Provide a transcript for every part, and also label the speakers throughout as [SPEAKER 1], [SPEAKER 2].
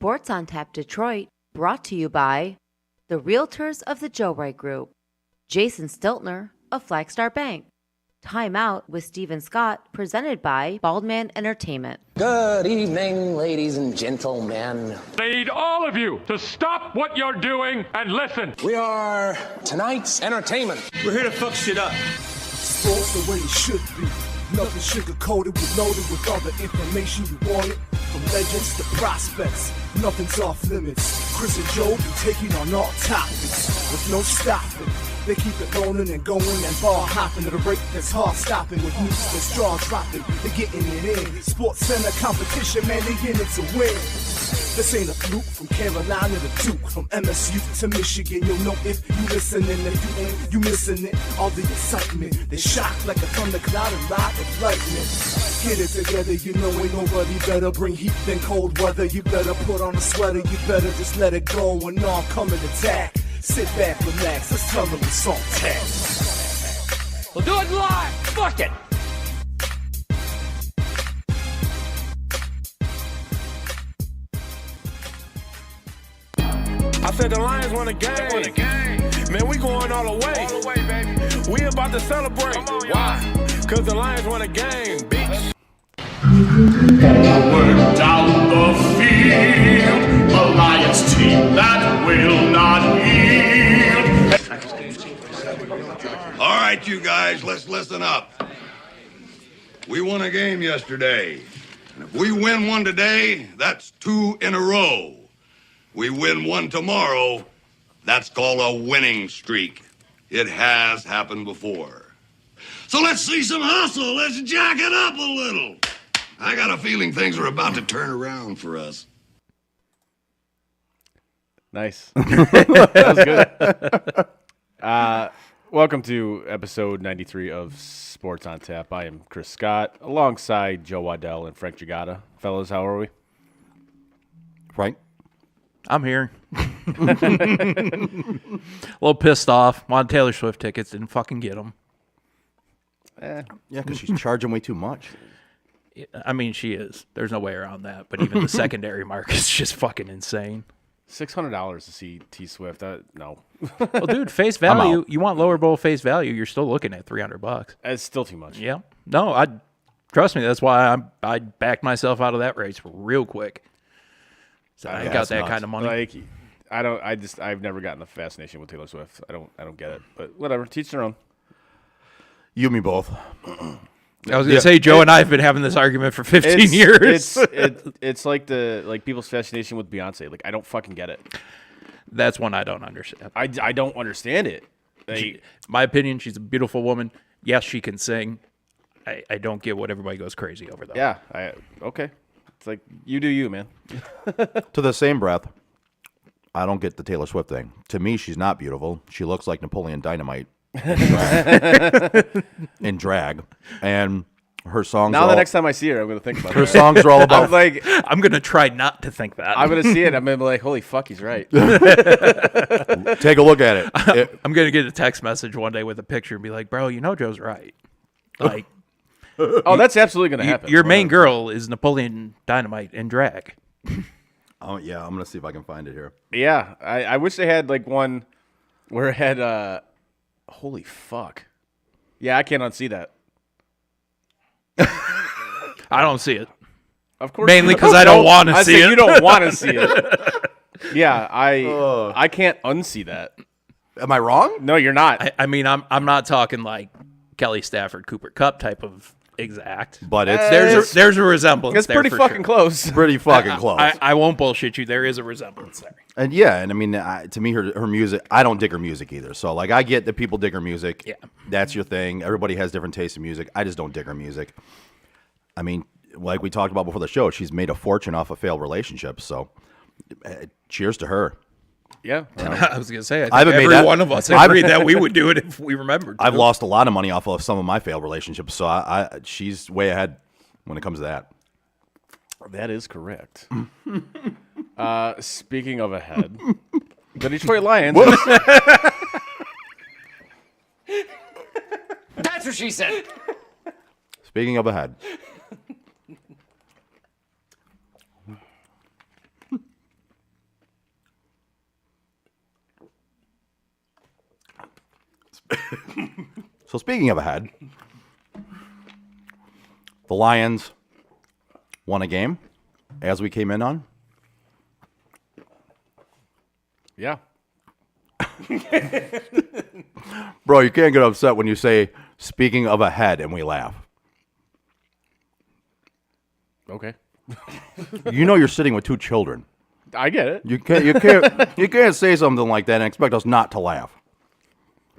[SPEAKER 1] Sports on Tap Detroit, brought to you by the Realtors of the Joe Wright Group, Jason Stiltner of Flagstar Bank, Time Out with Steven Scott, presented by Baldman Entertainment.
[SPEAKER 2] Good evening, ladies and gentlemen.
[SPEAKER 3] I need all of you to stop what you're doing and listen.
[SPEAKER 2] We are tonight's entertainment.
[SPEAKER 4] We're here to fuck shit up.
[SPEAKER 5] Sports the way it should be. Nothing sugar-coated, with loaded with all the information you wanted. From legends to prospects, nothing's off limits. Chris and Joe be taking on all topics with no stopping. They keep it rolling and going and ball hopping at a rate that's hard stopping. With news that's jaw dropping, they're getting it in. Sports Center competition, man, they in it to win. This ain't a fluke, from Carolina to Duke, from MSU to Michigan. You'll know if you listening, if you ain't, you missing it. All the excitement, they shock like a thundercloud and ride with lightning. Get it together, you know ain't nobody better. Bring heat than cold weather. You better put on a sweater, you better just let it go and all come and attack. Sit back, relax, let's tell them it's on tap.
[SPEAKER 4] We'll do it live. Fuck it.
[SPEAKER 6] I said the Lions won a game. Man, we going all the way. All the way, baby. We about to celebrate. On, why? Because the Lions won a game, bitch.
[SPEAKER 7] Forward down the field, a Lions team that will not yield.
[SPEAKER 8] All right, you guys, let's listen up. We won a game yesterday. And if we win one today, that's 2 in a row. We win one tomorrow. That's called a winning streak. It has happened before. So let's see some hustle. Let's jack it up a little. I got a feeling things are about to turn around for us.
[SPEAKER 9] Nice. That was good. Welcome to episode 93 of Sports on Tap. I am Chris Scott, alongside Joe Waddell and Frank Gigotta. Fellas, how are we?
[SPEAKER 10] Frank?
[SPEAKER 11] I'm here. A little pissed off. Wanted Taylor Swift tickets, didn't fucking get them.
[SPEAKER 10] Yeah, because she's charging way too much.
[SPEAKER 11] I mean, she is. There's no way around that. But even the secondary market's just fucking insane.
[SPEAKER 9] $600 to see T Swift. No.
[SPEAKER 11] Well, dude, face value. You want lower bowl face value? You're still looking at $300.
[SPEAKER 9] It's still too much.
[SPEAKER 11] Yeah. No, trust me. That's why I backed myself out of that race real quick. So I ain't got that kind of money.
[SPEAKER 9] Like, I've never gotten a fascination with Taylor Swift. I don't get it. But whatever, teach their own.
[SPEAKER 10] You and me both.
[SPEAKER 11] I was gonna say Joe and I have been having this argument for 15 years.
[SPEAKER 9] It's like people's fascination with Beyonce. Like, I don't fucking get it.
[SPEAKER 11] That's one I don't understand.
[SPEAKER 9] I don't understand it.
[SPEAKER 11] My opinion, she's a beautiful woman. Yes, she can sing. I don't get what everybody goes crazy over though.
[SPEAKER 9] Yeah. Okay. It's like, you do you, man.
[SPEAKER 10] To the same breath, I don't get the Taylor Swift thing. To me, she's not beautiful. She looks like Napoleon Dynamite in drag. And her songs
[SPEAKER 9] now the next time I see her, I'm going to think about
[SPEAKER 10] her songs are all about...
[SPEAKER 11] I'm going to try not to think that.
[SPEAKER 9] I'm going to see it. I'm going to be like, holy fuck, he's right.
[SPEAKER 10] Take a look at it.
[SPEAKER 11] I'm going to get a text message one day with a picture and be like, bro, you know Joe's right. Like...
[SPEAKER 9] Oh, that's absolutely going to happen.
[SPEAKER 11] Your main girl is Napoleon Dynamite in drag.
[SPEAKER 10] Oh, yeah, I'm going to see if I can find it here.
[SPEAKER 9] Yeah, I wish they had like one where it had, holy fuck. Yeah, I can't unsee that.
[SPEAKER 11] I don't see it.
[SPEAKER 9] Of course.
[SPEAKER 11] Mainly because I don't want to see it.
[SPEAKER 9] You don't want to see it. Yeah, I can't unsee that.
[SPEAKER 10] Am I wrong?
[SPEAKER 9] No, you're not.
[SPEAKER 11] I mean, I'm not talking like Kelly Stafford, Cooper Kupp type of exact.
[SPEAKER 10] But
[SPEAKER 11] there's a resemblance.
[SPEAKER 9] It's pretty fucking close.
[SPEAKER 10] Pretty fucking close.
[SPEAKER 11] I won't bullshit you. There is a resemblance there.
[SPEAKER 10] And yeah, and I mean, to me, her music, I don't dig her music either. So, like, I get that people dig her music.
[SPEAKER 11] Yeah.
[SPEAKER 10] That's your thing. Everybody has different tastes in music. I just don't dig her music. I mean, like we talked about before the show, she's made a fortune off of failed relationships. So, cheers to her.
[SPEAKER 9] Yeah.
[SPEAKER 11] I was going to say, I think every one of us agreed that we would do it if we remembered.
[SPEAKER 10] I've lost a lot of money off of some of my failed relationships. So, she's way ahead when it comes to that.
[SPEAKER 9] That is correct. Speaking of ahead, the Detroit Lions.
[SPEAKER 2] That's what she said.
[SPEAKER 10] Speaking of ahead. So speaking of ahead, the Lions won a game as we came in on.
[SPEAKER 9] Yeah.
[SPEAKER 10] Bro, you can't get upset when you say speaking of ahead and we laugh.
[SPEAKER 9] Okay.
[SPEAKER 10] You know you're sitting with two children.
[SPEAKER 9] I get it.
[SPEAKER 10] You can't say something like that and expect us not to laugh.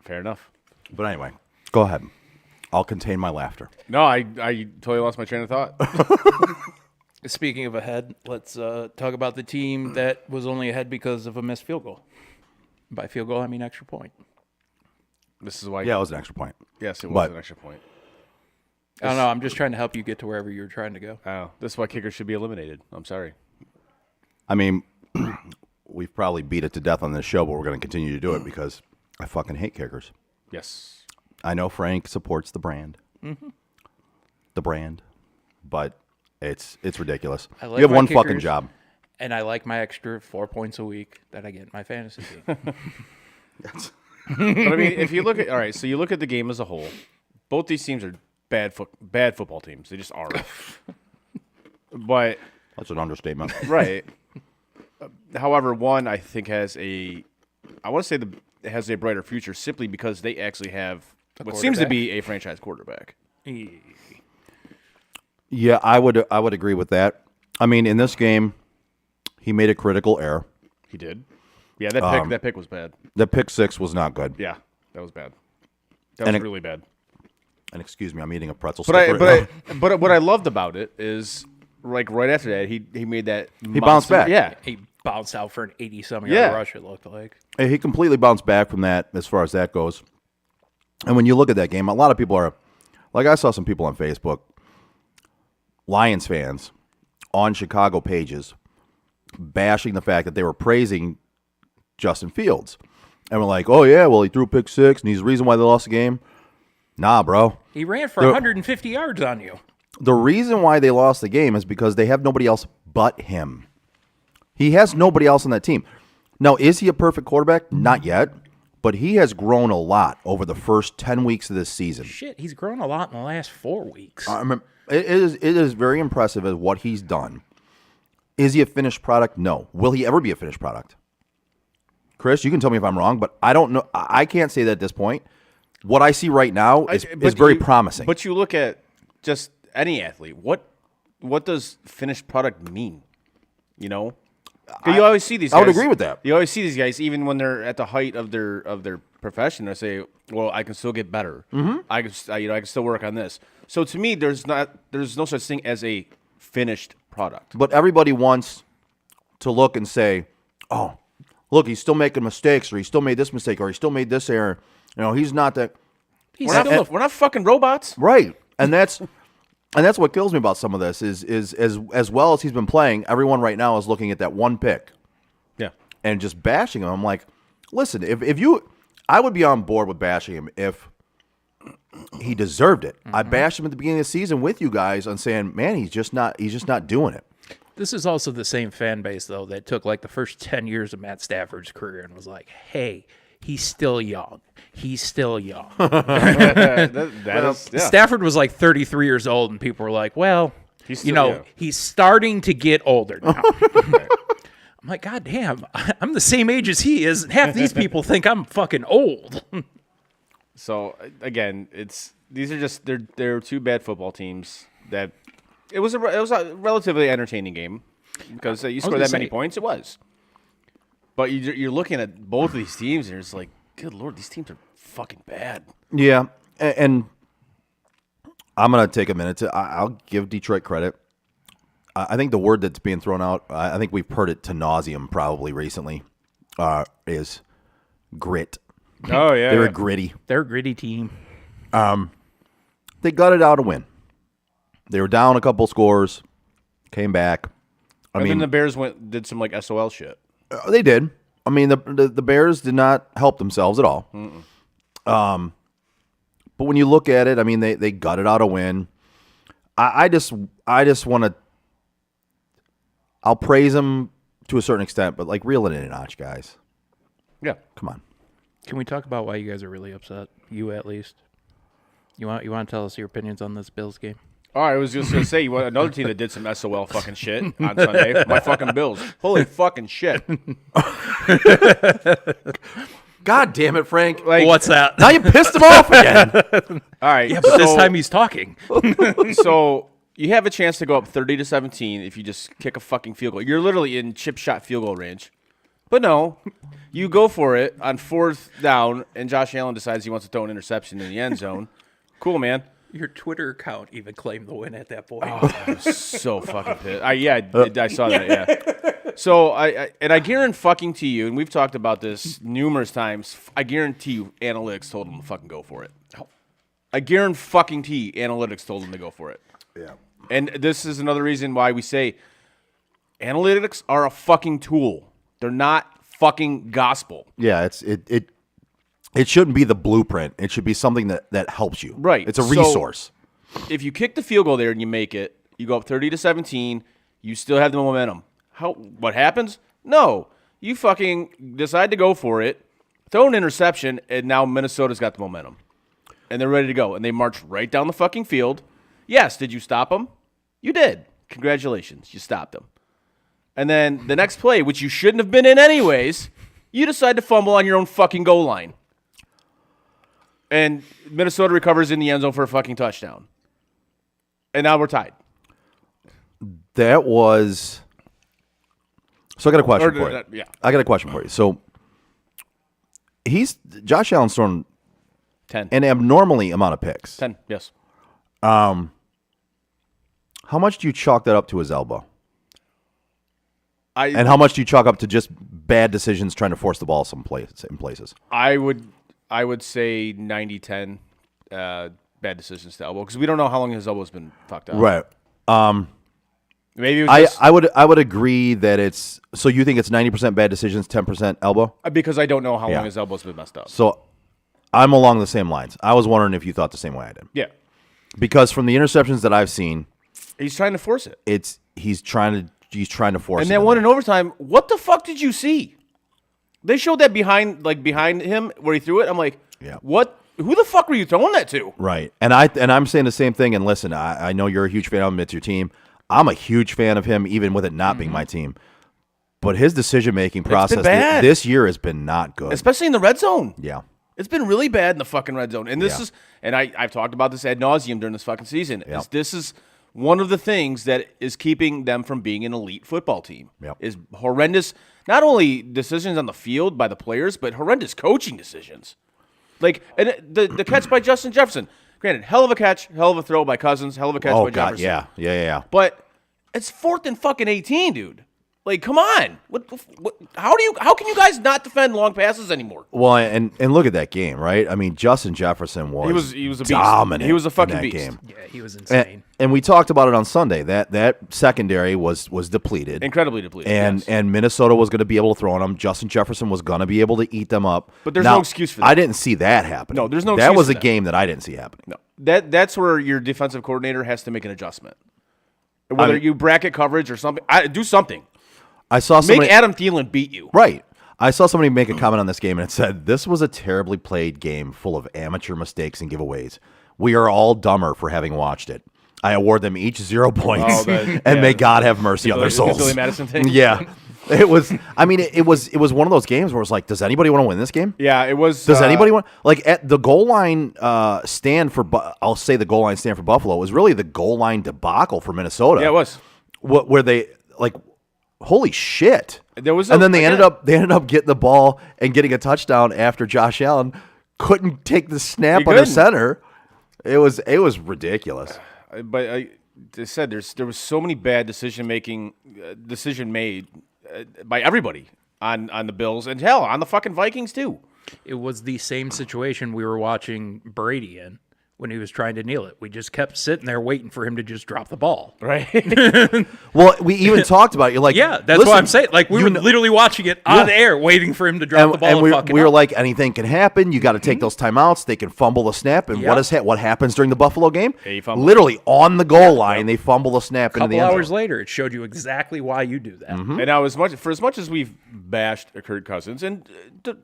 [SPEAKER 9] Fair enough.
[SPEAKER 10] But anyway, go ahead. I'll contain my laughter.
[SPEAKER 9] No, I totally lost my train of thought.
[SPEAKER 11] Speaking of ahead, let's talk about the team that was only ahead because of a missed field goal. By field goal, I mean extra point.
[SPEAKER 9] This is why.
[SPEAKER 10] Yeah, it was an extra point.
[SPEAKER 9] Yes, it was an extra point.
[SPEAKER 11] I don't know. I'm just trying to help you get to wherever you're trying to go.
[SPEAKER 9] Oh, this is why kickers should be eliminated. I'm sorry.
[SPEAKER 10] I mean, we've probably beat it to death on this show, but we're going to continue to do it because I fucking hate kickers.
[SPEAKER 9] Yes.
[SPEAKER 10] I know Frank supports the brand. Mm-hmm. The brand. But it's ridiculous. You have one fucking job.
[SPEAKER 11] And I like my extra 4 points a week that I get in my fantasy team.
[SPEAKER 9] But I mean, if you look at, all right, so you look at the game as a whole, both these teams are bad football teams. They just are. But
[SPEAKER 10] that's an understatement.
[SPEAKER 9] Right. However, one I think has a brighter future simply because they actually have what seems to be a franchise quarterback.
[SPEAKER 10] Yeah, I would agree with that. I mean, in this game, he made a critical error.
[SPEAKER 9] He did. Yeah, that pick was bad.
[SPEAKER 10] The pick six was not good.
[SPEAKER 9] Yeah, that was bad. That was really bad.
[SPEAKER 10] And excuse me, I'm eating a pretzel.
[SPEAKER 9] But what I loved about it is, like right after that, he made that.
[SPEAKER 10] He bounced back.
[SPEAKER 9] Yeah,
[SPEAKER 11] He bounced out for an 80-some yard rush, it looked like.
[SPEAKER 10] He completely bounced back from that as far as that goes. And when you look at that game, a lot of people are, like I saw some people on Facebook, Lions fans, on Chicago pages, bashing the fact that they were praising Justin Fields. And we're like, oh, yeah, well, he threw pick six, and he's the reason why they lost the game. Nah, bro.
[SPEAKER 11] He ran for 150 yards on you.
[SPEAKER 10] The reason why they lost the game is because they have nobody else but him. He has nobody else on that team. Now, is he a perfect quarterback? Not yet. But he has grown a lot over the first 10 weeks of this season.
[SPEAKER 11] Shit, he's grown a lot in the last 4 weeks.
[SPEAKER 10] It is very impressive as what he's done. Is he a finished product? No. Will he ever be a finished product? Chris, you can tell me if I'm wrong, but I don't know. I can't say that at this point. What I see right now is very promising.
[SPEAKER 9] But you look at just any athlete. What does finished product mean? You know, you always see these guys.
[SPEAKER 10] I would agree with that.
[SPEAKER 9] You always see these guys, even when they're at the height of their profession. They say, "Well, I can still get better. Mm-hmm. I can still work on this." So to me, there's no such thing as a finished product.
[SPEAKER 10] But everybody wants to look and say, "Oh, look, he's still making mistakes, or he still made this mistake, or he still made this error." You know, he's not that.
[SPEAKER 9] We're not fucking robots,
[SPEAKER 10] right? And that's what kills me about some of this is as well as he's been playing. Everyone right now is looking at that one pick, and just bashing him. I'm like, listen, I would be on board with bashing him if he deserved it. Mm-hmm. I bashed him at the beginning of the season with you guys on saying, man, he's just not doing it.
[SPEAKER 11] This is also the same fan base though that took like the first 10 years of Matt Stafford's career and was like, hey. He's still young. He's still young. Stafford was like 33 years old, and people were like, well, he's starting to get older now. I'm like, God damn, I'm the same age as he is. Half these people think I'm fucking old.
[SPEAKER 9] So, again, they're two bad football teams that it was a relatively entertaining game because you scored that many points. It was. But you're looking at both of these teams, and you're just like, good Lord, these teams are fucking bad.
[SPEAKER 10] Yeah, and I'm going to take a minute I'll give Detroit credit. I think the word that's being thrown out, I think we've heard it to nauseum probably recently, is grit.
[SPEAKER 9] Oh, yeah.
[SPEAKER 10] They're gritty.
[SPEAKER 11] They're a gritty team.
[SPEAKER 10] They gutted out a win. They were down a couple scores, came back.
[SPEAKER 9] And then the Bears did some like SOL shit.
[SPEAKER 10] They did. I mean, the Bears did not help themselves at all. But when you look at it, I mean, they gutted out a win. I just want to. I'll praise them to a certain extent, but like reel it in a notch, guys.
[SPEAKER 9] Yeah,
[SPEAKER 10] come on.
[SPEAKER 11] Can we talk about why you guys are really upset? You at least. You want to tell us your opinions on this Bills game?
[SPEAKER 9] Oh, I was just going to say, you want another team that did some SOL fucking shit on Sunday. My fucking Bills. Holy fucking shit.
[SPEAKER 10] God damn it, Frank.
[SPEAKER 11] Like, what's that?
[SPEAKER 10] Now you pissed him off again.
[SPEAKER 9] All right.
[SPEAKER 11] Yeah, but this time he's talking.
[SPEAKER 9] So you have a chance to go up 30-17 if you just kick a fucking field goal. You're literally in chip shot field goal range. But no, you go for it on 4th down, and Josh Allen decides he wants to throw an interception in the end zone. Cool, man.
[SPEAKER 11] Your Twitter account even claimed the win at that point.
[SPEAKER 9] Oh, I was so fucking pissed. I saw that, yeah. So, I guarantee you, and we've talked about this numerous times, I guarantee you analytics told them to fucking go for it. I guarantee you analytics told them to go for it.
[SPEAKER 10] Yeah.
[SPEAKER 9] And this is another reason why we say analytics are a fucking tool. They're not fucking gospel.
[SPEAKER 10] Yeah, it shouldn't be the blueprint. It should be something that helps you.
[SPEAKER 9] Right.
[SPEAKER 10] It's a resource.
[SPEAKER 9] So, if you kick the field goal there and you make it, you go up 30-17, you still have the momentum. What happens? No. You fucking decide to go for it, throw an interception, and now Minnesota's got the momentum. And they're ready to go. And they march right down the fucking field. Yes, did you stop them? You did. Congratulations. You stopped them. And then the next play, which you shouldn't have been in anyways, you decide to fumble on your own fucking goal line. And Minnesota recovers in the end zone for a fucking touchdown. And now we're tied.
[SPEAKER 10] That was So I got a question
[SPEAKER 9] Or,
[SPEAKER 10] for you.
[SPEAKER 9] yeah.
[SPEAKER 10] I got a question for you. So Josh Allen's thrown
[SPEAKER 9] 10.
[SPEAKER 10] an abnormally amount of picks.
[SPEAKER 9] 10, yes.
[SPEAKER 10] How much do you chalk that up to his elbow? And how much do you chalk up to just bad decisions trying to force the ball in places?
[SPEAKER 9] I would say 90-10 bad decisions to elbow because we don't know how long his elbow's been fucked up.
[SPEAKER 10] Right.
[SPEAKER 9] Maybe it was just,
[SPEAKER 10] I would agree that it's so you think it's 90% bad decisions, 10% elbow?
[SPEAKER 9] because I don't know how
[SPEAKER 10] Yeah.
[SPEAKER 9] long his elbow's been messed up.
[SPEAKER 10] So I'm along the same lines. I was wondering if you thought the same way I did.
[SPEAKER 9] Yeah.
[SPEAKER 10] Because from the interceptions that I've seen,
[SPEAKER 9] He's trying to force it.
[SPEAKER 10] he's trying to force
[SPEAKER 9] And
[SPEAKER 10] it.
[SPEAKER 9] that one in overtime, what the fuck did you see? They showed that behind him where he threw it. I'm like,
[SPEAKER 10] Yeah.
[SPEAKER 9] what? Who the fuck were you throwing that to?
[SPEAKER 10] Right. And I'm saying the same thing. And listen, I know you're a huge fan of him. It's your team. I'm a huge fan of him, even with it not being my team. But his decision-making process
[SPEAKER 9] bad.
[SPEAKER 10] this year has been not good.
[SPEAKER 9] Especially in the red zone.
[SPEAKER 10] Yeah.
[SPEAKER 9] It's been really bad in the fucking red zone. And this is, and I've talked about this ad nauseum during this fucking season.
[SPEAKER 10] Yeah.
[SPEAKER 9] This is one of the things that is keeping them from being an elite football team.
[SPEAKER 10] Yep.
[SPEAKER 9] Is horrendous, not only decisions on the field by the players, but horrendous coaching decisions. Like, and the catch by Justin Jefferson. Granted, hell of a catch, hell of a throw by Cousins, hell of a catch by
[SPEAKER 10] God,
[SPEAKER 9] Jefferson.
[SPEAKER 10] yeah.
[SPEAKER 9] But it's 4th and fucking 18, dude. Like, come on. What how can you guys not defend long passes anymore?
[SPEAKER 10] Well, and look at that game, right? I mean, Justin Jefferson was
[SPEAKER 9] He was a beast.
[SPEAKER 10] dominant.
[SPEAKER 9] He was a fucking
[SPEAKER 10] in that
[SPEAKER 9] beast.
[SPEAKER 10] game.
[SPEAKER 11] Yeah, he was insane.
[SPEAKER 10] And we talked about it on Sunday. That secondary was depleted.
[SPEAKER 9] Incredibly depleted.
[SPEAKER 10] And
[SPEAKER 9] yes.
[SPEAKER 10] and Minnesota was going to be able to throw on them. Justin Jefferson was going to be able to eat them up.
[SPEAKER 9] But there's
[SPEAKER 10] Now,
[SPEAKER 9] no excuse for that.
[SPEAKER 10] I didn't see that happen.
[SPEAKER 9] No, there's no
[SPEAKER 10] That
[SPEAKER 9] excuse
[SPEAKER 10] was
[SPEAKER 9] for
[SPEAKER 10] a
[SPEAKER 9] that.
[SPEAKER 10] game that I didn't see happening.
[SPEAKER 9] No, that's where your defensive coordinator has to make an adjustment. Whether you bracket coverage or something, do something.
[SPEAKER 10] I saw
[SPEAKER 9] Make
[SPEAKER 10] somebody
[SPEAKER 9] Adam Thielen beat you.
[SPEAKER 10] right. I saw somebody make a comment on this game and it said, "This was a terribly played game full of amateur mistakes and giveaways. We are all dumber for having watched it. I award them each 0 points, and may God have mercy on their souls."
[SPEAKER 9] Billy Madison thing.
[SPEAKER 10] Yeah, it was. I mean, it was one of those games where it's like, does anybody want to win this game?
[SPEAKER 9] Yeah, it was.
[SPEAKER 10] Does anybody want like at the goal line stand for? I'll say the goal line stand for Buffalo was really the goal line debacle for Minnesota.
[SPEAKER 9] Yeah, it was.
[SPEAKER 10] Where they like, holy shit.
[SPEAKER 9] There was,
[SPEAKER 10] and then they ended up getting the ball and getting a touchdown after Josh Allen couldn't take the snap under center. It was ridiculous.
[SPEAKER 9] But I said there was so many bad decision made by everybody on the Bills and hell on the fucking Vikings too.
[SPEAKER 11] It was the same situation we were watching Brady in when he was trying to kneel it. We just kept sitting there waiting for him to just drop the ball.
[SPEAKER 9] Right.
[SPEAKER 10] Well, we even talked about it. You're like,
[SPEAKER 11] Yeah, that's
[SPEAKER 10] listen,
[SPEAKER 11] what I'm saying. Like, we were literally watching it on the air, waiting for him to drop the ball and
[SPEAKER 10] we
[SPEAKER 11] fucking
[SPEAKER 10] were
[SPEAKER 11] up.
[SPEAKER 10] like, anything can happen. You got to take those timeouts. They can fumble the snap. And what happens during the Buffalo game?
[SPEAKER 9] He fumbled.
[SPEAKER 10] Literally on the goal line, they fumble the snap into the
[SPEAKER 11] couple
[SPEAKER 10] end
[SPEAKER 11] hours
[SPEAKER 10] zone.
[SPEAKER 11] later, it showed you exactly why you do that.
[SPEAKER 10] Mm-hmm.
[SPEAKER 9] And now, as much as we've bashed Kirk Cousins, and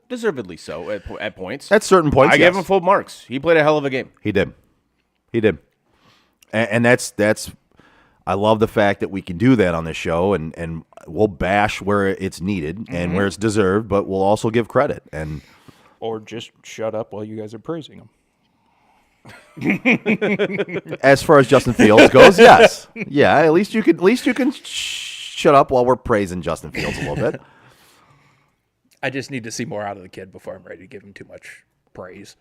[SPEAKER 9] deservedly so at points,
[SPEAKER 10] At certain points,
[SPEAKER 9] I gave
[SPEAKER 10] yes.
[SPEAKER 9] him full marks. He played a hell of a game.
[SPEAKER 10] He did. And that's I love the fact that we can do that on this show, and we'll bash where it's needed and where it's deserved, but we'll also give credit. And
[SPEAKER 11] Or just shut up while you guys are praising him.
[SPEAKER 10] as far as Justin Fields goes, yes, yeah, at least you can shut up while we're praising Justin Fields a little bit.
[SPEAKER 11] I just need to see more out of the kid before I'm ready to give him too much praise.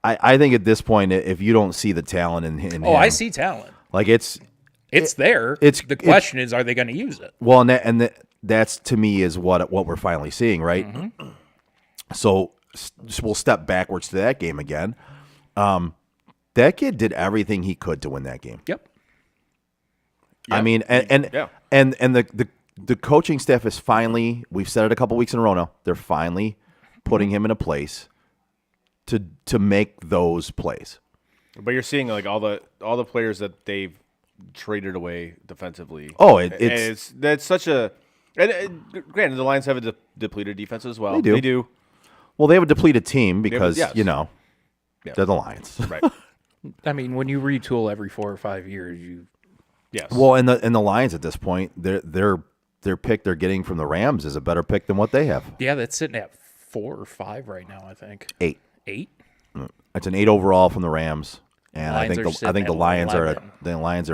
[SPEAKER 10] I think at this point, if you don't see the talent in him,
[SPEAKER 11] I see talent.
[SPEAKER 10] Like it's
[SPEAKER 11] there. The question is, are they going to use it?
[SPEAKER 10] Well, that's to me is what we're finally seeing, right?
[SPEAKER 11] Mm-hmm.
[SPEAKER 10] So we'll step backwards to that game again. That kid did everything he could to win that game.
[SPEAKER 11] Yep.
[SPEAKER 10] I mean, and the coaching staff is finally. We've said it a couple weeks in a row now. They're finally putting him in a place to make those plays.
[SPEAKER 9] But you're seeing like all the players that they've traded away defensively.
[SPEAKER 10] Oh,
[SPEAKER 9] that's such a. And granted, the Lions have a depleted defense as well.
[SPEAKER 10] They do. Well, they have a depleted team because they're the Lions.
[SPEAKER 9] Right.
[SPEAKER 11] I mean, when you retool every 4 or 5 years, you.
[SPEAKER 9] Yes.
[SPEAKER 10] Well, and the Lions at this point, their pick they're getting from the Rams is a better pick than what they have.
[SPEAKER 11] Yeah, that's sitting at 4 or 5 right now. I think
[SPEAKER 10] 8.
[SPEAKER 11] 8.
[SPEAKER 10] It's an 8 overall from the Rams, and I
[SPEAKER 11] Lions
[SPEAKER 10] think
[SPEAKER 11] are
[SPEAKER 10] the
[SPEAKER 11] sitting
[SPEAKER 10] Lions
[SPEAKER 11] at
[SPEAKER 10] are
[SPEAKER 11] 11.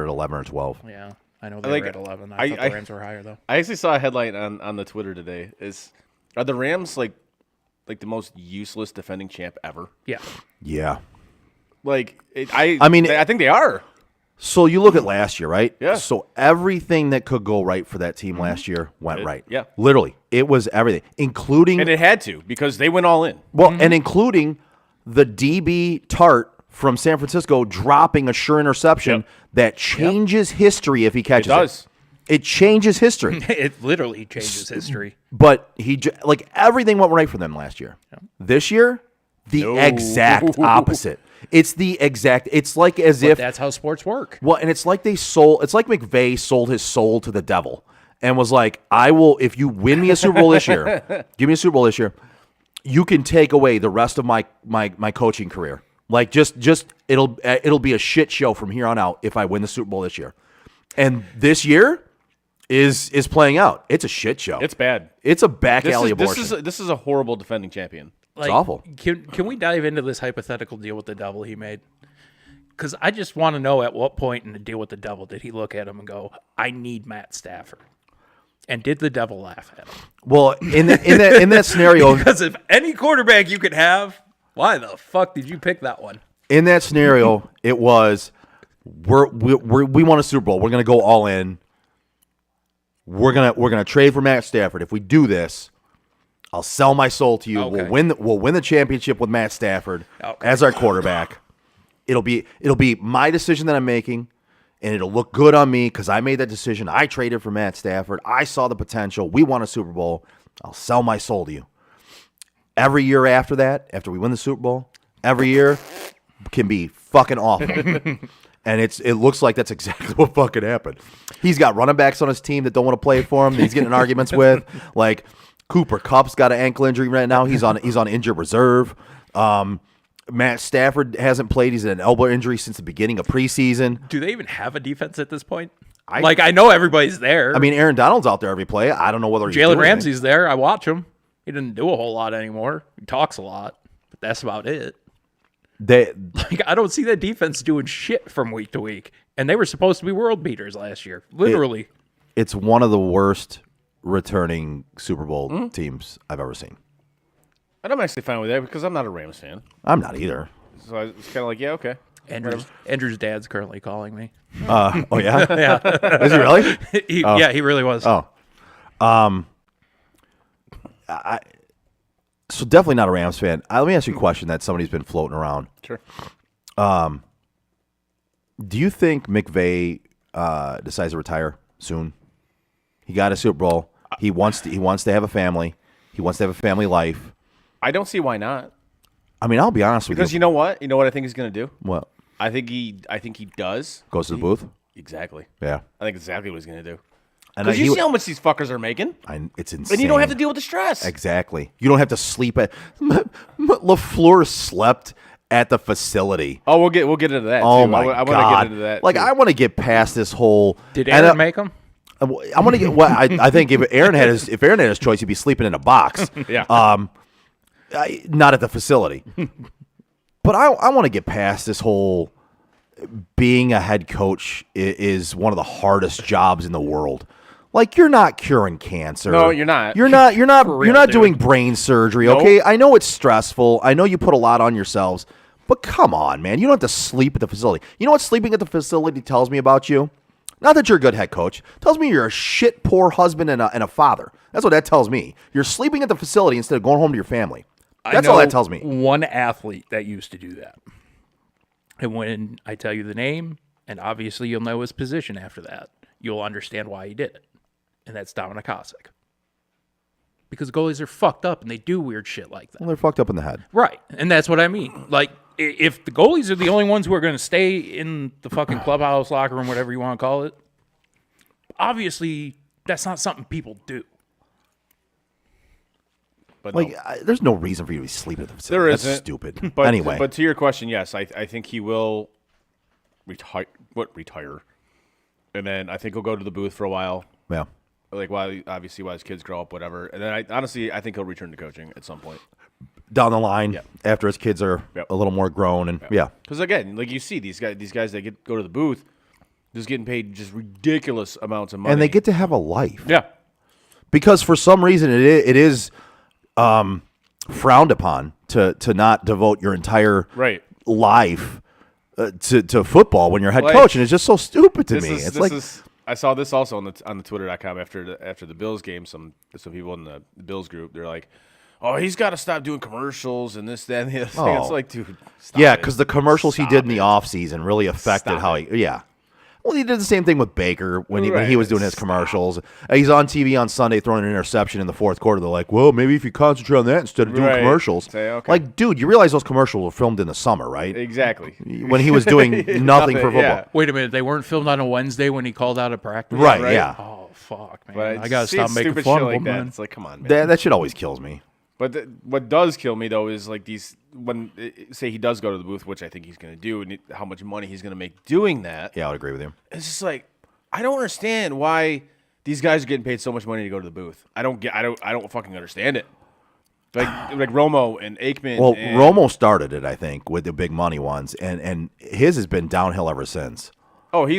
[SPEAKER 10] at 11 or 12.
[SPEAKER 11] Yeah. I know they were at 11. I thought the Rams were higher, though.
[SPEAKER 9] I actually saw a headline on the Twitter today. Are the Rams like the most useless defending champ ever?
[SPEAKER 11] Yeah.
[SPEAKER 10] Yeah.
[SPEAKER 9] I think they are.
[SPEAKER 10] So you look at last year, right?
[SPEAKER 9] Yeah.
[SPEAKER 10] So everything that could go right for that team last year went right.
[SPEAKER 9] Yeah.
[SPEAKER 10] Literally. It was everything, including...
[SPEAKER 9] And it had to, because they went all in.
[SPEAKER 10] Well, and including the DB Tart from San Francisco dropping a sure interception that changes history if he catches it.
[SPEAKER 9] It does.
[SPEAKER 10] It changes history.
[SPEAKER 11] It literally changes history.
[SPEAKER 10] But everything went right for them last year. This year, the exact opposite. It's like as if
[SPEAKER 11] that's how sports work.
[SPEAKER 10] Well, and it's like McVay sold his soul to the devil and was like, I will, if you win me a Super Bowl this year, give me a Super Bowl this year, you can take away the rest of my coaching career. Like just it'll be a shit show from here on out if I win the Super Bowl this year. And this year is playing out. It's a shit show.
[SPEAKER 9] It's bad.
[SPEAKER 10] It's a back alley abortion.
[SPEAKER 9] This is a horrible defending champion.
[SPEAKER 10] It's awful.
[SPEAKER 11] Can we dive into this hypothetical deal with the devil he made? Because I just want to know at what point in the deal with the devil did he look at him and go, I need Matt Stafford? And did the devil laugh at him?
[SPEAKER 10] Well, in that scenario,
[SPEAKER 11] because if any quarterback you could have, why the fuck did you pick that one?
[SPEAKER 10] In that scenario, it was we want a Super Bowl. We're gonna go all in. We're gonna trade for Matt Stafford. If we do this, I'll sell my soul to you.
[SPEAKER 11] Okay.
[SPEAKER 10] We'll win the championship with Matt Stafford as our quarterback. It'll be my decision that I'm making, and it'll look good on me because I made that decision. I traded for Matt Stafford. I saw the potential. We won a Super Bowl. I'll sell my soul to you. Every year after that, after we win the Super Bowl, every year can be fucking awful. And it looks like that's exactly what fucking happened. He's got running backs on his team that don't want to play for him that he's getting in arguments with. Like Cooper Kupp's got an ankle injury right now. He's on injured reserve. Matt Stafford hasn't played. He's had an elbow injury since the beginning of preseason.
[SPEAKER 11] Do they even have a defense at this point? I know everybody's there.
[SPEAKER 10] I mean, Aaron Donald's out there every play. I don't know whether he's
[SPEAKER 11] Jalen
[SPEAKER 10] doing
[SPEAKER 11] Ramsey's
[SPEAKER 10] anything.
[SPEAKER 11] there. I watch him. He doesn't do a whole lot anymore. He talks a lot, but that's about it. I don't see that defense doing shit from week to week. And they were supposed to be world beaters last year. Literally.
[SPEAKER 10] It's one of the worst returning Super Bowl teams I've ever seen.
[SPEAKER 9] And I'm actually fine with that because I'm not a Rams fan.
[SPEAKER 10] I'm not either.
[SPEAKER 9] So it's kind of like, yeah, okay.
[SPEAKER 11] Andrew's dad's currently calling me.
[SPEAKER 10] Oh, yeah?
[SPEAKER 11] Yeah.
[SPEAKER 10] Is he really?
[SPEAKER 11] Yeah, he really was.
[SPEAKER 10] Oh. So definitely not a Rams fan. Let me ask you a question that somebody's been floating around.
[SPEAKER 9] Sure.
[SPEAKER 10] Do you think McVay decides to retire soon? He got a Super Bowl. He wants to have a family. He wants to have a family life.
[SPEAKER 9] I don't see why not.
[SPEAKER 10] I mean, I'll be honest with you.
[SPEAKER 9] Because you know what? You know what I think he's going to do?
[SPEAKER 10] What?
[SPEAKER 9] I think he does.
[SPEAKER 10] Goes to the booth?
[SPEAKER 9] Exactly.
[SPEAKER 10] Yeah.
[SPEAKER 9] I think exactly what he's going to do.
[SPEAKER 10] Because
[SPEAKER 9] you see how much these fuckers are making.
[SPEAKER 10] It's insane.
[SPEAKER 9] And you don't have to deal with the stress.
[SPEAKER 10] Exactly. You don't have to sleep at LaFleur slept at the facility.
[SPEAKER 9] Oh, we'll get into that.
[SPEAKER 10] Oh
[SPEAKER 9] too.
[SPEAKER 10] my
[SPEAKER 9] I
[SPEAKER 10] God!
[SPEAKER 9] want to get into that.
[SPEAKER 10] Like
[SPEAKER 9] too.
[SPEAKER 10] I want to get past this whole.
[SPEAKER 11] Did Aaron make them?
[SPEAKER 10] I want to get. Well, I think if Aaron had his choice, he'd be sleeping in a box.
[SPEAKER 9] Yeah.
[SPEAKER 10] Not at the facility. But I want to get past this whole. Being a head coach is one of the hardest jobs in the world. Like you're not curing cancer.
[SPEAKER 9] No, you're not.
[SPEAKER 10] You're not
[SPEAKER 11] real,
[SPEAKER 10] doing brain surgery,
[SPEAKER 9] Nope.
[SPEAKER 10] okay? I know it's stressful. I know you put a lot on yourselves. But come on, man. You don't have to sleep at the facility. You know what sleeping at the facility tells me about you? Not that you're a good head coach. It tells me you're a shit poor husband and a father. That's what that tells me. You're sleeping at the facility instead of going home to your family. That's all that tells me.
[SPEAKER 11] One athlete that used to do that. And when I tell you the name, and obviously you'll know his position after that, you'll understand why he did it. And that's Dominic Hasek. Because goalies are fucked up and they do weird shit like that.
[SPEAKER 10] Well, they're fucked up in the head.
[SPEAKER 11] Right. And that's what I mean. Like, if the goalies are the only ones who are going to stay in the fucking clubhouse, locker room, whatever you want to call it, obviously that's not something people do.
[SPEAKER 9] But
[SPEAKER 10] Like,
[SPEAKER 9] no.
[SPEAKER 10] there's no reason for you to be sleeping at the facility.
[SPEAKER 9] There
[SPEAKER 10] That's
[SPEAKER 9] isn't.
[SPEAKER 10] stupid.
[SPEAKER 9] But
[SPEAKER 10] anyway.
[SPEAKER 9] but to your question, yes, I think he will retire. Retire? And then I think he'll go to the booth for a while.
[SPEAKER 10] Yeah.
[SPEAKER 9] Like while his kids grow up, whatever. And then I think he'll return to coaching at some point
[SPEAKER 10] Down the line, after his kids are
[SPEAKER 9] Yep.
[SPEAKER 10] a little more grown, and yeah.
[SPEAKER 9] Because again, like you see these guys that go to the booth, just getting paid just ridiculous amounts of money.
[SPEAKER 10] And they get to have a life.
[SPEAKER 9] Yeah.
[SPEAKER 10] Because for some reason it is frowned upon to not devote your entire life to football when you're head coach, and it's just so stupid to me.
[SPEAKER 9] I saw this also on the Twitter.com after the Bills game. Some people in the Bills group, they're like, "Oh, he's got to stop doing commercials and this, that, and the other thing." It's like, dude, stop
[SPEAKER 10] yeah,
[SPEAKER 9] it.
[SPEAKER 10] because the commercials he did in the offseason really affected
[SPEAKER 9] Stop
[SPEAKER 10] how
[SPEAKER 9] it.
[SPEAKER 10] he. Yeah. Well, he did the same thing with Baker when he was doing his commercials. He's on TV on Sunday throwing an interception in the fourth quarter. They're like, well, maybe if you concentrate on that instead of doing commercials.
[SPEAKER 9] Say, okay.
[SPEAKER 10] Like, dude, you realize those commercials were filmed in the summer, right?
[SPEAKER 9] Exactly.
[SPEAKER 10] When he was doing nothing for football.
[SPEAKER 9] Yeah.
[SPEAKER 11] Wait a minute, they weren't filmed on a Wednesday when he called out a practice?
[SPEAKER 10] Right, yeah.
[SPEAKER 11] Oh, fuck, man.
[SPEAKER 9] But
[SPEAKER 11] I got to
[SPEAKER 9] see,
[SPEAKER 11] stop making
[SPEAKER 9] stupid
[SPEAKER 11] fun
[SPEAKER 9] shit
[SPEAKER 11] of
[SPEAKER 9] like
[SPEAKER 11] him,
[SPEAKER 9] that.
[SPEAKER 11] man.
[SPEAKER 9] It's like, come on, man.
[SPEAKER 10] That shit always kills me.
[SPEAKER 9] But what does kill me, though, is like these when say he does go to the booth, which I think he's going to do, and how much money he's going to make doing that.
[SPEAKER 10] Yeah, I would agree with you.
[SPEAKER 9] It's just like, I don't understand why these guys are getting paid so much money to go to the booth. I don't fucking understand it. Like Romo and Aikman.
[SPEAKER 10] Well,
[SPEAKER 9] and
[SPEAKER 10] Romo started it, I think, with the big money ones, and his has been downhill ever since.
[SPEAKER 9] Oh,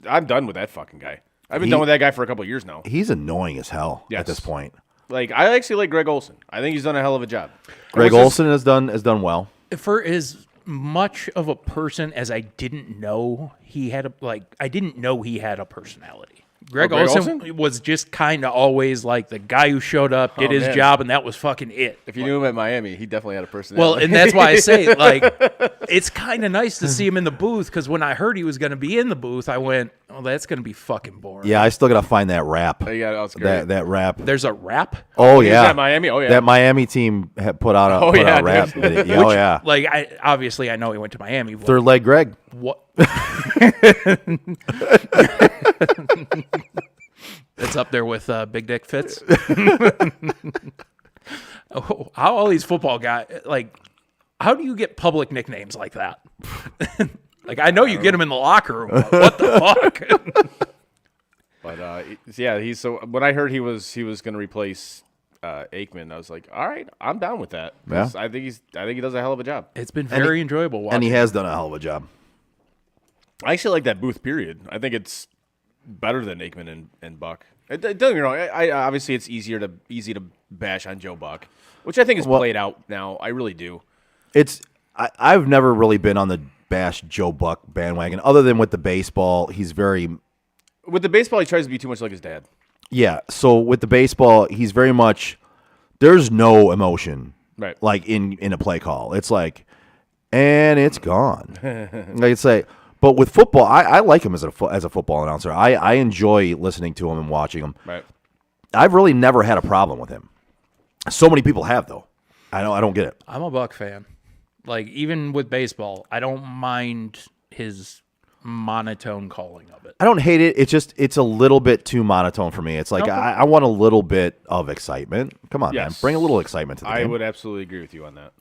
[SPEAKER 9] I'm done with that fucking guy. I've been done with that guy for a couple of years now.
[SPEAKER 10] He's annoying as hell
[SPEAKER 9] Yes.
[SPEAKER 10] at this point.
[SPEAKER 9] Like, I actually like Greg Olson. I think he's done a hell of a job.
[SPEAKER 10] Greg Olson has done well.
[SPEAKER 11] For as much of a person as I didn't know he had I didn't know he had a personality. Greg Olson was just kind of always like the guy who showed up, did his job, and that was fucking it.
[SPEAKER 9] If you knew him at Miami, he definitely had a personality.
[SPEAKER 11] Well, and that's why I say, like, it's kind of nice to see him in the booth, because when I heard he was going to be in the booth, I went, oh, that's going to be fucking boring.
[SPEAKER 10] Yeah, I still got to find that rap.
[SPEAKER 9] That
[SPEAKER 10] rap.
[SPEAKER 11] There's a rap?
[SPEAKER 10] Oh,
[SPEAKER 9] He's
[SPEAKER 10] yeah.
[SPEAKER 9] at Miami? Oh, yeah.
[SPEAKER 10] That Miami team had put out a rap video. Yeah,
[SPEAKER 11] Which,
[SPEAKER 10] oh, yeah.
[SPEAKER 11] Like, obviously, I know he went to Miami. But
[SPEAKER 10] Third leg Greg.
[SPEAKER 11] What? It's up there with Big Dick Fitz. How all these football guys, like, how do you get public nicknames like that? Like, I know you get them in the locker room, but what the fuck?
[SPEAKER 9] But yeah, so when I heard he was going to replace Aikman, I was like, all right, I'm down with that.
[SPEAKER 10] Yeah.
[SPEAKER 9] I think he does a hell of a job.
[SPEAKER 11] It's been very enjoyable watching.
[SPEAKER 10] And he has done a hell of a job.
[SPEAKER 9] I actually like that booth period. I think it's better than Aikman and Buck. Don't get me wrong. I obviously it's easy to bash on Joe Buck, which I think is played out now. I really do.
[SPEAKER 10] I've never really been on the bash Joe Buck bandwagon, other than with the baseball. He's very
[SPEAKER 9] with the baseball. He tries to be too much like his dad.
[SPEAKER 10] Yeah. So with the baseball, he's very much. There's no emotion,
[SPEAKER 9] right?
[SPEAKER 10] Like in a play call, it's like, and it's gone. Like it's like. But with football, I like him as a football announcer. I enjoy listening to him and watching him.
[SPEAKER 9] Right.
[SPEAKER 10] I've really never had a problem with him. So many people have, though. I don't get it.
[SPEAKER 11] I'm a Buck fan. Like, even with baseball, I don't mind his monotone calling of it.
[SPEAKER 10] I don't hate it. It's a little bit too monotone for me. It's like I want a little bit of excitement. Come on, man. Bring a little excitement to the game.
[SPEAKER 9] I would absolutely agree with you on that.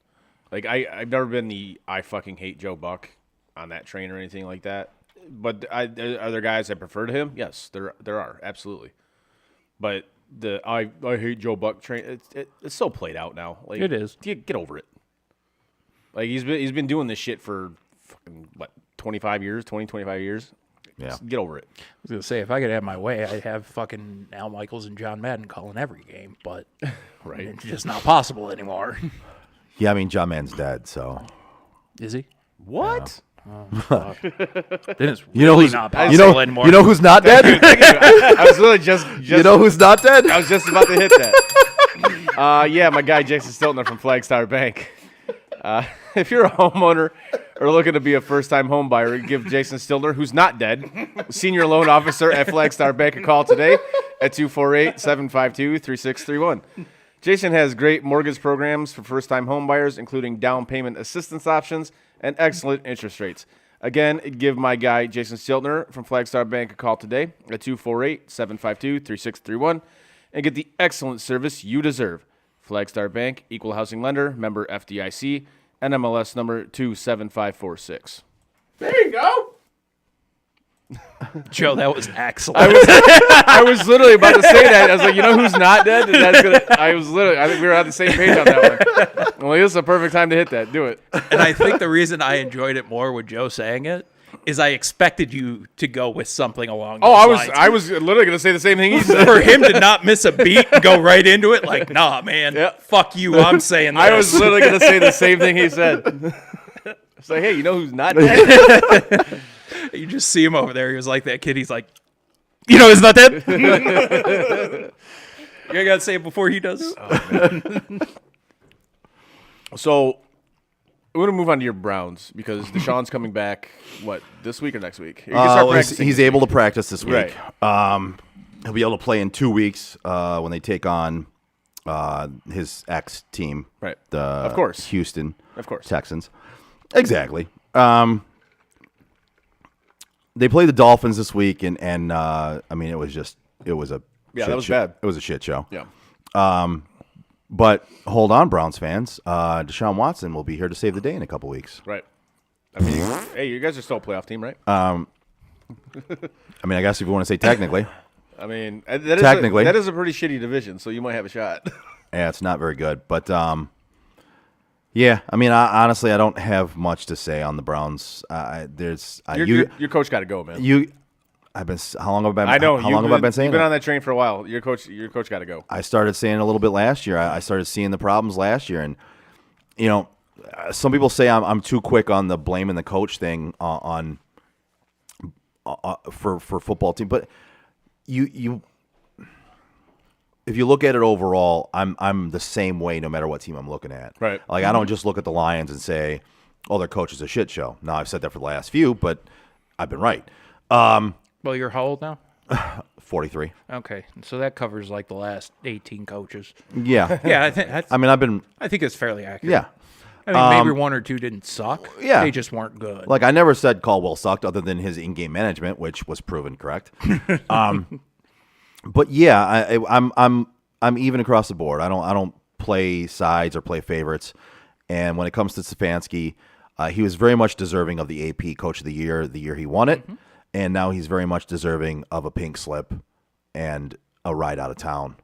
[SPEAKER 9] Like, I've never been I fucking hate Joe Buck on that train or anything like that. But are there guys I prefer to him? Yes, there are, absolutely. But the I hate Joe Buck train, it's so played out now. Like,
[SPEAKER 11] it is.
[SPEAKER 9] Get over it. Like, he's been doing this shit for fucking 25 years.
[SPEAKER 10] Yeah.
[SPEAKER 9] Just get over it.
[SPEAKER 11] I was gonna say, if I could have my way, I'd have fucking Al Michaels and John Madden calling every game, but
[SPEAKER 9] right,
[SPEAKER 11] it's just not possible anymore.
[SPEAKER 10] Yeah, I mean, John Madden's dead, so
[SPEAKER 11] is he?
[SPEAKER 9] What?
[SPEAKER 11] Oh, then it's
[SPEAKER 10] you know
[SPEAKER 11] really
[SPEAKER 10] who's
[SPEAKER 11] not possible anymore.
[SPEAKER 10] You know who's not dead?
[SPEAKER 9] I was literally just
[SPEAKER 10] you know who's not dead?
[SPEAKER 9] I was just about to hit that. Yeah, my guy Jason Stiltner from Flagstar Bank. If you're a homeowner or looking to be a first-time home buyer, give Jason Stiltner, who's not dead, senior loan officer at Flagstar Bank, a call today at 248-752-3631. Jason has great mortgage programs for first-time home buyers, including down payment assistance options and excellent interest rates. Again, give my guy Jason Stiltner from Flagstar Bank a call today at 248-752-3631 and get the excellent service you deserve. Flagstar Bank, equal housing lender, member FDIC, NMLS number 27546. There you go.
[SPEAKER 11] Joe, that was excellent.
[SPEAKER 9] I was literally about to say that. I was like, you know who's not dead? I think we were on the same page on that one. Well, this is a perfect time to hit that. Do it.
[SPEAKER 11] And I think the reason I enjoyed it more with Joe saying it is I expected you to go with something along
[SPEAKER 9] Oh,
[SPEAKER 11] those lines.
[SPEAKER 9] I was literally going to say the same thing he said.
[SPEAKER 11] For him to not miss a beat and go right into it, like, nah, man, fuck you, I'm saying this.
[SPEAKER 9] I was literally going to say the same thing he said. It's like, hey, you know who's not dead?
[SPEAKER 11] You just see him over there. He was like that kid. He's like, you know, he's not dead. You got to say it before he does.
[SPEAKER 9] So we're going to move on to your Browns because Deshaun's coming back, what, this week or next week? He can start practicing
[SPEAKER 10] he's
[SPEAKER 9] this
[SPEAKER 10] able
[SPEAKER 9] week.
[SPEAKER 10] to practice this week.
[SPEAKER 9] Right.
[SPEAKER 10] He'll be able to play in 2 weeks when they take on his ex-team,
[SPEAKER 9] Right.
[SPEAKER 10] of
[SPEAKER 9] course.
[SPEAKER 10] Houston
[SPEAKER 9] Of course.
[SPEAKER 10] Texans. Exactly. They played the Dolphins this week, and I mean, it was a
[SPEAKER 9] Yeah,
[SPEAKER 10] shit
[SPEAKER 9] that was
[SPEAKER 10] show.
[SPEAKER 9] bad.
[SPEAKER 10] It was a shit show.
[SPEAKER 9] Yeah.
[SPEAKER 10] But hold on, Browns fans. Deshaun Watson will be here to save the day in a couple weeks.
[SPEAKER 9] Right. I mean, hey, you guys are still a playoff team, right?
[SPEAKER 10] I mean, I guess if you want to say technically.
[SPEAKER 9] I mean,
[SPEAKER 10] technically.
[SPEAKER 9] that is a pretty shitty division, so you might have a shot.
[SPEAKER 10] Yeah, it's not very good. But, yeah, I mean, honestly, I don't have much to say on the Browns.
[SPEAKER 9] Your coach got to go, man.
[SPEAKER 10] How long have I been?
[SPEAKER 9] I know.
[SPEAKER 10] How long have I been saying
[SPEAKER 9] You've been
[SPEAKER 10] that?
[SPEAKER 9] on that train for a while. Your coach got to go.
[SPEAKER 10] I started saying it a little bit last year. I started seeing the problems last year, and you know, some people say I'm too quick on the blaming the coach thing for football team, but you if you look at it overall, I'm the same way no matter what team I'm looking at.
[SPEAKER 9] Right.
[SPEAKER 10] Like I don't just look at the Lions and say, "Oh, their coach is a shit show." Now I've said that for the last few, but I've been right.
[SPEAKER 11] Well, you're how old now?
[SPEAKER 10] 43.
[SPEAKER 11] Okay, so that covers like the last 18 coaches.
[SPEAKER 10] Yeah.
[SPEAKER 11] Yeah, I think that's.
[SPEAKER 10] I mean,
[SPEAKER 11] I think it's fairly accurate.
[SPEAKER 10] Yeah.
[SPEAKER 11] I mean, maybe one or two didn't suck.
[SPEAKER 10] Yeah.
[SPEAKER 11] They just weren't good.
[SPEAKER 10] Like I never said Caldwell sucked, other than his in-game management, which was proven correct. But yeah, I'm even across the board. I don't play sides or play favorites. And when it comes to Stefanski, he was very much deserving of the AP Coach of the year he won it, and now he's very much deserving of a pink slip and a ride out of town.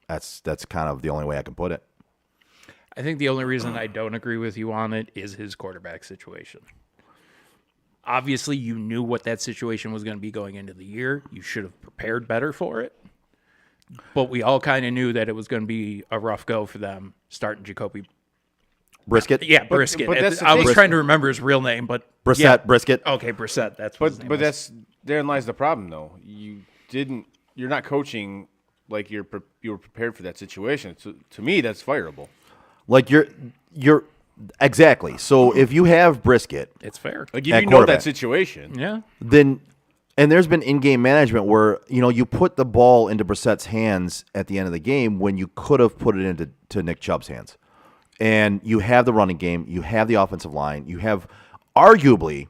[SPEAKER 10] That's kind of the only way I can put it.
[SPEAKER 11] I think the only reason I don't agree with you on it is his quarterback situation. Obviously, you knew what that situation was going to be going into the year. You should have prepared better for it. But we all kind of knew that it was going to be a rough go for them starting Jacoby
[SPEAKER 10] Brisket?
[SPEAKER 11] Yeah, Brisket.
[SPEAKER 9] But that's the
[SPEAKER 11] I was
[SPEAKER 9] thing.
[SPEAKER 11] trying to remember his real name, but
[SPEAKER 10] Brissett,
[SPEAKER 11] yeah.
[SPEAKER 10] Brisket.
[SPEAKER 11] Okay, Brissett. That's what his name was.
[SPEAKER 9] Therein lies the problem, though. You're not coaching like you were prepared for that situation. To me, that's fireable.
[SPEAKER 10] Like you're exactly. So if you have Brisket,
[SPEAKER 11] It's fair.
[SPEAKER 9] Like if
[SPEAKER 10] At
[SPEAKER 9] you know
[SPEAKER 10] quarterback.
[SPEAKER 9] that situation,
[SPEAKER 11] Yeah.
[SPEAKER 10] then and there's been in-game management where you put the ball into Brissett's hands at the end of the game when you could have put it into Nick Chubb's hands. And you have the running game, you have the offensive line, you have arguably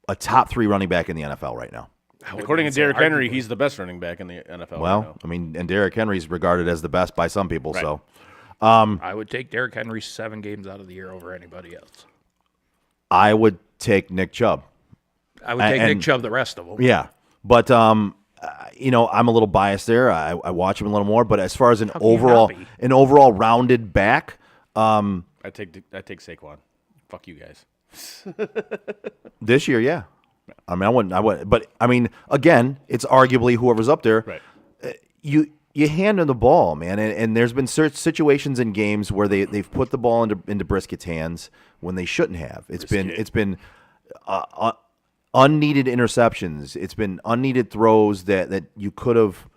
[SPEAKER 10] a top 3 running back in the NFL right now.
[SPEAKER 9] according to Derrick Henry, he's the best running back in the NFL.
[SPEAKER 10] Well,
[SPEAKER 9] right now.
[SPEAKER 10] I mean, and Derrick Henry's regarded as the best by some people,
[SPEAKER 9] Right.
[SPEAKER 10] so
[SPEAKER 11] I would take Derrick Henry 7 games out of the year over anybody else.
[SPEAKER 10] I would take Nick Chubb.
[SPEAKER 11] I would take
[SPEAKER 10] And-
[SPEAKER 11] Nick Chubb the rest of them.
[SPEAKER 10] Yeah, but I'm a little biased there. I watch him a little more, but as far as an
[SPEAKER 11] can you
[SPEAKER 10] overall
[SPEAKER 11] not be?
[SPEAKER 10] rounded back,
[SPEAKER 9] I take Saquon. Fuck you guys.
[SPEAKER 10] this year, yeah. I mean, I wouldn't. But I mean, again, it's arguably whoever's up there.
[SPEAKER 9] Right.
[SPEAKER 10] You hand him the ball, man, and there's been situations in games where they've put the ball into Brisket's hands when they shouldn't have. It's been unneeded interceptions. It's been unneeded throws that you could have.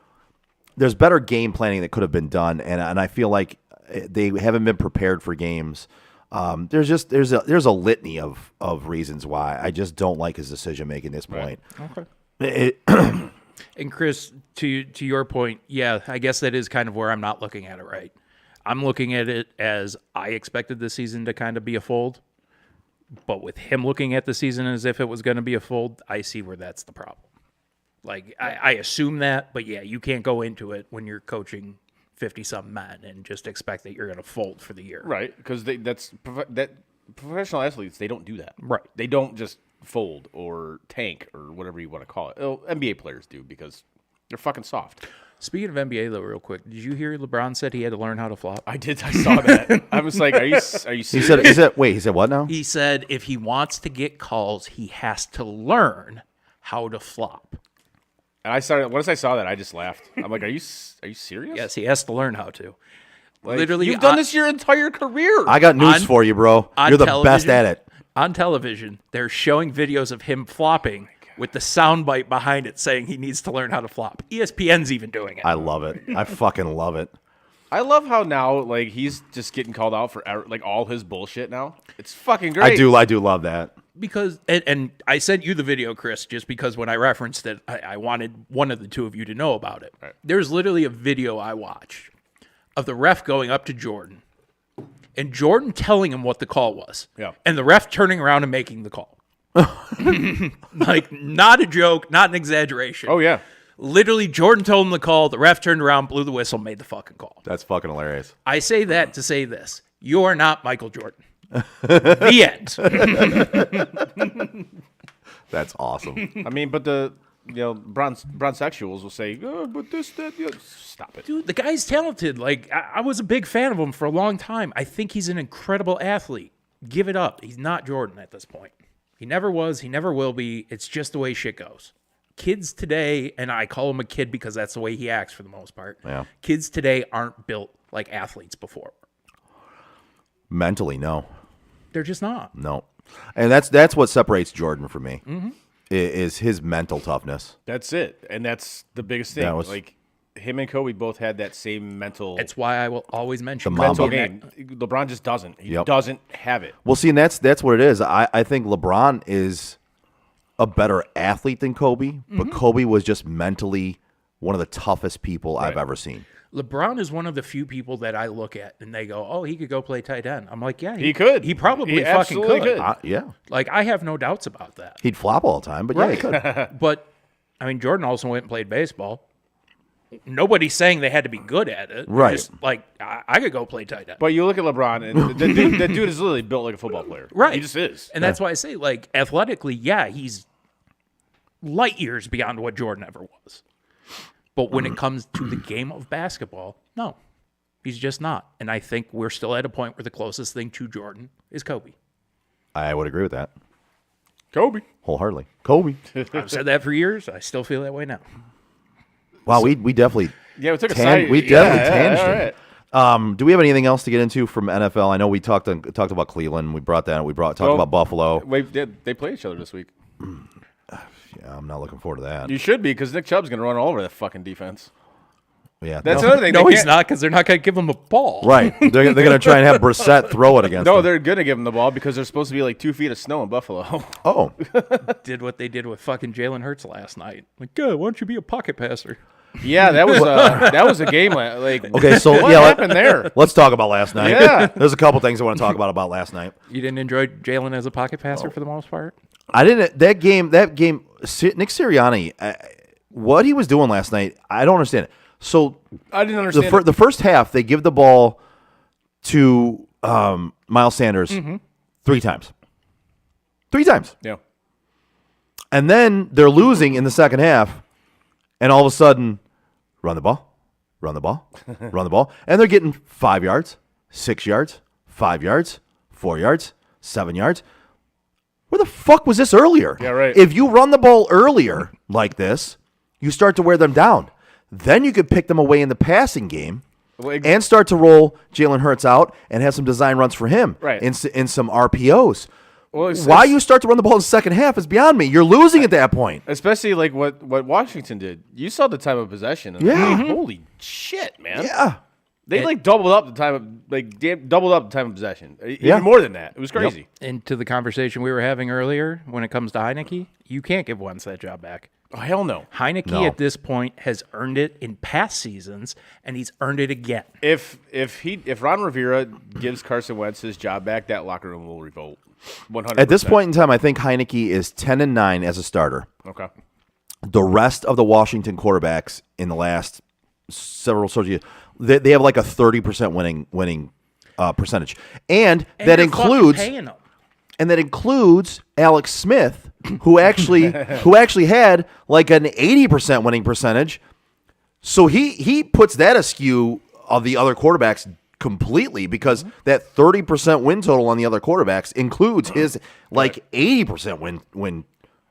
[SPEAKER 10] There's better game planning that could have been done, and I feel like they haven't been prepared for games. There's a litany of reasons why I just don't like his decision making at this point.
[SPEAKER 11] Okay. And Chris, to your point, yeah, I guess that is kind of where I'm not looking at it right. I'm looking at it as I expected the season to kind of be a fold, but with him looking at the season as if it was going to be a fold, I see where that's the problem. Like, I assume that, but yeah, you can't go into it when you're coaching 50-something men and just expect that you're going to fold for the year.
[SPEAKER 9] Right, because professional athletes, they don't do that.
[SPEAKER 11] Right.
[SPEAKER 9] They don't just fold or tank or whatever you want to call it. NBA players do because they're fucking soft.
[SPEAKER 11] Speaking of NBA, though, real quick, did you hear LeBron said he had to learn how to flop?
[SPEAKER 9] I did. I saw that. I was like, are you serious?
[SPEAKER 10] He said, wait, he said what now?
[SPEAKER 11] He said if he wants to get calls, he has to learn how to flop.
[SPEAKER 9] And once I saw that, I just laughed. I'm like, are you serious?
[SPEAKER 11] Yes, he has to learn how to.
[SPEAKER 9] Like,
[SPEAKER 11] Literally,
[SPEAKER 9] you've done this your entire career.
[SPEAKER 10] I got news for you, bro. You're the best at it.
[SPEAKER 11] On television, they're showing videos of him flopping with the soundbite behind it saying he needs to learn how to flop. ESPN's even doing it.
[SPEAKER 10] I love it. I fucking love it.
[SPEAKER 9] I love how now, like, he's just getting called out for like all his bullshit now. It's fucking great.
[SPEAKER 10] I do love that.
[SPEAKER 11] Because and I sent you the video, Chris, just because when I referenced it, I wanted one of the two of you to know about it. Right. There's literally a video I watched of the ref going up to Jordan and Jordan telling him what the call was.
[SPEAKER 9] Yeah.
[SPEAKER 11] And the ref turning around and making the call. Like, not a joke, not an exaggeration.
[SPEAKER 9] Oh, yeah.
[SPEAKER 11] Literally, Jordan told him the call. The ref turned around, blew the whistle, made the fucking call.
[SPEAKER 10] That's fucking hilarious.
[SPEAKER 11] I say that to say this. You are not Michael Jordan. The end.
[SPEAKER 10] That's awesome.
[SPEAKER 9] I mean, but the bronsexuals will say, oh, but this, that, stop it.
[SPEAKER 11] Dude, the guy's talented. Like, I was a big fan of him for a long time. I think he's an incredible athlete. Give it up. He's not Jordan at this point. He never was. He never will be. It's just the way shit goes. Kids today, and I call him a kid because that's the way he acts for the most part.
[SPEAKER 10] Yeah. Kids
[SPEAKER 11] today aren't built like athletes before.
[SPEAKER 10] Mentally, no.
[SPEAKER 11] They're just not.
[SPEAKER 10] No. And that's what separates Jordan from me.
[SPEAKER 11] Mm-hmm.
[SPEAKER 10] Is his mental toughness.
[SPEAKER 9] That's it. And that's the biggest thing. Like, him and Kobe both had that same mental.
[SPEAKER 11] It's why I will always mention
[SPEAKER 10] the
[SPEAKER 9] mental game. LeBron just doesn't. He doesn't have it.
[SPEAKER 10] Well, see, and that's what it is. I think LeBron is a better athlete than Kobe, but Kobe was just mentally one of the toughest people I've ever seen.
[SPEAKER 11] LeBron is one of the few people that I look at and they go, oh, he could go play tight end. I'm like, yeah,
[SPEAKER 9] he could.
[SPEAKER 11] He probably fucking could.
[SPEAKER 10] Yeah.
[SPEAKER 11] Like, I have no doubts about that.
[SPEAKER 10] He'd flop all the time, but yeah, he could.
[SPEAKER 11] But, I mean, Jordan also went and played baseball. Nobody's saying they had to be good at it.
[SPEAKER 10] Right.
[SPEAKER 11] Just like, I could go play tight end.
[SPEAKER 9] But you look at LeBron, and that dude is literally built like a football player.
[SPEAKER 11] Right.
[SPEAKER 9] He just is.
[SPEAKER 11] And that's why I say, like, athletically, yeah, he's light years beyond what Jordan ever was. But when it comes to the game of basketball, no, he's just not. And I think we're still at a point where the closest thing to Jordan is Kobe.
[SPEAKER 10] I would agree with that.
[SPEAKER 9] Kobe.
[SPEAKER 10] Wholeheartedly. Kobe.
[SPEAKER 11] I've said that for years. I still feel that way now.
[SPEAKER 10] Wow, we definitely
[SPEAKER 9] we took a side.
[SPEAKER 10] We definitely tangent. Do we have anything else to get into from NFL? I know we talked about Cleveland. We brought that. Talked about Buffalo.
[SPEAKER 9] They play each other this week.
[SPEAKER 10] Yeah, I'm not looking forward to that.
[SPEAKER 9] You should be, because Nick Chubb's going to run all over that fucking defense.
[SPEAKER 10] Yeah,
[SPEAKER 9] that's another thing.
[SPEAKER 11] No, he's not, because they're not going to give him a ball.
[SPEAKER 10] Right. They're going to try and have Brissett throw it against
[SPEAKER 9] No,
[SPEAKER 10] them.
[SPEAKER 9] they're going to give him the ball because there's supposed to be like 2 feet of snow in Buffalo.
[SPEAKER 10] Oh.
[SPEAKER 11] Did what they did with fucking Jalen Hurts last night. Like, God, why don't you be a pocket passer?
[SPEAKER 9] Yeah, that was a game. Like,
[SPEAKER 10] okay, so
[SPEAKER 9] what happened there?
[SPEAKER 10] Let's talk about last night.
[SPEAKER 9] Yeah,
[SPEAKER 10] there's a couple things I want to talk about last night.
[SPEAKER 11] You didn't enjoy Jalen as a pocket passer for the most part?
[SPEAKER 10] I didn't. That game. Nick Sirianni, what he was doing last night, I don't understand it. So
[SPEAKER 9] I didn't understand
[SPEAKER 10] the first half. They give the ball to Miles Sanders 3 times. 3 times.
[SPEAKER 9] Yeah.
[SPEAKER 10] And then they're losing in the second half, and all of a sudden, run the ball, run the ball, run the ball, and they're getting 5 yards, 6 yards, 5 yards, 4 yards, 7 yards. Where the fuck was this earlier?
[SPEAKER 9] Yeah, right.
[SPEAKER 10] If you run the ball earlier like this, you start to wear them down. Then you could pick them away in the passing game and start to roll Jalen Hurts out and have some design runs for him in some RPOs.
[SPEAKER 9] Well,
[SPEAKER 10] why you start to run the ball in the second half is beyond me. You're losing at that point.
[SPEAKER 9] Especially like what Washington did. You saw the time of possession. And holy shit, man.
[SPEAKER 10] Yeah.
[SPEAKER 9] They doubled up the time of possession. Even more than that. It was crazy.
[SPEAKER 11] Yep. And to the conversation we were having earlier, when it comes to Heineke, you can't give Wentz that job back.
[SPEAKER 9] Oh, hell no.
[SPEAKER 11] Heineke at this point has earned it in past seasons, and he's earned it again.
[SPEAKER 9] If Ron Rivera gives Carson Wentz his job back, that locker room will revolt. 100%.
[SPEAKER 10] At this point in time, I think Heineke is 10-9 as a starter.
[SPEAKER 9] Okay.
[SPEAKER 10] The rest of the Washington quarterbacks in the last several years, they have like a 30% winning percentage, and that includes Alex Smith, who actually had like an 80% winning percentage So he puts that askew of the other quarterbacks completely because that 30% win total on the other quarterbacks includes his 80% win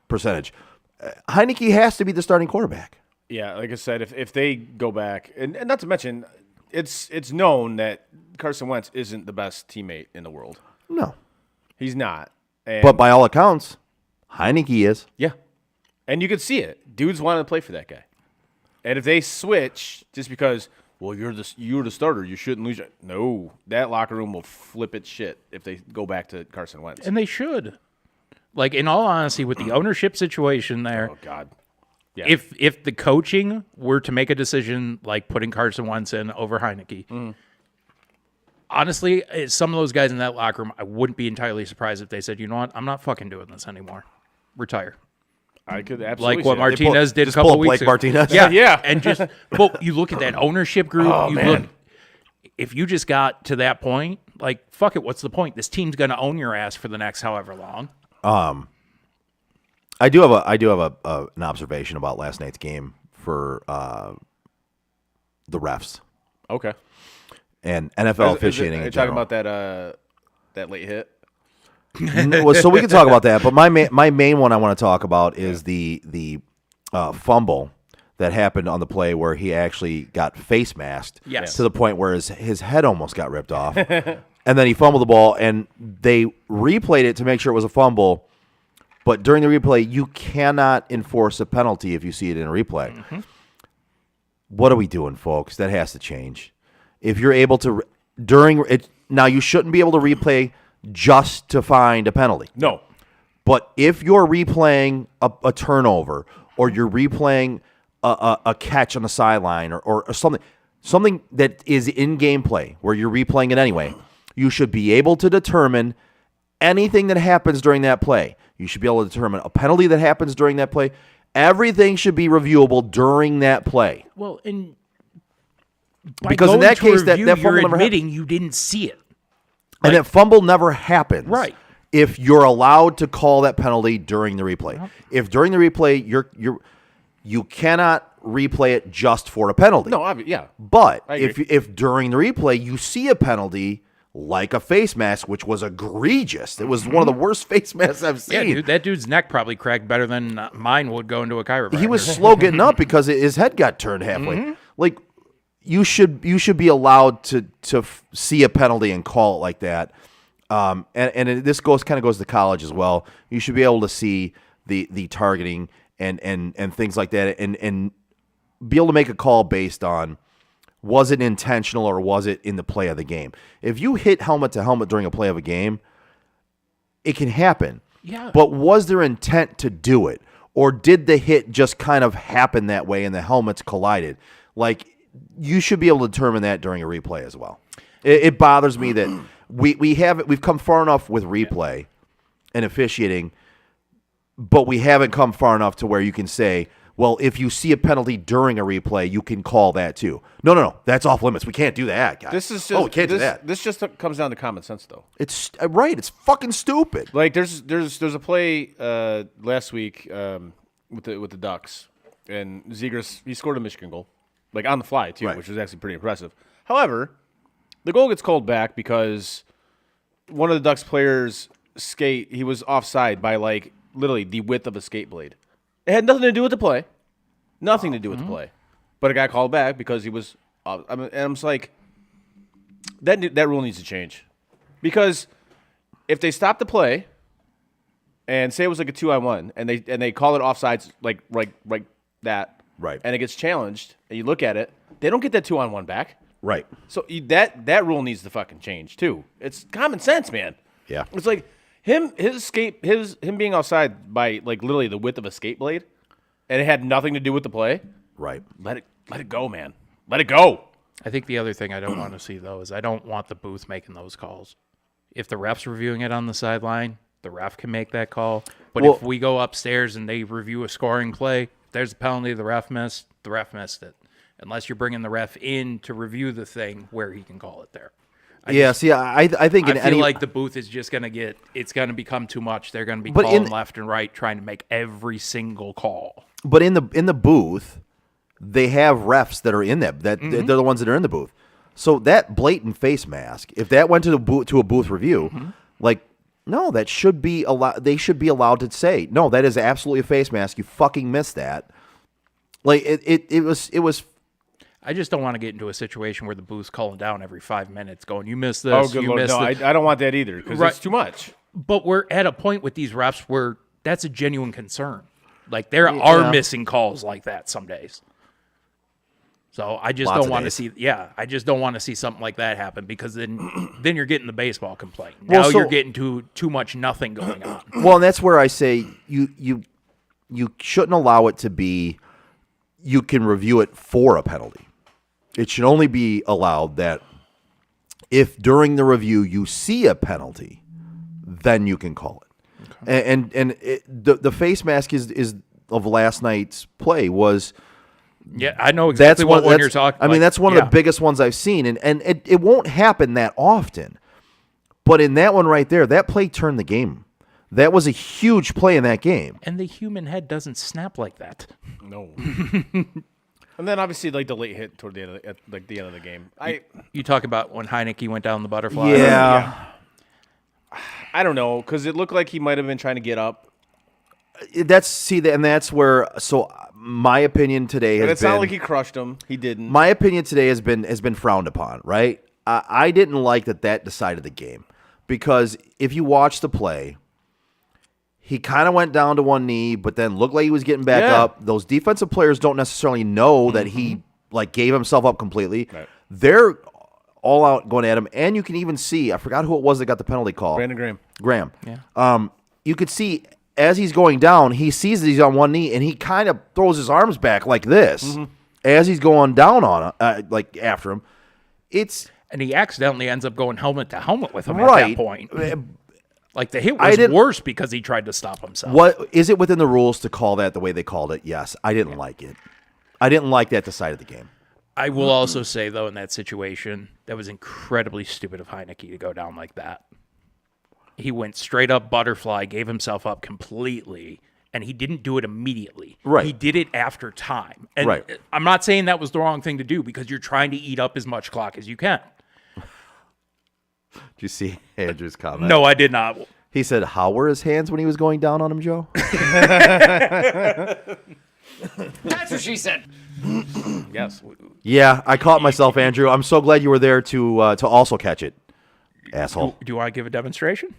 [SPEAKER 10] percentage. Heineke has to be the starting quarterback.
[SPEAKER 9] Yeah, like I said, if they go back, and not to mention, it's known that Carson Wentz isn't the best teammate in the world.
[SPEAKER 10] No.
[SPEAKER 9] He's not. And
[SPEAKER 10] But by all accounts, Heineke is.
[SPEAKER 9] yeah. And you could see it. Dudes wanted to play for that guy. And if they switch just because, well, you're the starter, you shouldn't lose. No, that locker room will flip its shit if they go back to Carson Wentz.
[SPEAKER 11] And they should. Like, in all honesty, with the ownership situation there,
[SPEAKER 9] Oh God. Yeah.
[SPEAKER 11] if the coaching were to make a decision like putting Carson Wentz in over Heineke, honestly, some of those guys in that locker room, I wouldn't be entirely surprised if they said, you know what, I'm not fucking doing this anymore. Retire.
[SPEAKER 9] I could absolutely
[SPEAKER 11] Like what
[SPEAKER 9] see that.
[SPEAKER 11] Martinez did a
[SPEAKER 10] just
[SPEAKER 11] couple
[SPEAKER 10] pull
[SPEAKER 11] weeks
[SPEAKER 10] Blake
[SPEAKER 11] ago.
[SPEAKER 10] Martinez?
[SPEAKER 11] Yeah,
[SPEAKER 9] Yeah.
[SPEAKER 11] And just, but you look at that ownership group.
[SPEAKER 9] Oh,
[SPEAKER 11] you
[SPEAKER 9] man.
[SPEAKER 11] look, if you just got to that point, like, fuck it, what's the point? This team's going to own your ass for the next however long.
[SPEAKER 10] I do have an observation about last night's game for the refs
[SPEAKER 9] Okay.
[SPEAKER 10] and NFL
[SPEAKER 9] Are
[SPEAKER 10] officiating
[SPEAKER 9] you
[SPEAKER 10] in
[SPEAKER 9] talking
[SPEAKER 10] general.
[SPEAKER 9] about that late hit?
[SPEAKER 10] So we can talk about that, but my main one I want to talk about is the fumble that happened on the play where he actually got face masked
[SPEAKER 11] Yes.
[SPEAKER 10] to the point where his head almost got ripped off, and then he fumbled the ball, and they replayed it to make sure it was a fumble. But during the replay, you cannot enforce a penalty if you see it in a replay. What are we doing, folks? That has to change. If you're able to during it now, you shouldn't be able to replay just to find a penalty.
[SPEAKER 9] No.
[SPEAKER 10] But if you're replaying a turnover or you're replaying a catch on the sideline or something that is in gameplay where you're replaying it anyway, you should be able to determine anything that happens during that play. You should be able to determine a penalty that happens during that play. Everything should be reviewable during that play.
[SPEAKER 11] Well, and by
[SPEAKER 10] Because in
[SPEAKER 11] going
[SPEAKER 10] that
[SPEAKER 11] to
[SPEAKER 10] case, that
[SPEAKER 11] review,
[SPEAKER 10] fumble
[SPEAKER 11] you're
[SPEAKER 10] never happened.
[SPEAKER 11] admitting you didn't see it.
[SPEAKER 10] And that fumble never happens.
[SPEAKER 11] Right.
[SPEAKER 10] If you're allowed to call that penalty during the replay. If during the replay you cannot replay it just for a penalty.
[SPEAKER 9] No, yeah.
[SPEAKER 10] But
[SPEAKER 9] I agree.
[SPEAKER 10] if during the replay you see a penalty like a face mask, which was egregious. It was one of the worst face masks I've
[SPEAKER 11] Yeah,
[SPEAKER 10] seen.
[SPEAKER 11] dude, that dude's neck probably cracked better than mine would go into a chiropractor.
[SPEAKER 10] He was slow getting up because his head got turned halfway. Like you should be allowed to see a penalty and call it like that. This goes to college as well. You should be able to see the targeting and things like that and be able to make a call based on was it intentional or was it in the play of the game. If you hit helmet to helmet during a play of a game, it can happen.
[SPEAKER 11] Yeah.
[SPEAKER 10] But was there intent to do it? Or did the hit just kind of happen that way and the helmets collided? Like, you should be able to determine that during a replay as well. It bothers me that we've come far enough with replay and officiating, but we haven't come far enough to where you can say, well, if you see a penalty during a replay, you can call that too. No. That's off limits. We can't do that, guys.
[SPEAKER 9] This is just
[SPEAKER 10] we can't do that.
[SPEAKER 9] This just comes down to common sense, though.
[SPEAKER 10] It's right. It's fucking stupid.
[SPEAKER 9] Like there's a play last week with the Ducks, and Zegras, he scored a Michigan goal, like on the fly too,
[SPEAKER 10] Right.
[SPEAKER 9] which was actually pretty impressive. However, the goal gets called back because one of the Ducks players' skate, he was offside by like literally the width of a skate blade. It had nothing to do with the play. Nothing to do with the play. But it got called back because he was and I'm just like, that rule needs to change. Because if they stop the play and say it was like a 2-on-1 and they call it offsides like that.
[SPEAKER 10] Right.
[SPEAKER 9] And it gets challenged and you look at it, they don't get that 2-on-1 back.
[SPEAKER 10] Right.
[SPEAKER 9] So that rule needs to fucking change too. It's common sense, man.
[SPEAKER 10] Yeah.
[SPEAKER 9] It's like him being outside by like literally the width of a skate blade, and it had nothing to do with the play.
[SPEAKER 10] Right.
[SPEAKER 9] Let it go, man. Let it go.
[SPEAKER 11] I think the other thing I don't want to see, though, is I don't want the booth making those calls. If the ref's reviewing it on the sideline, the ref can make that call. But if we go upstairs and they review a scoring play, if there's a penalty the ref missed it. Unless you're bringing the ref in to review the thing where he can call it there.
[SPEAKER 10] I think
[SPEAKER 11] I feel like the booth is just going to become too much. They're going to be calling left and right, trying to make every single call.
[SPEAKER 10] But in the booth, they have refs that are in that they're the ones that are in the booth. So that blatant face mask, if that went to a booth review, like, no, that should be allowed. They should be allowed to say, no, that is absolutely a face mask. You fucking missed that. Like it was.
[SPEAKER 11] I just don't want to get into a situation where the booth's calling down every 5 minutes, going, "You missed this."
[SPEAKER 9] Oh, good
[SPEAKER 11] you
[SPEAKER 9] Lord,
[SPEAKER 11] missed
[SPEAKER 9] no,
[SPEAKER 11] this.
[SPEAKER 9] I don't want that either because it's too much.
[SPEAKER 11] But we're at a point with these refs where that's a genuine concern. Like there are missing calls like that some days. So I just don't want to see. Yeah, I just don't want to see something like that happen because then you're getting the baseball complaint. Now you're getting too much nothing going on.
[SPEAKER 10] Well, and that's where I say you shouldn't allow it to be. You can review it for a penalty. It should only be allowed that if during the review you see a penalty, then you can call it. Okay. And the face mask is of last night's play was.
[SPEAKER 11] Yeah, I know exactly what one you're talking about.
[SPEAKER 10] I mean, that's one of the biggest ones I've seen, and it won't happen that often. But in that one right there, that play turned the game. That was a huge play in that game.
[SPEAKER 11] And the human head doesn't snap like that.
[SPEAKER 9] No. And then obviously, like the late hit toward the end of the game.
[SPEAKER 11] You talk about when Heineke went down the butterfly.
[SPEAKER 10] Yeah.
[SPEAKER 9] I don't know because it looked like he might have been trying to get up.
[SPEAKER 10] That's where. So my opinion today has been.
[SPEAKER 9] It's not like he crushed him. He didn't.
[SPEAKER 10] My opinion today has been frowned upon. Right. I didn't like that decided the game because if you watch the play, he kind of went down to one knee, but then looked like he was getting back up. Those defensive players don't necessarily know that he like gave himself up completely. Right. They're all out going at him, and you can even see. I forgot who it was that got the penalty call.
[SPEAKER 9] Brandon
[SPEAKER 10] Graham.
[SPEAKER 11] Yeah.
[SPEAKER 10] You could see. As he's going down, he sees that he's on one knee, and he kind of throws his arms back like this as he's going down on like after him.
[SPEAKER 11] And he accidentally ends up going helmet to helmet with him at that point. Like the hit was worse because he tried to stop himself.
[SPEAKER 10] What is it within the rules to call that the way they called it? Yes, I didn't like it. I didn't like that side of the game.
[SPEAKER 11] I will also say though, in that situation, that was incredibly stupid of Heineke to go down like that. He went straight up butterfly, gave himself up completely, and he didn't do it immediately.
[SPEAKER 10] Right.
[SPEAKER 11] He did it after time. And
[SPEAKER 10] right.
[SPEAKER 11] I'm not saying that was the wrong thing to do because you're trying to eat up as much clock as you can.
[SPEAKER 10] Did you see Andrew's comment?
[SPEAKER 11] No, I did not.
[SPEAKER 10] He said, how were his hands when he was going down on him, Joe?
[SPEAKER 4] That's what she said.
[SPEAKER 9] Yes.
[SPEAKER 10] Yeah, I caught myself, Andrew. I'm so glad you were there to also catch it, asshole.
[SPEAKER 11] Do you want to give a demonstration?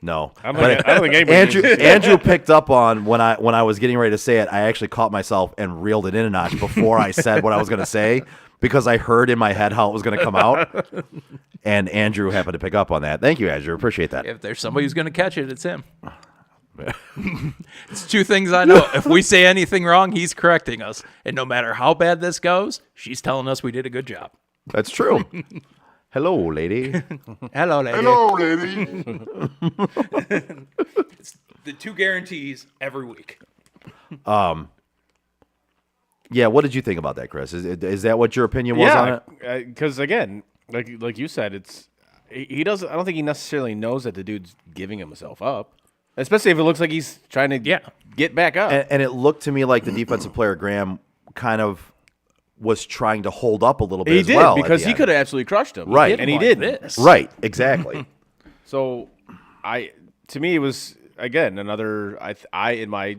[SPEAKER 10] No,
[SPEAKER 9] I don't think anybody
[SPEAKER 10] Andrew picked up on when I was getting ready to say it. I actually caught myself and reeled it in a notch before I said what I was going to say because I heard in my head how it was going to come out, and Andrew happened to pick up on that. Thank you, Andrew. Appreciate that.
[SPEAKER 11] If there's somebody who's going to catch it, it's him. It's two things I know. If we say anything wrong, he's correcting us, and no matter how bad this goes, she's telling us we did a good job.
[SPEAKER 10] That's true. Hello, lady.
[SPEAKER 11] Hello, lady.
[SPEAKER 8] Hello, lady.
[SPEAKER 11] It's the two guarantees every week.
[SPEAKER 10] Yeah, what did you think about that, Chris? Is that what your opinion was on
[SPEAKER 9] it? Because again, like you said, he doesn't. I don't think he necessarily knows that the dude's giving himself up, especially if it looks like he's trying to get back up.
[SPEAKER 10] And it looked to me like the defensive player Graham kind of was trying to hold up a little bit.
[SPEAKER 9] He did because he could have absolutely crushed him,
[SPEAKER 10] right?
[SPEAKER 9] And he didn't.
[SPEAKER 10] Right, exactly.
[SPEAKER 9] So, to me, it was again another. In my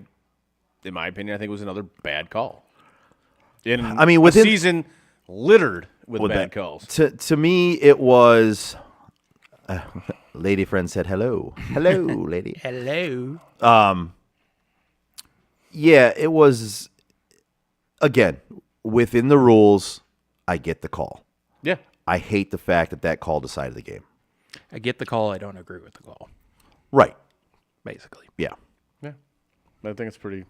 [SPEAKER 9] opinion, I think it was another bad call. Within a season littered with bad calls.
[SPEAKER 10] To me, it was. Lady friend said hello, lady.
[SPEAKER 11] Hello.
[SPEAKER 10] Yeah, it was. Again, within the rules, I get the call.
[SPEAKER 9] Yeah.
[SPEAKER 10] I hate the fact that call decided the game.
[SPEAKER 11] I get the call. I don't agree with the call.
[SPEAKER 10] Right.
[SPEAKER 11] Basically.
[SPEAKER 10] Yeah.
[SPEAKER 9] Yeah. I think it's pretty.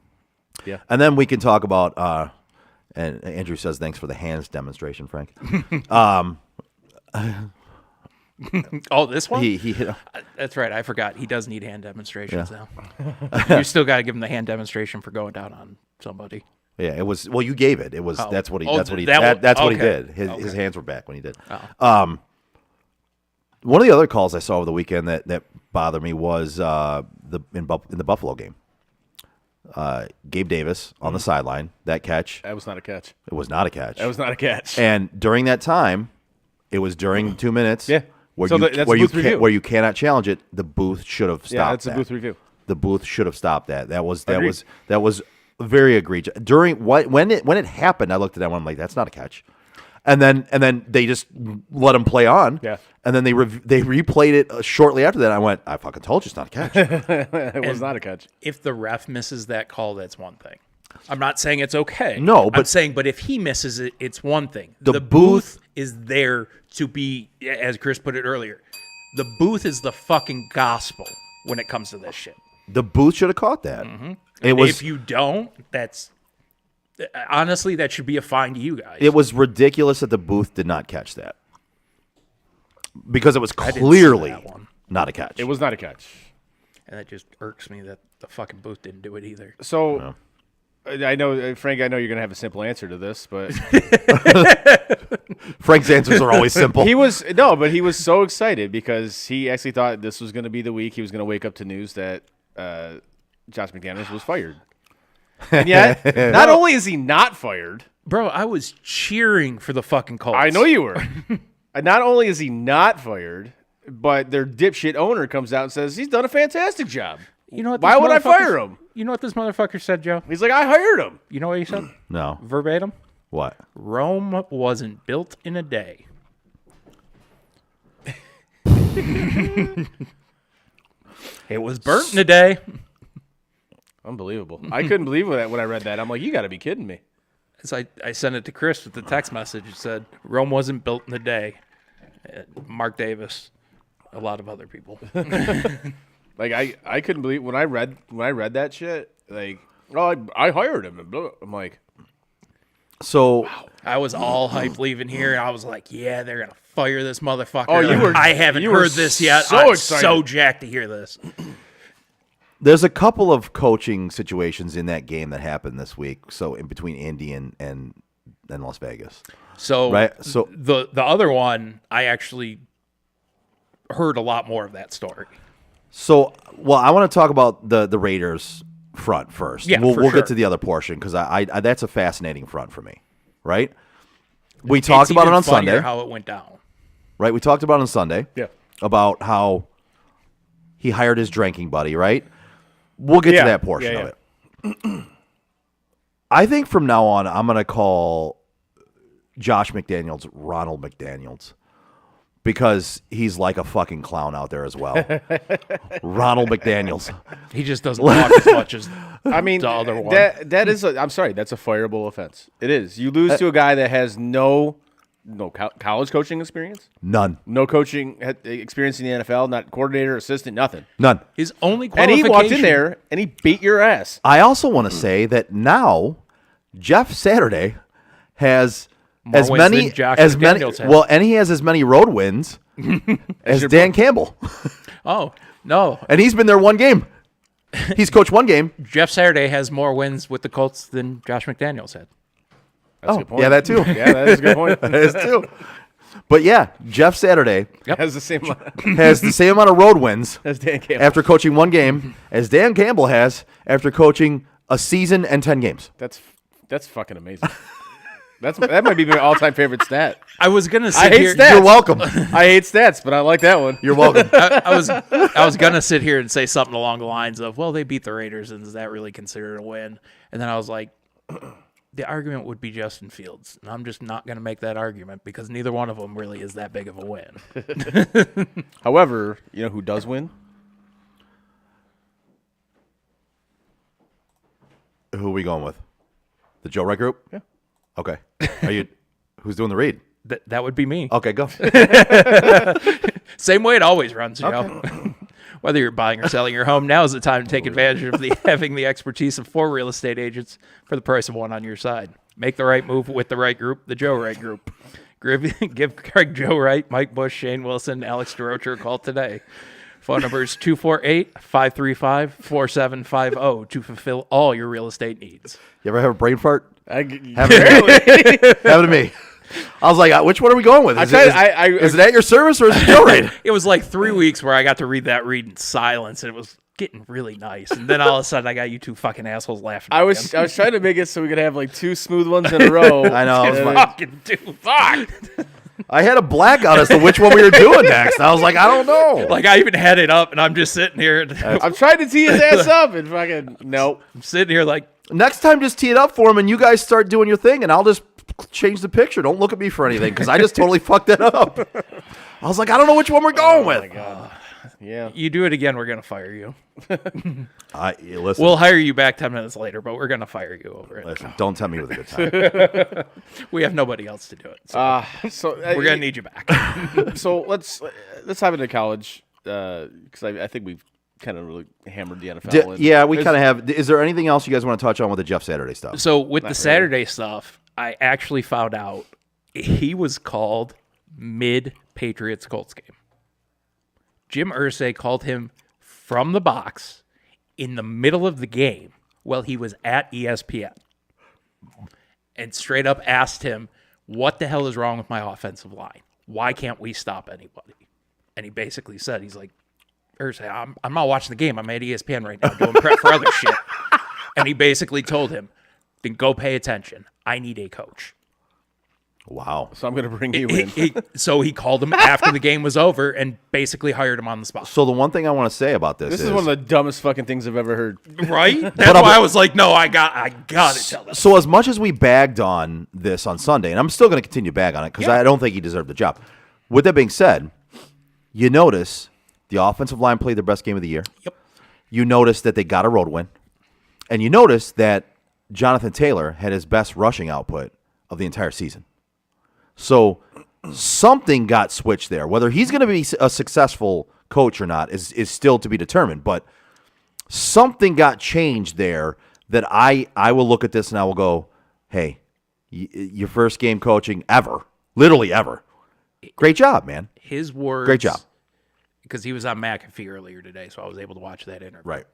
[SPEAKER 9] Yeah.
[SPEAKER 10] And then we can talk about. And Andrew says, "Thanks for the hands demonstration, Frank."
[SPEAKER 11] Oh, this one?
[SPEAKER 10] He hit.
[SPEAKER 11] That's right. I forgot. He does need hand demonstrations now. You still got to give him the hand demonstration for going down on somebody.
[SPEAKER 10] Yeah, it was. Well, you gave it. It was. That's what he. That's what he did. His hands were back when he did.
[SPEAKER 11] Oh.
[SPEAKER 10] One of the other calls I saw over the weekend that bothered me was in the Buffalo game. Gabe Davis on the sideline. That catch.
[SPEAKER 9] That was not a catch.
[SPEAKER 10] It was not a catch.
[SPEAKER 9] That was not a catch.
[SPEAKER 10] And during that time, it was during 2 minutes.
[SPEAKER 9] Yeah.
[SPEAKER 10] Where
[SPEAKER 9] So
[SPEAKER 10] you
[SPEAKER 9] that's
[SPEAKER 10] where
[SPEAKER 9] booth
[SPEAKER 10] you
[SPEAKER 9] review.
[SPEAKER 10] where you cannot challenge it. The booth should have stopped.
[SPEAKER 9] Yeah, that's
[SPEAKER 10] that.
[SPEAKER 9] a booth review.
[SPEAKER 10] The booth should have stopped that. That was
[SPEAKER 9] Agreed.
[SPEAKER 10] very egregious. When it happened, I looked at that one. I'm like, that's not a catch. And then they just let him play on.
[SPEAKER 9] Yeah.
[SPEAKER 10] And then they replayed it shortly after that. I went, I fucking told you it's not a catch.
[SPEAKER 9] It was not a catch.
[SPEAKER 11] If the ref misses that call, that's one thing. I'm not saying it's okay.
[SPEAKER 10] No,
[SPEAKER 11] I'm
[SPEAKER 10] but-
[SPEAKER 11] saying, but if he misses it, it's one thing.
[SPEAKER 10] The
[SPEAKER 11] The
[SPEAKER 10] booth-
[SPEAKER 11] booth is there to be, as Chris put it earlier, the booth is the fucking gospel when it comes to this shit.
[SPEAKER 10] The booth should have caught that.
[SPEAKER 11] Mm-hmm.
[SPEAKER 10] It was
[SPEAKER 11] If you don't, that's honestly that should be a fine to you guys.
[SPEAKER 10] it was ridiculous that the booth did not catch that because it was
[SPEAKER 11] I didn't see
[SPEAKER 10] clearly
[SPEAKER 11] that one.
[SPEAKER 10] not a catch.
[SPEAKER 9] It was not a catch.
[SPEAKER 11] And that just irks me that the fucking booth didn't do it either.
[SPEAKER 9] So, I know, Frank, I know you're going to have a simple answer to this, but
[SPEAKER 10] Frank's answers are always simple.
[SPEAKER 9] he was so excited because he actually thought this was going to be the week he was going to wake up to news that Josh McDaniels was fired. And yet, not only is he not fired,
[SPEAKER 11] Bro, I was cheering for the fucking Colts.
[SPEAKER 9] I know you were. Not only is he not fired, but their dipshit owner comes out and says he's done a fantastic job.
[SPEAKER 11] You know what?
[SPEAKER 9] Why
[SPEAKER 11] this
[SPEAKER 9] would I
[SPEAKER 11] motherfucker-
[SPEAKER 9] fire him?
[SPEAKER 11] You know what this motherfucker said, Joe?
[SPEAKER 9] He's like, I hired him.
[SPEAKER 11] You know what he said?
[SPEAKER 10] No.
[SPEAKER 11] Verbatim.
[SPEAKER 10] What?
[SPEAKER 11] Rome wasn't built in a day. It was burnt in a day.
[SPEAKER 9] Unbelievable. I couldn't believe that when I read that. I'm like, you got to be kidding me.
[SPEAKER 11] So I sent it to Chris with the text message. It said, Rome wasn't built in a day. Mark Davis, a lot of other people.
[SPEAKER 9] Like I couldn't believe when I read that shit. Like, oh, I hired him. And blah. I'm like,
[SPEAKER 10] So
[SPEAKER 11] I was all hyped leaving here, and I was like, yeah, they're gonna fire this motherfucker.
[SPEAKER 9] Oh, you were-
[SPEAKER 11] I haven't
[SPEAKER 9] you were
[SPEAKER 11] heard this yet.
[SPEAKER 9] so
[SPEAKER 11] I'm
[SPEAKER 9] excited.
[SPEAKER 11] so jacked to hear this.
[SPEAKER 10] there's a couple of coaching situations in that game that happened this week. So in between Indy and Las Vegas.
[SPEAKER 11] So
[SPEAKER 10] Right, so-
[SPEAKER 11] the other one, I actually heard a lot more of that story.
[SPEAKER 10] So, well, I want to talk about the Raiders front first.
[SPEAKER 11] Yeah,
[SPEAKER 10] we'll
[SPEAKER 11] for
[SPEAKER 10] get
[SPEAKER 11] sure.
[SPEAKER 10] to the other portion because I that's a fascinating front for me, right? We talked
[SPEAKER 11] It's
[SPEAKER 10] about it
[SPEAKER 11] even
[SPEAKER 10] on
[SPEAKER 11] funnier
[SPEAKER 10] Sunday,
[SPEAKER 11] how it went down.
[SPEAKER 10] right? We talked about it on Sunday.
[SPEAKER 9] Yeah.
[SPEAKER 10] About how he hired his drinking buddy, right? We'll get
[SPEAKER 9] Yeah,
[SPEAKER 10] to that portion
[SPEAKER 9] yeah,
[SPEAKER 10] of it. I think from now on, I'm going to call Josh McDaniels Ronald McDaniels because he's like a fucking clown out there as well. Ronald McDaniels.
[SPEAKER 11] He just doesn't talk as much as
[SPEAKER 9] I mean,
[SPEAKER 11] the other one.
[SPEAKER 9] that is. I'm sorry, that's a fireable offense. It is. You lose to a guy that has no college coaching experience,
[SPEAKER 10] None.
[SPEAKER 9] no coaching experience in the NFL, not coordinator, assistant, nothing.
[SPEAKER 10] None.
[SPEAKER 11] His only
[SPEAKER 9] And
[SPEAKER 11] qualification.
[SPEAKER 9] he walked in there and he beat your ass.
[SPEAKER 10] I also want to say that now Jeff Saturday has
[SPEAKER 11] More
[SPEAKER 10] as
[SPEAKER 11] wins
[SPEAKER 10] many
[SPEAKER 11] than Josh
[SPEAKER 10] as many
[SPEAKER 11] McDaniels has.
[SPEAKER 10] well, and he has as many road wins as Dan Campbell,
[SPEAKER 11] Oh no,
[SPEAKER 10] and he's been there one game. He's coached one game.
[SPEAKER 11] Jeff Saturday has more wins with the Colts than Josh McDaniels had.
[SPEAKER 9] That's a good point.
[SPEAKER 10] Yeah, that too.
[SPEAKER 9] Yeah, that is a good point.
[SPEAKER 10] That is too. But yeah, Jeff Saturday
[SPEAKER 9] Has the same
[SPEAKER 10] has the same amount of road wins
[SPEAKER 9] as Dan Campbell.
[SPEAKER 10] after coaching one game as Dan Campbell has after coaching a season and 10 games.
[SPEAKER 9] That's fucking amazing. That might be my all-time favorite stat.
[SPEAKER 11] I was gonna
[SPEAKER 9] I
[SPEAKER 11] sit
[SPEAKER 9] hate
[SPEAKER 11] here.
[SPEAKER 9] stats.
[SPEAKER 10] You're welcome.
[SPEAKER 9] I hate stats, but I like that one.
[SPEAKER 10] You're welcome.
[SPEAKER 11] I was gonna sit here and say something along the lines of, "Well, they beat the Raiders, and is that really considered a win?" And then I was like, "The argument would be Justin Fields," and I'm just not gonna make that argument because neither one of them really is that big of a win.
[SPEAKER 9] However, you know who does win?
[SPEAKER 10] Who are we going with? The Joe Wright group?
[SPEAKER 9] Yeah.
[SPEAKER 10] Okay. Are you? Who's doing the read?
[SPEAKER 11] That would be me.
[SPEAKER 10] Okay, go.
[SPEAKER 11] Same way it always runs, Joe. Whether you're buying or selling your home, now is the time to take advantage of having the expertise of 4 real estate agents for the price of 1 on your side. Make the right move with the right group, the Joe Wright Group. Give Craig Joe Wright, Mike Bush, Shane Wilson, Alex DeRocher a call today. Phone number is 248-535-4750 to fulfill all your real estate needs.
[SPEAKER 10] You ever have a brain fart?
[SPEAKER 9] Apparently.
[SPEAKER 10] Happened to me. I was like, which one are we going with? Is it at your service or is it Joe Wright?
[SPEAKER 11] It was like 3 weeks where I got to read that read in silence, and it was getting really nice. And then all of a sudden, I got you two fucking assholes laughing.
[SPEAKER 9] I was trying to make it so we could have like 2 smooth ones in a row.
[SPEAKER 10] I know.
[SPEAKER 9] And then-
[SPEAKER 11] fucking dude. Fuck.
[SPEAKER 10] I had a blackout as to which one we were doing next. I was like, I don't know.
[SPEAKER 11] Like, I even had it up, and I'm just sitting here.
[SPEAKER 9] I'm trying to tee his ass up, and fucking nope.
[SPEAKER 11] I'm sitting here like,
[SPEAKER 10] Next time, just tee it up for him, and you guys start doing your thing, and I'll just change the picture. Don't look at me for anything, because I just totally fucked it up. I was like, I don't know which one we're going with.
[SPEAKER 9] Yeah.
[SPEAKER 11] you do it again, we're gonna fire you.
[SPEAKER 10] Listen,
[SPEAKER 11] We'll hire you back 10 minutes later, but we're gonna fire you over it.
[SPEAKER 10] listen, don't tell me with a good time.
[SPEAKER 11] We have nobody else to do it, so we're gonna need you back.
[SPEAKER 9] So let's hop into college because I think we've kind of really hammered the NFL.
[SPEAKER 10] Yeah, we kind of have. Is there anything else you guys want to touch on with the Jeff Saturday stuff?
[SPEAKER 11] So with the Saturday stuff, I actually found out he was called mid-Patriots Colts game. Jim Irsay called him from the box in the middle of the game while he was at ESPN and straight up asked him, what the hell is wrong with my offensive line? Why can't we stop anybody? And he basically said, he's like, Irsay, I'm not watching the game. I'm at ESPN right now doing prep for other shit. And he basically told him, then go pay attention. I need a coach.
[SPEAKER 10] Wow.
[SPEAKER 9] So I'm going to bring you in.
[SPEAKER 11] So he called him after the game was over and basically hired him on the spot.
[SPEAKER 10] So the one thing I want to say about this
[SPEAKER 9] This is one of the dumbest fucking things I've ever heard.
[SPEAKER 11] Right? That's why I was like, no, I got to tell this.
[SPEAKER 10] So as much as we bagged on this on Sunday, and I'm still going to continue to bag on it because I don't think he deserved the job. With that being said, you notice the offensive line played their best game of the year.
[SPEAKER 11] Yep.
[SPEAKER 10] You notice that they got a road win. And you notice that Jonathan Taylor had his best rushing output of the entire season. So something got switched there. Whether he's going to be a successful coach or not is still to be determined. But something got changed there that I will look at this and I will go, hey, your first game coaching ever, literally ever. Great job, man.
[SPEAKER 11] His words.
[SPEAKER 10] Great job.
[SPEAKER 11] Because he was on McAfee earlier today, so I was able to watch that interview.
[SPEAKER 10] Right.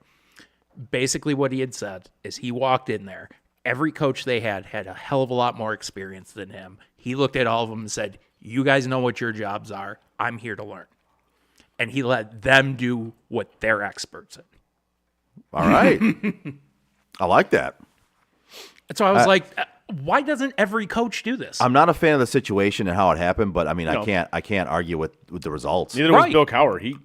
[SPEAKER 11] Basically what he had said is he walked in there. Every coach they had a hell of a lot more experience than him. He looked at all of them and said, you guys know what your jobs are. I'm here to learn. And he let them do what they're experts in.
[SPEAKER 10] All right. I like that.
[SPEAKER 11] And so I was like, why doesn't every coach do this?
[SPEAKER 10] I'm not a fan of the situation and how it happened, but I mean, I can't argue with the results.
[SPEAKER 9] Neither was Bill Cowher. He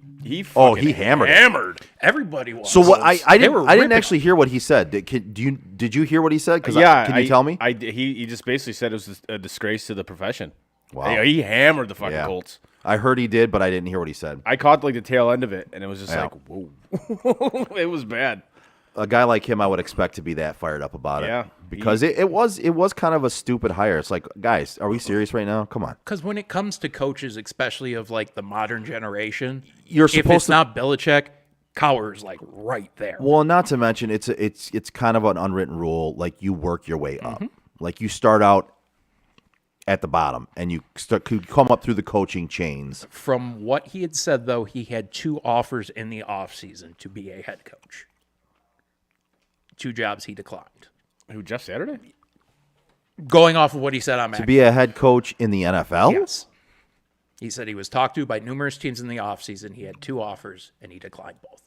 [SPEAKER 10] hammered it.
[SPEAKER 9] hammered.
[SPEAKER 11] Everybody was.
[SPEAKER 10] So what I didn't
[SPEAKER 11] ripping
[SPEAKER 10] actually hear what he said. Did you hear what he said? Can you tell me?
[SPEAKER 9] He just basically said it was a disgrace to the profession.
[SPEAKER 10] Wow.
[SPEAKER 9] He hammered the fucking Colts.
[SPEAKER 10] I heard he did, but I didn't hear what he said.
[SPEAKER 9] I caught like the tail end of it, and it was just like, whoa, it was bad.
[SPEAKER 10] A guy like him, I would expect to be that fired up about it.
[SPEAKER 9] Yeah,
[SPEAKER 10] because it was kind of a stupid hire. It's like, guys, are we serious right now? Come on.
[SPEAKER 11] Because when it comes to coaches, especially of like the modern generation,
[SPEAKER 10] You're
[SPEAKER 11] if
[SPEAKER 10] supposed
[SPEAKER 11] it's
[SPEAKER 10] to
[SPEAKER 11] not Belichick, Cowher's like right there.
[SPEAKER 10] Well, not to mention it's kind of an unwritten rule. Like you work your way up. Like you start out at the bottom and you come up through the coaching chains.
[SPEAKER 11] From what he had said, though, he had 2 offers in the offseason to be a head coach. 2 jobs he declined.
[SPEAKER 9] Who, Jeff Saturday?
[SPEAKER 11] Going off of what he said on
[SPEAKER 10] To be a head coach in the NFL?
[SPEAKER 11] Yes. He said he was talked to by numerous teams in the offseason. He had 2 offers, and he declined both.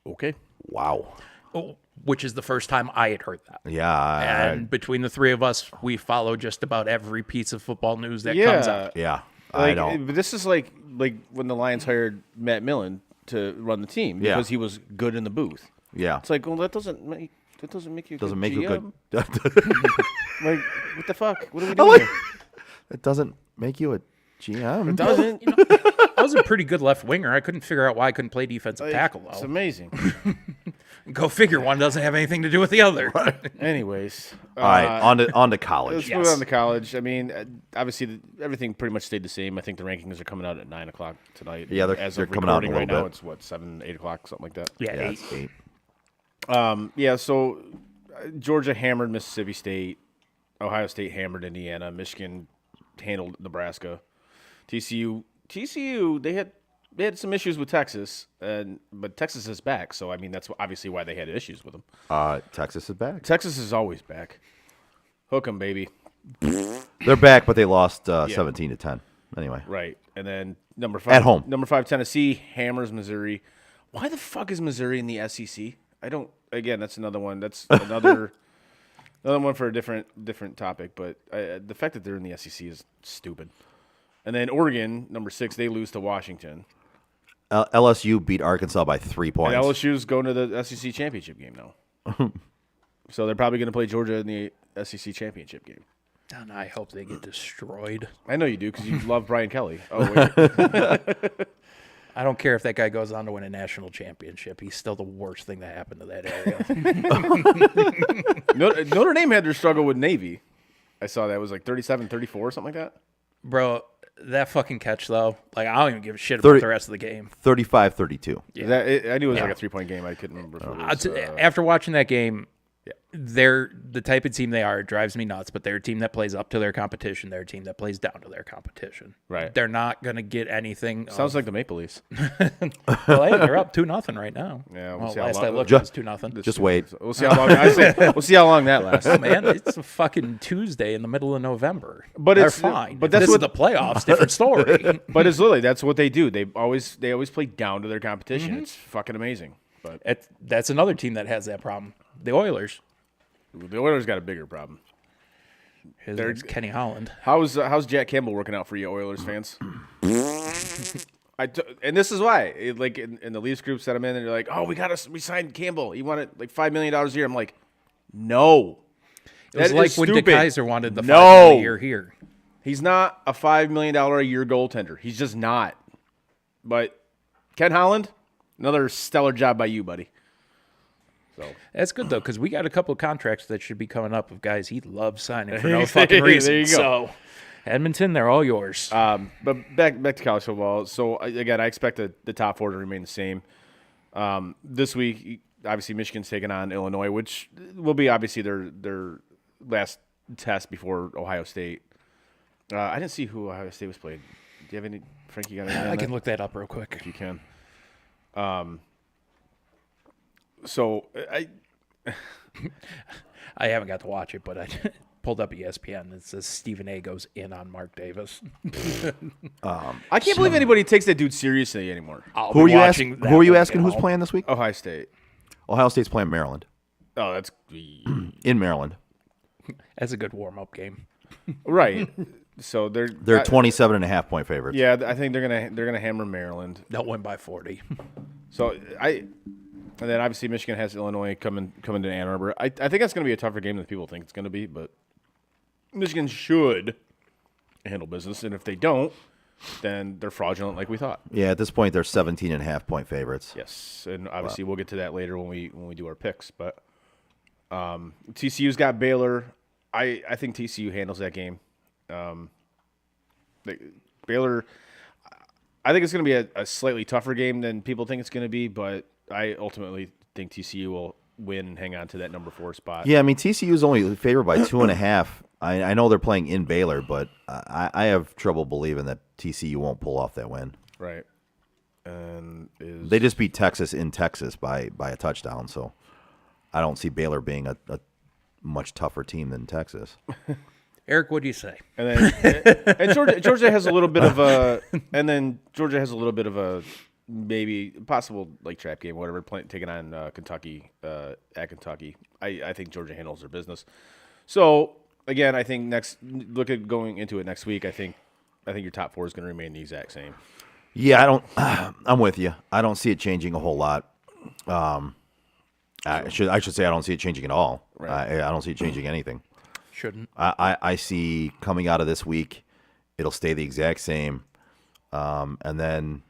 [SPEAKER 9] Okay.
[SPEAKER 10] Wow.
[SPEAKER 11] Oh, which is the first time I had heard that.
[SPEAKER 10] Yeah.
[SPEAKER 11] And between the 3 of us, we follow just about every piece of football news that comes out.
[SPEAKER 10] Yeah.
[SPEAKER 9] Like,
[SPEAKER 10] I don't.
[SPEAKER 9] But this is like when the Lions hired Matt Millen to run the team because he was good in the booth.
[SPEAKER 10] Yeah.
[SPEAKER 9] It's like, well, that doesn't make you
[SPEAKER 10] Doesn't
[SPEAKER 9] good
[SPEAKER 10] make you
[SPEAKER 9] GM.
[SPEAKER 10] good.
[SPEAKER 9] Like, what the fuck? What are we doing here?
[SPEAKER 10] It doesn't make you a GM.
[SPEAKER 9] It doesn't.
[SPEAKER 11] I was a pretty good left winger. I couldn't figure out why I couldn't play defensive tackle, though.
[SPEAKER 9] It's amazing.
[SPEAKER 11] Go figure. One doesn't have anything to do with the other.
[SPEAKER 9] Anyways.
[SPEAKER 10] All right, on to college.
[SPEAKER 9] Let's move on to college. I mean, obviously, everything pretty much stayed the same. I think the rankings are coming out at 9 o'clock tonight.
[SPEAKER 10] Yeah,
[SPEAKER 9] as
[SPEAKER 10] they're
[SPEAKER 9] of
[SPEAKER 10] coming out in
[SPEAKER 9] recording
[SPEAKER 10] a
[SPEAKER 9] right
[SPEAKER 10] little
[SPEAKER 9] now.
[SPEAKER 10] bit.
[SPEAKER 9] It's what, 7, 8 o'clock, something like that.
[SPEAKER 11] Yeah,
[SPEAKER 10] it's 8.
[SPEAKER 9] So Georgia hammered Mississippi State. Ohio State hammered Indiana. Michigan handled Nebraska. TCU, they had some issues with Texas, but Texas is back. So I mean, that's obviously why they had issues with them.
[SPEAKER 10] Texas is back.
[SPEAKER 9] Texas is always back. Hook 'em, baby.
[SPEAKER 10] They're back, but they lost 17-10. Anyway,
[SPEAKER 9] Right, and then number 5
[SPEAKER 10] at home.
[SPEAKER 9] Number 5 Tennessee hammers Missouri. Why the fuck is Missouri in the SEC? I don't. Again, that's another one. That's another one for a different topic. But the fact that they're in the SEC is stupid. And then Oregon, number 6, they lose to Washington.
[SPEAKER 10] LSU beat Arkansas by 3 points.
[SPEAKER 9] And LSU's going to the SEC championship game now. So they're probably going to play Georgia in the SEC championship game.
[SPEAKER 11] And I hope they get destroyed.
[SPEAKER 9] I know you do because you love Brian Kelly. Oh, wait.
[SPEAKER 11] I don't care if that guy goes on to win a national championship. He's still the worst thing that happened to that area.
[SPEAKER 9] Notre Dame had their struggle with Navy. I saw that. It was like 37-34 or something like that.
[SPEAKER 11] Bro, that fucking catch, though. Like, I don't even give a shit about the rest of the game.
[SPEAKER 10] 35-32.
[SPEAKER 9] Yeah. I knew it was like a 3-point game. I couldn't remember. If it was,
[SPEAKER 11] after watching that game, they're the type of team they are. It drives me nuts, but they're a team that plays up to their competition. They're a team that plays down to their competition.
[SPEAKER 9] Right.
[SPEAKER 11] They're not going to get anything.
[SPEAKER 9] Sounds like the Maple Leafs.
[SPEAKER 11] Well, hey, they're up 2-0 right now.
[SPEAKER 9] Yeah,
[SPEAKER 11] well last I looked, it was 2-0.
[SPEAKER 10] Just wait.
[SPEAKER 9] We'll see how long. We'll see how long that lasts.
[SPEAKER 11] Oh, man, it's a fucking Tuesday in the middle of November.
[SPEAKER 9] But
[SPEAKER 11] they're
[SPEAKER 9] it's
[SPEAKER 11] fine.
[SPEAKER 9] But
[SPEAKER 11] if
[SPEAKER 9] that's
[SPEAKER 11] this
[SPEAKER 9] what
[SPEAKER 11] is the playoffs. Different story.
[SPEAKER 9] But it's literally that's what they do. They always play down to their competition. It's fucking amazing. But
[SPEAKER 11] that's another team that has that problem. The Oilers.
[SPEAKER 9] The Oilers got a bigger problem.
[SPEAKER 11] His name's Kenny Holland.
[SPEAKER 9] How's Jack Campbell working out for you, Oilers fans? And this is why, like in the Leafs groups that I'm in, and they're like, "Oh, we signed Campbell. He wanted like $5 million a year." I'm like, no.
[SPEAKER 11] It was like when DeKaiser wanted the $5 million a year here.
[SPEAKER 9] He's not a $5 million a year goaltender. He's just not. But Ken Holland, another stellar job by you, buddy. So
[SPEAKER 11] that's good though, because we got a couple of contracts that should be coming up of guys he loves signing for no fucking reason.
[SPEAKER 9] There you go.
[SPEAKER 11] So Edmonton, they're all yours.
[SPEAKER 9] But back to college football. So again, I expect the top 4 to remain the same. This week, obviously, Michigan's taking on Illinois, which will be obviously their last test before Ohio State. I didn't see who Ohio State was played. Do you have any, Frankie? Got any?
[SPEAKER 11] I can look that up real quick
[SPEAKER 9] if you can. So
[SPEAKER 11] I haven't got to watch it, but I pulled up ESPN. It says Stephen A. goes in on Mark Davis.
[SPEAKER 9] I can't believe anybody takes that dude seriously anymore.
[SPEAKER 10] Who are you asking? Who are you asking? Who's playing this week?
[SPEAKER 9] Ohio State.
[SPEAKER 10] Ohio State's playing Maryland.
[SPEAKER 9] Oh, that's
[SPEAKER 10] in Maryland.
[SPEAKER 11] That's a good warm-up game,
[SPEAKER 9] right? So they're
[SPEAKER 10] 27.5 point favorites.
[SPEAKER 9] Yeah, I think they're gonna hammer Maryland.
[SPEAKER 11] They'll win by 40.
[SPEAKER 9] So and then obviously Michigan has Illinois coming to Ann Arbor. I think that's going to be a tougher game than people think it's going to be, but Michigan should handle business, and if they don't, then they're fraudulent like we thought.
[SPEAKER 10] Yeah, at this point they're 17.5 point favorites.
[SPEAKER 9] Yes, and obviously we'll get to that later when we do our picks. But TCU's got Baylor. I think TCU handles that game. Baylor. I think it's going to be a slightly tougher game than people think it's going to be, but I ultimately think TCU will win and hang on to that number 4 spot.
[SPEAKER 10] Yeah, I mean, TCU is only favored by 2.5. I know they're playing in Baylor, but I have trouble believing that TCU won't pull off that win.
[SPEAKER 9] Right. And
[SPEAKER 10] they just beat Texas in Texas by a touchdown, so I don't see Baylor being a much tougher team than Texas.
[SPEAKER 11] Eric, what do you say?
[SPEAKER 9] And then Georgia has a little bit of a maybe possible like trap game, whatever, taking on Kentucky at Kentucky. I think Georgia handles their business. So again, I think going into it next week, I think your top 4 is going to remain the exact same.
[SPEAKER 10] Yeah, I'm with you. I don't see it changing a whole lot. I should say I don't see it changing at all.
[SPEAKER 9] Right.
[SPEAKER 10] I don't see it changing anything.
[SPEAKER 11] Shouldn't.
[SPEAKER 10] I see coming out of this week, it'll stay the exact same, and then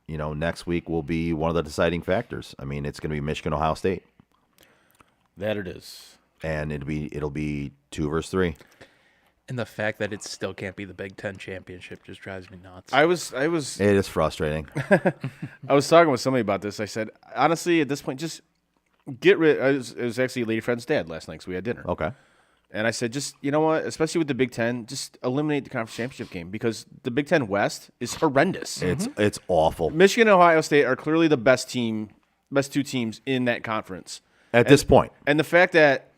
[SPEAKER 10] next week will be one of the deciding factors. I mean, it's going to be Michigan, Ohio State.
[SPEAKER 9] That it is,
[SPEAKER 10] and it'll be 2 versus 3.
[SPEAKER 11] And the fact that it still can't be the Big Ten championship just drives me nuts.
[SPEAKER 10] It is frustrating.
[SPEAKER 9] I was talking with somebody about this. I said, honestly, at this point, just get rid. It was actually a lady friend's dad last night, so we had dinner.
[SPEAKER 10] Okay.
[SPEAKER 9] And I said, just, you know what, especially with the Big Ten, just eliminate the conference championship game because the Big Ten West is horrendous.
[SPEAKER 10] It's awful.
[SPEAKER 9] Michigan and Ohio State are clearly the best 2 teams in that conference.
[SPEAKER 10] At this point.
[SPEAKER 9] And the fact that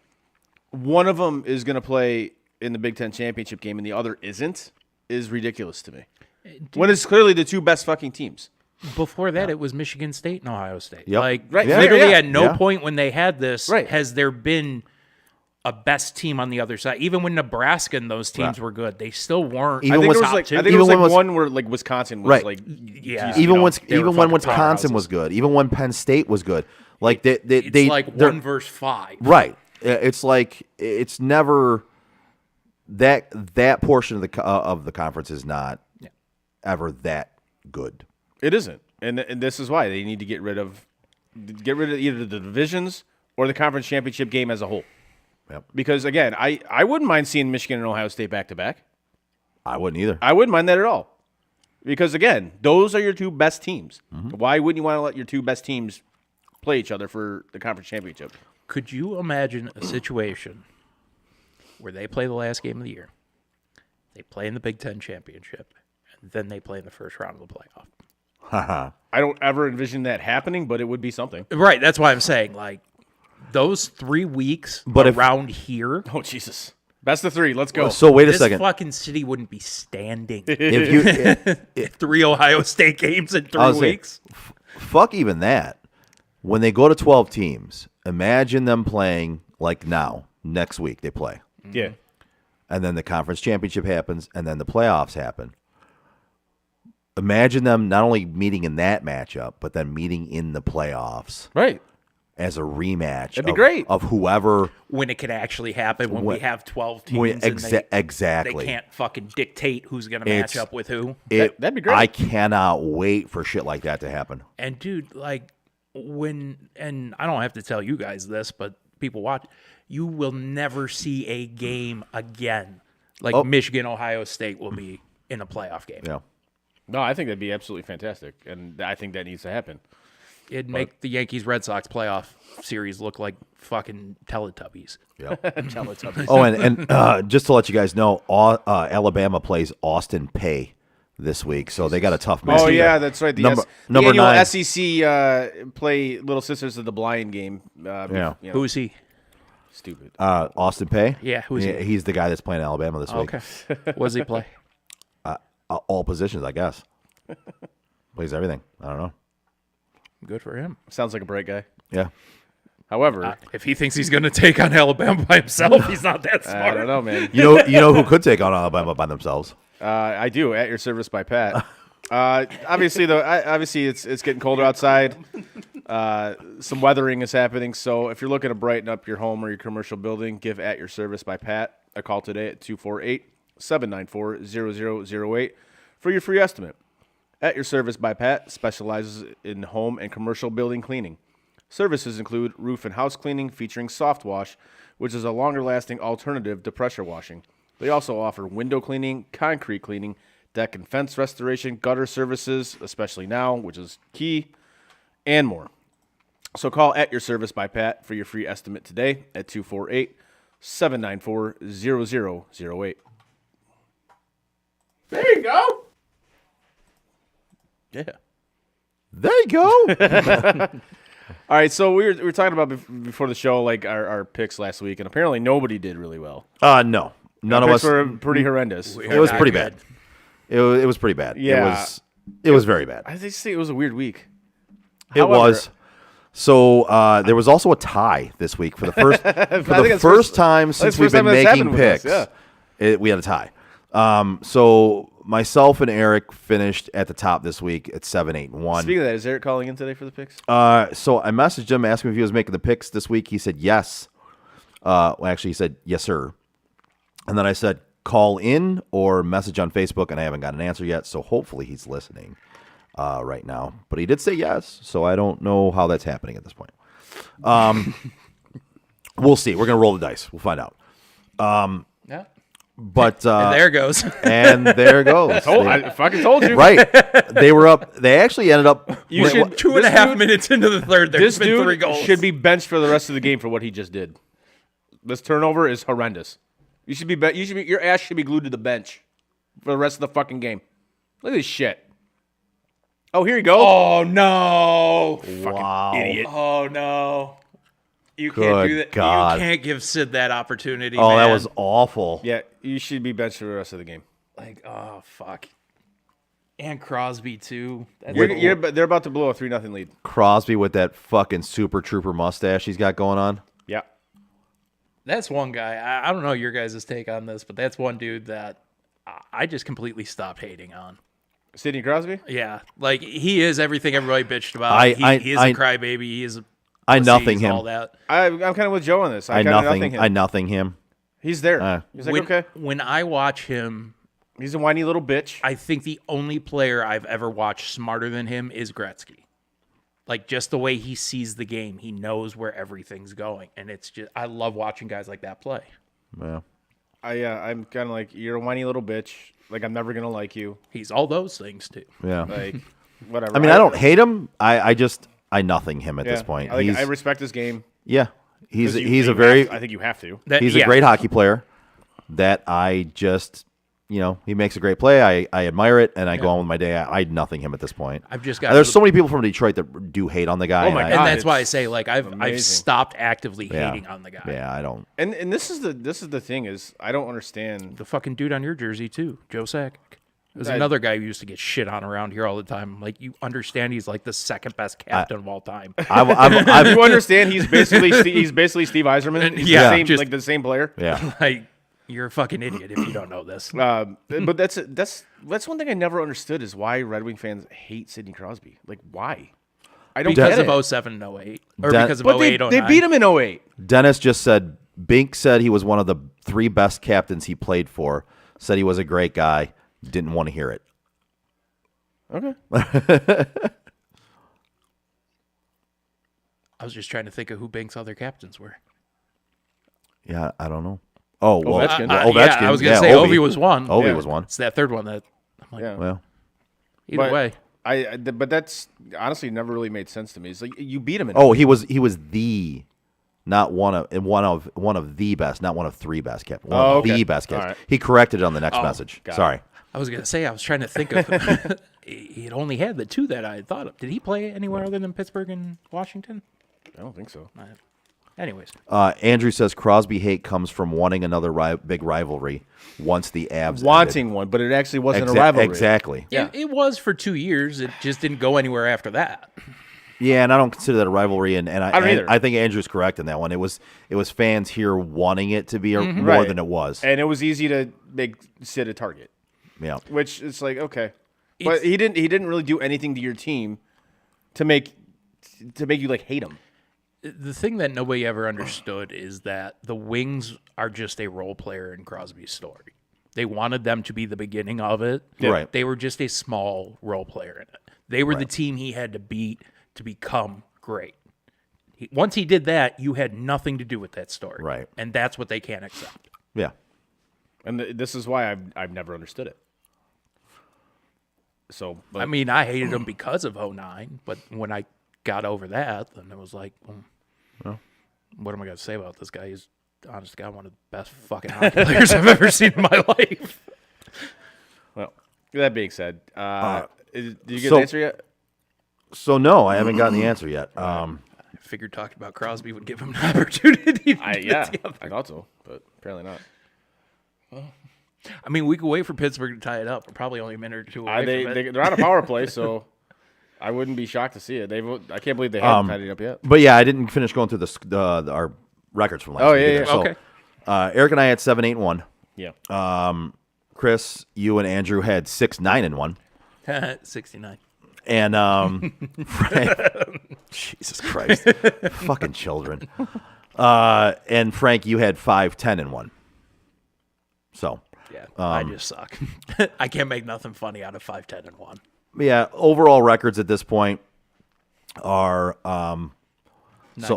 [SPEAKER 9] one of them is going to play in the Big Ten championship game and the other isn't is ridiculous to me. When it's clearly the 2 best fucking teams.
[SPEAKER 11] Before that, it was Michigan State and Ohio State.
[SPEAKER 10] Yep.
[SPEAKER 11] Like,
[SPEAKER 9] Right.
[SPEAKER 11] literally
[SPEAKER 9] Yeah.
[SPEAKER 11] at no
[SPEAKER 10] Yeah.
[SPEAKER 11] point when they had this
[SPEAKER 9] Right.
[SPEAKER 11] has there been a best team on the other side. Even when Nebraska and those teams were good, they still weren't.
[SPEAKER 10] Even
[SPEAKER 9] I think
[SPEAKER 10] was
[SPEAKER 9] there was
[SPEAKER 10] top
[SPEAKER 9] like
[SPEAKER 11] two.
[SPEAKER 9] I think
[SPEAKER 10] Even
[SPEAKER 9] it was
[SPEAKER 10] when
[SPEAKER 9] like
[SPEAKER 10] was-
[SPEAKER 9] one where like Wisconsin was
[SPEAKER 10] Right.
[SPEAKER 9] like
[SPEAKER 11] Yeah.
[SPEAKER 9] geez, you know,
[SPEAKER 11] they were
[SPEAKER 10] when
[SPEAKER 11] fucking
[SPEAKER 10] Wisconsin
[SPEAKER 11] powerhouses.
[SPEAKER 10] was good, even when Penn State was good, like
[SPEAKER 11] It's
[SPEAKER 10] they
[SPEAKER 11] like
[SPEAKER 10] they're-
[SPEAKER 11] 1 versus 5.
[SPEAKER 10] right. It's like it's never that portion of the conference is not ever that good.
[SPEAKER 9] It isn't, and this is why they need to get rid of either the divisions or the conference championship game as a whole.
[SPEAKER 10] Yep.
[SPEAKER 9] Because again, I wouldn't mind seeing Michigan and Ohio State back to back.
[SPEAKER 10] I wouldn't either.
[SPEAKER 9] I wouldn't mind that at all. Because again, those are your two best teams. Why wouldn't you want to let your two best teams play each other for the conference championship?
[SPEAKER 11] Could you imagine a situation where they play the last game of the year, they play in the Big Ten championship, and then they play in the first round of the playoff?
[SPEAKER 9] I don't ever envision that happening, but it would be something.
[SPEAKER 11] Right, that's why I'm saying, like, those 3 weeks
[SPEAKER 10] But if-
[SPEAKER 11] around here,
[SPEAKER 9] Oh Jesus! Best of three. Let's go.
[SPEAKER 10] So wait a
[SPEAKER 11] this
[SPEAKER 10] second.
[SPEAKER 11] fucking city wouldn't be standing.
[SPEAKER 10] If you
[SPEAKER 11] 3 Ohio State games in 3
[SPEAKER 10] I was saying,
[SPEAKER 11] weeks.
[SPEAKER 10] fuck even that. When they go to 12 teams, imagine them playing like now. Next week they play,
[SPEAKER 9] Yeah.
[SPEAKER 10] and then the conference championship happens, and then the playoffs happen. Imagine them not only meeting in that matchup, but then meeting in the playoffs
[SPEAKER 9] Right.
[SPEAKER 10] as a rematch.
[SPEAKER 9] That'd be
[SPEAKER 10] of,
[SPEAKER 9] great.
[SPEAKER 10] of whoever.
[SPEAKER 11] When it could actually happen, when we have 12 teams,
[SPEAKER 10] when-
[SPEAKER 11] and
[SPEAKER 10] exactly.
[SPEAKER 11] they can't fucking dictate who's going to match
[SPEAKER 10] It's-
[SPEAKER 11] up with who.
[SPEAKER 9] That'd be great.
[SPEAKER 10] I cannot wait for shit like that to happen.
[SPEAKER 11] And dude, like and I don't have to tell you guys this, but people watch, you will never see a game again. Like Michigan, Ohio State will be in a playoff game.
[SPEAKER 10] Yeah.
[SPEAKER 9] No, I think that'd be absolutely fantastic, and I think that needs to happen.
[SPEAKER 11] It'd make the Yankees Red Sox playoff series look like fucking Teletubbies.
[SPEAKER 10] Yeah.
[SPEAKER 9] Teletubbies.
[SPEAKER 10] Oh, and just to let you guys know, Alabama plays Austin Pay this week, so they got a tough match.
[SPEAKER 9] Oh yeah, that's right. The
[SPEAKER 10] Number
[SPEAKER 9] annual
[SPEAKER 10] 9.
[SPEAKER 9] SEC play Little Sisters of the Blind game.
[SPEAKER 10] Yeah.
[SPEAKER 9] you know,
[SPEAKER 11] Who's he?
[SPEAKER 9] stupid.
[SPEAKER 10] Austin Pay.
[SPEAKER 11] Yeah, who's he?
[SPEAKER 10] He's the guy that's playing Alabama this week.
[SPEAKER 11] Okay. What does he play?
[SPEAKER 10] All positions, I guess. Plays everything. I don't know.
[SPEAKER 11] Good for him.
[SPEAKER 9] Sounds like a bright guy.
[SPEAKER 10] Yeah.
[SPEAKER 9] However,
[SPEAKER 11] If he thinks he's going to take on Alabama by himself, he's not that smart.
[SPEAKER 9] I don't know, man.
[SPEAKER 10] You know who could take on Alabama by themselves?
[SPEAKER 9] I do. At your service by Pat. Obviously, though, it's getting colder outside. Some weathering is happening. So if you're looking to brighten up your home or your commercial building, give At Your Service by Pat a call today at 248-794-0008 for your free estimate. At Your Service by Pat specializes in home and commercial building cleaning. Services include roof and house cleaning featuring soft wash, which is a longer-lasting alternative to pressure washing. They also offer window cleaning, concrete cleaning, deck and fence restoration, gutter services, especially now, which is key, and more. So call At Your Service by Pat for your free estimate today at 248-794-0008. There you go. Yeah.
[SPEAKER 10] There you go.
[SPEAKER 9] All right, so we were talking about before the show, like our picks last week, and apparently nobody did really well.
[SPEAKER 10] No. None of
[SPEAKER 9] Picks
[SPEAKER 10] us.
[SPEAKER 9] were pretty horrendous.
[SPEAKER 10] It was pretty bad. It was pretty bad.
[SPEAKER 9] Yeah.
[SPEAKER 10] It was very bad.
[SPEAKER 9] I just think it was a weird week.
[SPEAKER 10] It was. So there was also a tie this week for the first first time since we've been making picks. We had a tie. So myself and Eric finished at the top this week at 7-8-1.
[SPEAKER 9] Speaking of that, is Eric calling in today for the picks?
[SPEAKER 10] So I messaged him, asked him if he was making the picks this week. He said yes. Well, actually, he said yes, sir. And then I said call in or message on Facebook, and I haven't got an answer yet. So hopefully he's listening right now. But he did say yes, so I don't know how that's happening at this point. We'll see. We're gonna roll the dice. We'll find out.
[SPEAKER 11] Yeah.
[SPEAKER 10] But
[SPEAKER 11] And there goes.
[SPEAKER 10] and there goes.
[SPEAKER 9] I fucking told you.
[SPEAKER 10] Right. They were up. They actually ended up.
[SPEAKER 9] You should
[SPEAKER 11] 2.5 minutes into the third, there's
[SPEAKER 9] This
[SPEAKER 11] been 3
[SPEAKER 9] dude
[SPEAKER 11] goals.
[SPEAKER 9] should be benched for the rest of the game for what he just did. This turnover is horrendous. You should be. Your ass should be glued to the bench for the rest of the fucking game. Look at this shit. Oh, here you go.
[SPEAKER 11] Oh no!
[SPEAKER 10] Wow.
[SPEAKER 9] Idiot.
[SPEAKER 11] Oh no! You
[SPEAKER 10] Good
[SPEAKER 11] can't do that.
[SPEAKER 10] God.
[SPEAKER 11] You can't give Sid that opportunity.
[SPEAKER 10] Oh, that
[SPEAKER 11] man.
[SPEAKER 10] was awful.
[SPEAKER 9] Yeah, you should be benched for the rest of the game.
[SPEAKER 11] like, oh fuck. And Crosby too.
[SPEAKER 9] They're about to blow a 3-0 lead.
[SPEAKER 10] Crosby with that fucking Super Trooper mustache he's got going on.
[SPEAKER 9] Yeah.
[SPEAKER 11] That's one guy. I don't know your guys' take on this, but that's one dude that I just completely stopped hating on.
[SPEAKER 9] Sidney Crosby?
[SPEAKER 11] Yeah, like he is everything everybody bitched about. He is a crybaby. He is.
[SPEAKER 10] I nothing him.
[SPEAKER 11] All that.
[SPEAKER 9] I'm kind of with Joe on this.
[SPEAKER 10] I nothing him.
[SPEAKER 9] He's there. He's like, okay.
[SPEAKER 11] When I watch him,
[SPEAKER 9] he's a whiny little bitch.
[SPEAKER 11] I think the only player I've ever watched smarter than him is Gretzky. Like, just the way he sees the game. He knows where everything's going. And it's just, I love watching guys like that play.
[SPEAKER 10] Yeah.
[SPEAKER 9] I'm kind of like, you're a whiny little bitch. Like, I'm never going to like you.
[SPEAKER 11] He's all those things, too.
[SPEAKER 10] Yeah.
[SPEAKER 9] Like, whatever.
[SPEAKER 10] I mean, I don't hate him. I nothing him at this point.
[SPEAKER 9] I respect his game.
[SPEAKER 10] Yeah. He's a
[SPEAKER 9] very. I think you have to.
[SPEAKER 10] He's a great hockey player that I just, he makes a great play. I admire it, and I go on with my day. I nothing him at this point.
[SPEAKER 11] I've just got.
[SPEAKER 10] There's so many people from Detroit that do hate on the guy.
[SPEAKER 9] Oh my God.
[SPEAKER 11] And that's why I say, like, I've stopped actively hating on the guy.
[SPEAKER 10] Yeah, I don't.
[SPEAKER 9] And this is the thing is I don't understand
[SPEAKER 11] the fucking dude on your jersey too, Joe Sakic. There's another guy who used to get shit on around here all the time. Like, you understand he's like the second best captain of all time.
[SPEAKER 9] You understand he's basically Steve Yzerman. He's the same player.
[SPEAKER 10] Yeah.
[SPEAKER 11] Like, you're a fucking idiot if you don't know this.
[SPEAKER 9] But that's one thing I never understood is why Red Wing fans hate Sidney Crosby. Like, why? I don't
[SPEAKER 11] because
[SPEAKER 9] get it.
[SPEAKER 11] of 07 and 08. Or because of 08, 09.
[SPEAKER 9] They beat him in 08.
[SPEAKER 10] Dennis just said, Bink said he was one of the 3 best captains he played for. Said he was a great guy. Didn't want to hear it.
[SPEAKER 9] Okay.
[SPEAKER 11] I was just trying to think of who Bink's other captains were.
[SPEAKER 10] Yeah, I don't know. Oh, well,
[SPEAKER 9] Ovechkin.
[SPEAKER 10] Ovechkin.
[SPEAKER 11] Yeah, I was going to say Ovi was one.
[SPEAKER 10] Ovi was one.
[SPEAKER 11] It's that third one that I'm like,
[SPEAKER 10] Well,
[SPEAKER 11] either way.
[SPEAKER 9] But that's honestly never really made sense to me. It's like you beat him.
[SPEAKER 10] He was the, not one of the best, not one of 3 best captains. One of the best captains.
[SPEAKER 9] Right.
[SPEAKER 10] He corrected it on the next message. Sorry.
[SPEAKER 11] I was going to say, I was trying to think of. He had only had the 2 that I had thought of. Did he play anywhere other than Pittsburgh and Washington?
[SPEAKER 9] I don't think so.
[SPEAKER 11] Anyways.
[SPEAKER 10] Andrew says Crosby hate comes from wanting another big rivalry once the Avs
[SPEAKER 9] wanting
[SPEAKER 10] ended.
[SPEAKER 9] one, but it actually wasn't a rivalry.
[SPEAKER 10] Exactly.
[SPEAKER 11] Yeah. It was for 2 years. It just didn't go anywhere after that.
[SPEAKER 10] Yeah, and I don't consider that a rivalry, and
[SPEAKER 9] I don't either.
[SPEAKER 10] I think Andrew's correct in that one. It was fans here wanting it to be more than it was,
[SPEAKER 9] and it was easy to make Sid a target.
[SPEAKER 10] Yeah,
[SPEAKER 9] which it's like okay, but he didn't really do anything to your team to make you like hate him.
[SPEAKER 11] The thing that nobody ever understood is that the Wings are just a role player in Crosby's story. They wanted them to be the beginning of it.
[SPEAKER 10] Yeah. Right.
[SPEAKER 11] They were just a small role player in it. They were the team he had to beat to become great. Once he did that, you had nothing to do with that story.
[SPEAKER 10] Right.
[SPEAKER 11] And that's what they can't accept.
[SPEAKER 10] Yeah.
[SPEAKER 9] And this is why I've never understood it. So,
[SPEAKER 11] I mean, I hated him because of 09, but when I got over that, then it was like, what am I going to say about this guy? He's, honest to God, one of the best fucking hockey players I've ever seen in my life.
[SPEAKER 9] Well, that being said, did you get the answer yet?
[SPEAKER 10] So, no, I haven't gotten the answer yet.
[SPEAKER 11] I figured talking about Crosby would give him an opportunity.
[SPEAKER 9] I thought so, but apparently not.
[SPEAKER 11] I mean, we could wait for Pittsburgh to tie it up. We're probably only a minute or 2 away from it.
[SPEAKER 9] They're on a power play, so I wouldn't be shocked to see it. I can't believe they haven't tied it up yet.
[SPEAKER 10] But yeah, I didn't finish going through our records from last week.
[SPEAKER 9] Yeah.
[SPEAKER 10] So,
[SPEAKER 11] okay.
[SPEAKER 10] Eric and I had 7-8-1.
[SPEAKER 9] Yeah.
[SPEAKER 10] Chris, you and Andrew had 6-9-1.
[SPEAKER 11] 69.
[SPEAKER 10] And Frank, Jesus Christ, fucking children. And Frank, you had 5-10-1. So.
[SPEAKER 11] Yeah, I just suck. I can't make nothing funny out of 5-10-1.
[SPEAKER 10] Yeah, overall records at this point are
[SPEAKER 11] not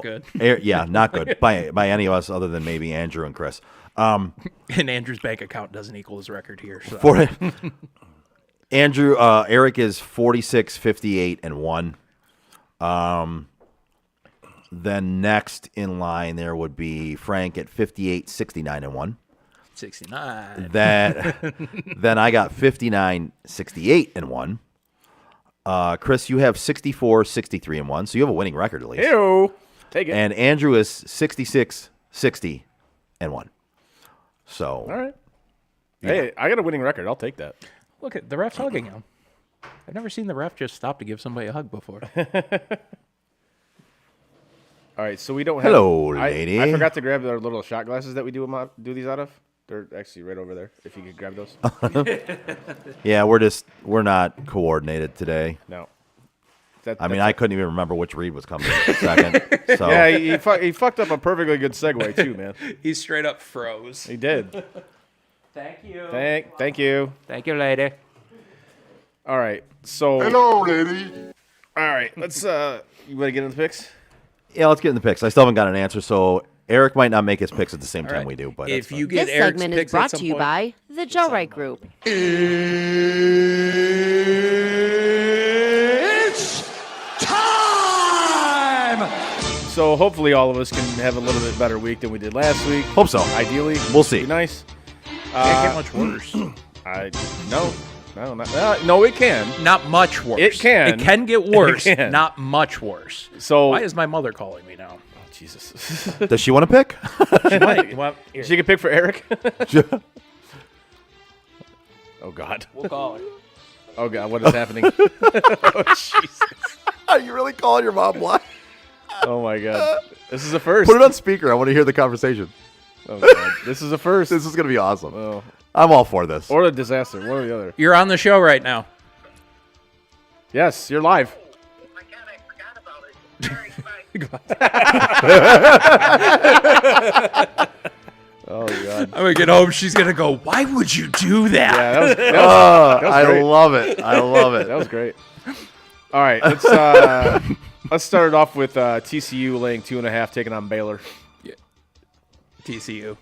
[SPEAKER 11] good.
[SPEAKER 10] Not good by any of us other than maybe Andrew and Chris.
[SPEAKER 11] And Andrew's bank account doesn't equal his record here. So.
[SPEAKER 10] Eric is 46-58-1. Then next in line there would be Frank at 58-69-1.
[SPEAKER 11] 69.
[SPEAKER 10] Then I got 59-68-1. Chris, you have 64-63-1, so you have a winning record at least.
[SPEAKER 9] Ew. Take it.
[SPEAKER 10] And Andrew is 66-60-1. So.
[SPEAKER 9] All right. Hey, I got a winning record. I'll take that.
[SPEAKER 11] Look at the ref's hugging him. I've never seen the ref just stop to give somebody a hug before.
[SPEAKER 9] All right, so we don't have.
[SPEAKER 10] Hello, lady.
[SPEAKER 9] I forgot to grab our little shot glasses that we do these out of. They're actually right over there. If you could grab those.
[SPEAKER 10] Yeah, we're not coordinated today.
[SPEAKER 9] No.
[SPEAKER 10] I mean, I couldn't even remember which read was coming in a second. So.
[SPEAKER 9] Yeah, he fucked up a perfectly good segue too, man.
[SPEAKER 11] He straight up froze.
[SPEAKER 9] He did.
[SPEAKER 11] Thank you.
[SPEAKER 9] Thank you.
[SPEAKER 11] Thank you, lady.
[SPEAKER 9] All right, so.
[SPEAKER 7] Hello, lady.
[SPEAKER 9] All right, let's. You want to get into the picks?
[SPEAKER 10] Yeah, let's get in the picks. I still haven't got an answer, so Eric might not make his picks at the same time we do. But
[SPEAKER 11] if you get
[SPEAKER 1] This
[SPEAKER 11] Eric's
[SPEAKER 1] segment is
[SPEAKER 11] picks at
[SPEAKER 1] brought
[SPEAKER 11] some
[SPEAKER 1] to you
[SPEAKER 11] point-
[SPEAKER 1] by the Joe Wright Group.
[SPEAKER 7] It's time!
[SPEAKER 9] So hopefully all of us can have a little bit better week than we did last week.
[SPEAKER 10] Hope so.
[SPEAKER 9] Ideally,
[SPEAKER 10] We'll see.
[SPEAKER 9] Be nice.
[SPEAKER 11] Can't get much worse.
[SPEAKER 9] No, it can.
[SPEAKER 11] Not much worse.
[SPEAKER 9] It can.
[SPEAKER 11] It can get worse.
[SPEAKER 9] It can.
[SPEAKER 11] Not much worse.
[SPEAKER 9] So
[SPEAKER 11] Why is my mother calling me now?
[SPEAKER 9] Jesus.
[SPEAKER 10] Does she want to pick?
[SPEAKER 11] Well, here.
[SPEAKER 9] She can pick for Eric. Oh God.
[SPEAKER 11] We'll call her.
[SPEAKER 9] Oh God, what is happening? Oh Jesus.
[SPEAKER 10] Are you really calling your mom blind?
[SPEAKER 9] Oh my God. This is a first.
[SPEAKER 10] Put it on speaker. I want to hear the conversation.
[SPEAKER 9] Oh God. This is a first.
[SPEAKER 10] This is going to be awesome.
[SPEAKER 9] Oh.
[SPEAKER 10] I'm all for this.
[SPEAKER 9] Or a disaster. One or the other.
[SPEAKER 11] You're on the show right now.
[SPEAKER 9] Yes, you're live. Oh God.
[SPEAKER 11] I'm gonna get home. She's gonna go. Why would you do that?
[SPEAKER 9] Yeah, that was
[SPEAKER 10] I
[SPEAKER 9] great.
[SPEAKER 10] love it. I love it.
[SPEAKER 9] That was great. All right, let's start it off with TCU laying 2.5, taking on Baylor.
[SPEAKER 11] TCU.